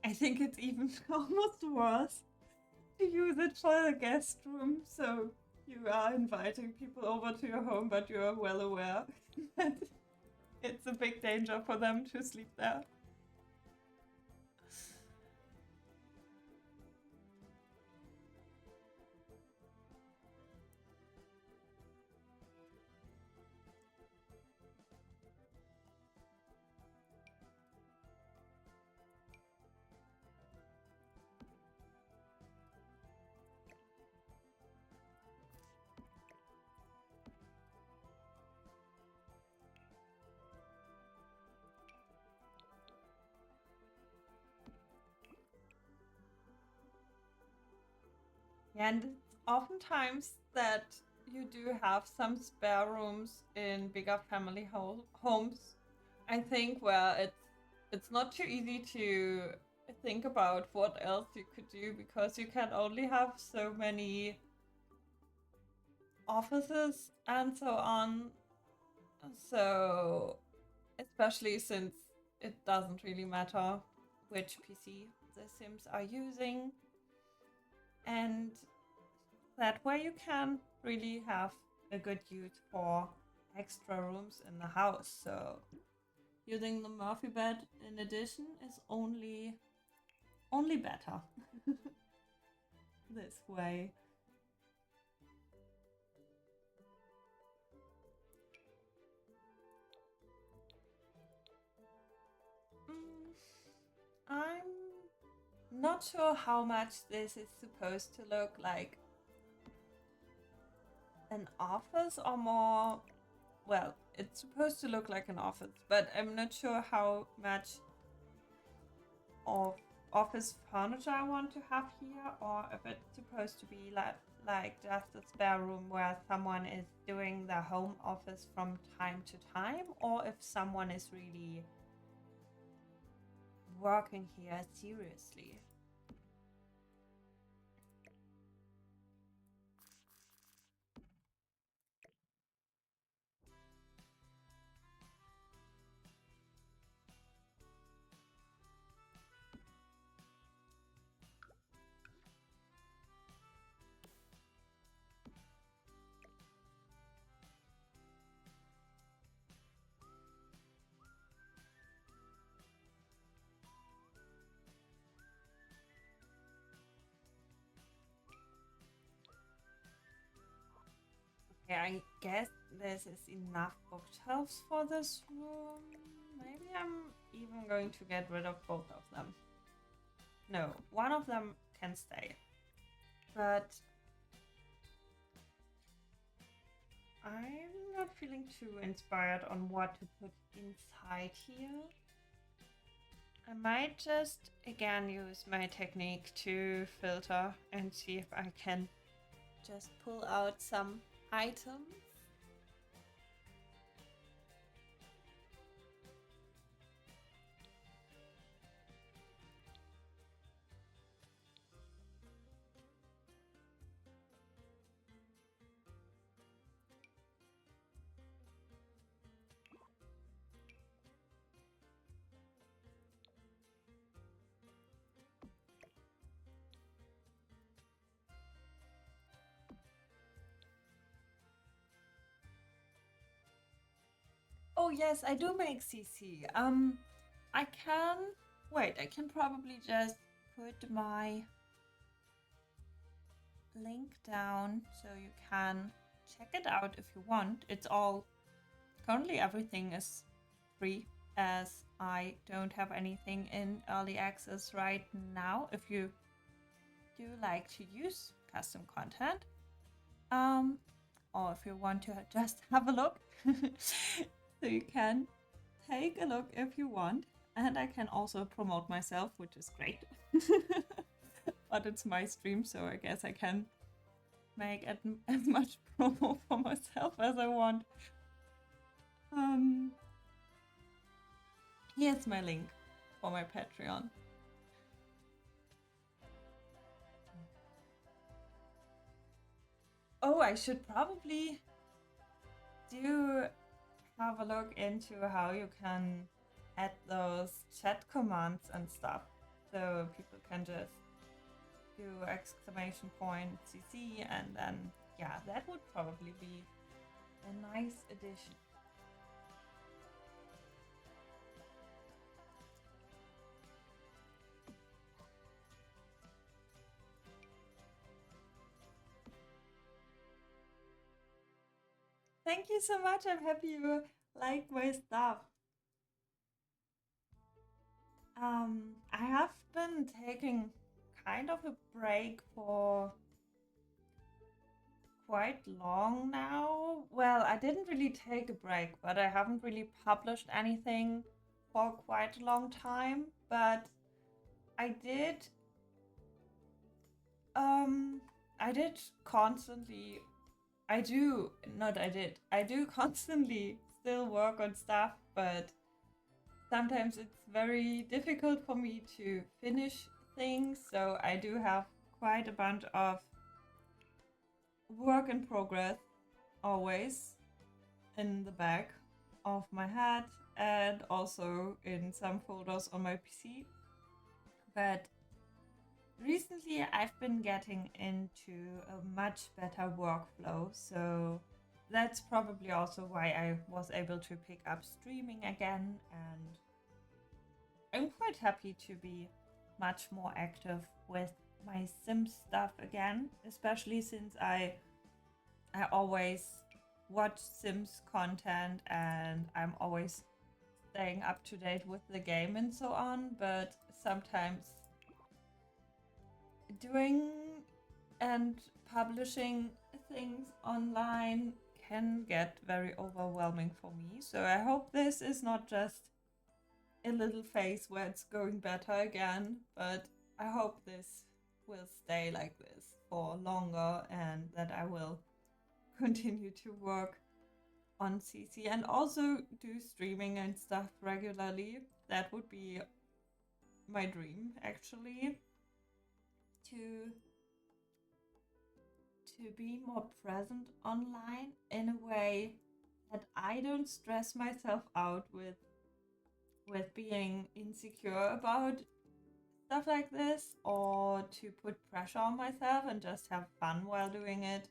I think it's even almost worse to use it for the guest room. So you are inviting people over to your home, but you are well aware that it's a big danger for them to sleep there. And it's oftentimes that you do have some spare rooms in bigger family homes. I think where it's not too easy to think about what else you could do, because you can only have so many offices and so on. So, especially since it doesn't really matter which PC the Sims are using. And that way you can really have a good use for extra rooms in the house. So using the Murphy bed in addition is only better this way. I'm not sure how much this is supposed to look like an office or more. Well, it's supposed to look like an office, but I'm not sure how much of office furniture I want to have here, or if it's supposed to be like just a spare room where someone is doing their home office from time to time, or if someone is really working here seriously. Okay, I guess this is enough bookshelves for this room. Maybe I'm even going to get rid of both of them. No, one of them can stay. But I'm not feeling too inspired on what to put inside here. I might just again use my technique to filter and see if I can just pull out some items. Oh yes, I do make CC. I can wait. I can probably just put my link down so you can check it out if you want. It's all currently everything is free, as I don't have anything in early access right now. If you do like to use custom content, or if you want to just have a look, so you can take a look if you want. And I can also promote myself, which is great. But it's my stream, so I guess I can make as much promo for myself as I want. Here's my link for my Patreon. Oh, I should probably do have a look into how you can add those chat commands and stuff, so people can just do !CC, and then yeah, that would probably be a nice addition. Thank you so much. I'm happy you like my stuff. I have been taking kind of a break for quite long now. Well, I didn't really take a break, but I haven't really published anything for quite a long time. But I did constantly I do constantly still work on stuff, but sometimes it's very difficult for me to finish things, so I do have quite a bunch of work in progress always in the back of my head and also in some folders on my PC. But recently I've been getting into a much better workflow, so that's probably also why I was able to pick up streaming again, and I'm quite happy to be much more active with my Sims stuff again, especially since I always watch Sims content and I'm always staying up to date with the game and so on, but sometimes doing and publishing things online can get very overwhelming for me. So I hope this is not just a little phase where it's going better again, but I hope this will stay like this for longer and that I will continue to work on CC and also do streaming and stuff regularly. That would be my dream, actually, to be more present online in a way that I don't stress myself out with being insecure about stuff like this, or to put pressure on myself and just have fun while doing it.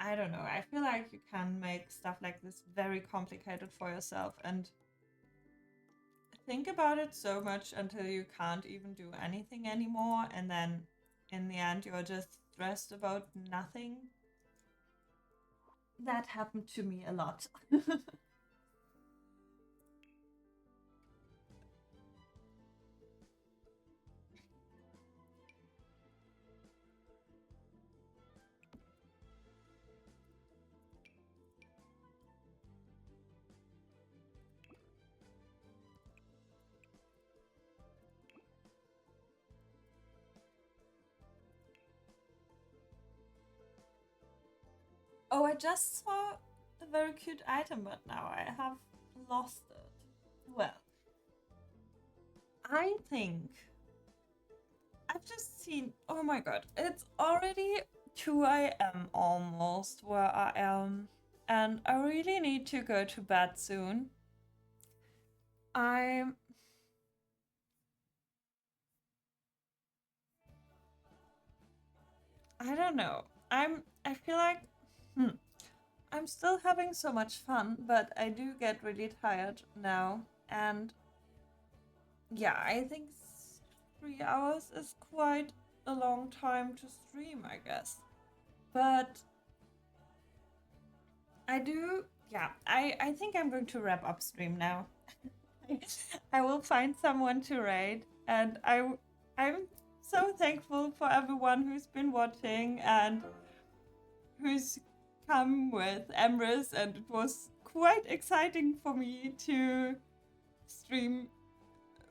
I don't know. I feel like you can make stuff like this very complicated for yourself and think about it so much until you can't even do anything anymore, and then in the end you're just stressed about nothing. That happened to me a lot. Oh, I just saw a very cute item, but now I have lost it. Well, I think I've just seen. Oh my god, it's already 2 a.m. almost where I am, and I really need to go to bed soon. I'm. I don't know. I feel like. I'm still having so much fun, but I do get really tired now. And yeah, I think 3 hours is quite a long time to stream, I guess. But I think I'm going to wrap up stream now. I will find someone to raid, and I'm so thankful for everyone who's been watching and who's come with Emrys, and it was quite exciting for me to stream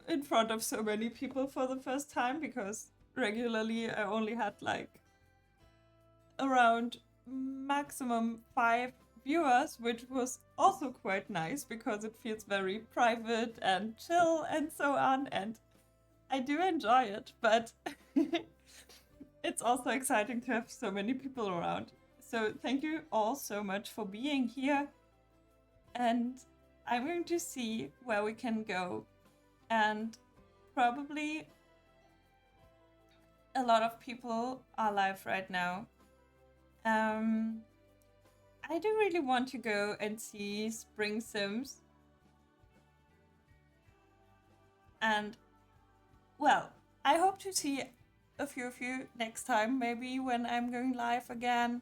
in front of so many people for the first time, because regularly I only had like around maximum 5 viewers, which was also quite nice because it feels very private and chill and so on, and I do enjoy it, but it's also exciting to have so many people around. So thank you all so much for being here, and I'm going to see where we can go, and probably a lot of people are live right now. I do really want to go and see Spring Sims. And, well, I hope to see a few of you next time, maybe when I'm going live again.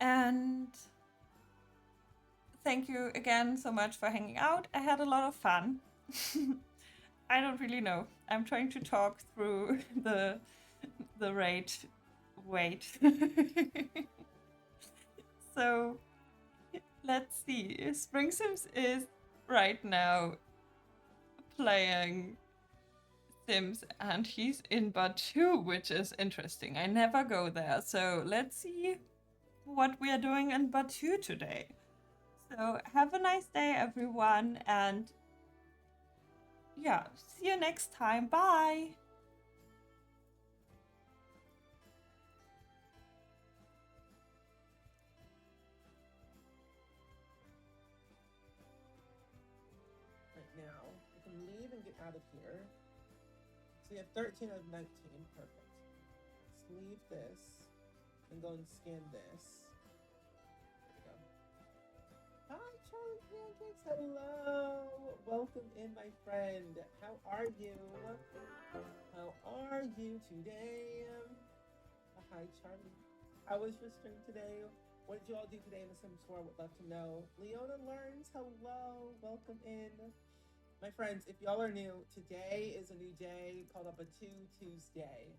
And thank you again so much for hanging out. I had a lot of fun. I don't really know. I'm trying to talk through the raid wait. So let's see. Spring Sims is right now playing Sims, and he's in Batu, which is interesting. I never go there, so let's see what we are doing in Batu today. So have a nice day, everyone, and yeah, see you next time. Bye. Right now, we can leave and get out of here. So you have 13 out of 19. Perfect. Let's leave this and go and scan this. There we go. Hi, Charlie Pancakes. Hello. Welcome in, my friend. How are you? How are you today? Hi, Charlie. How was your stream today? What did you all do today in The Sims 4? Would love to know. Leona Learns, hello. Welcome in. My friends, if y'all are new, today is a new day called a Batu Tuesday.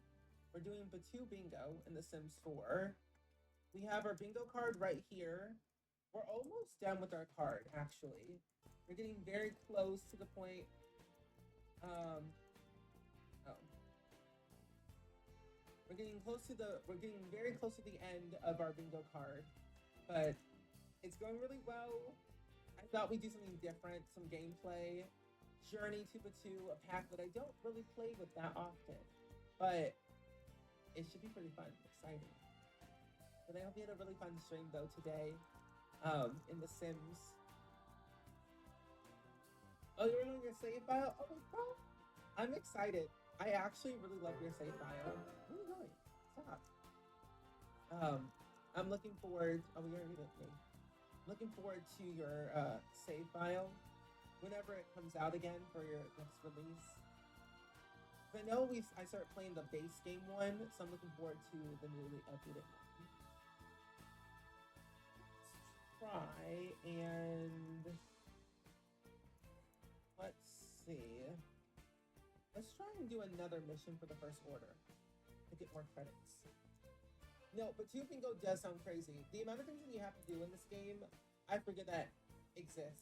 We're doing Batu Bingo in The Sims 4. We have our bingo card right here. We're almost done with our card, actually. We're getting very close to the point. Um, oh, we're getting very close to the end of our bingo card, but it's going really well. I thought we'd do something different, some gameplay. Journey to Batu, a pack that I don't really play with that often, but it should be pretty fun, exciting. But I hope you had a really fun stream though today, in The Sims. Oh, you're doing your save file? Oh, bro, I'm excited. I actually really love your save file. What are you doing? Stop. I'm looking forward. Oh, we already did it. Looking forward to your save file whenever it comes out again for your next release. I know I started playing the base game one, so I'm looking forward to the newly updated one. Let's try and let's see. Let's try and do another mission for the First Order to get more credits. No, but 2 bingo does sound crazy. The amount of things that you have to do in this game, I forget that exists.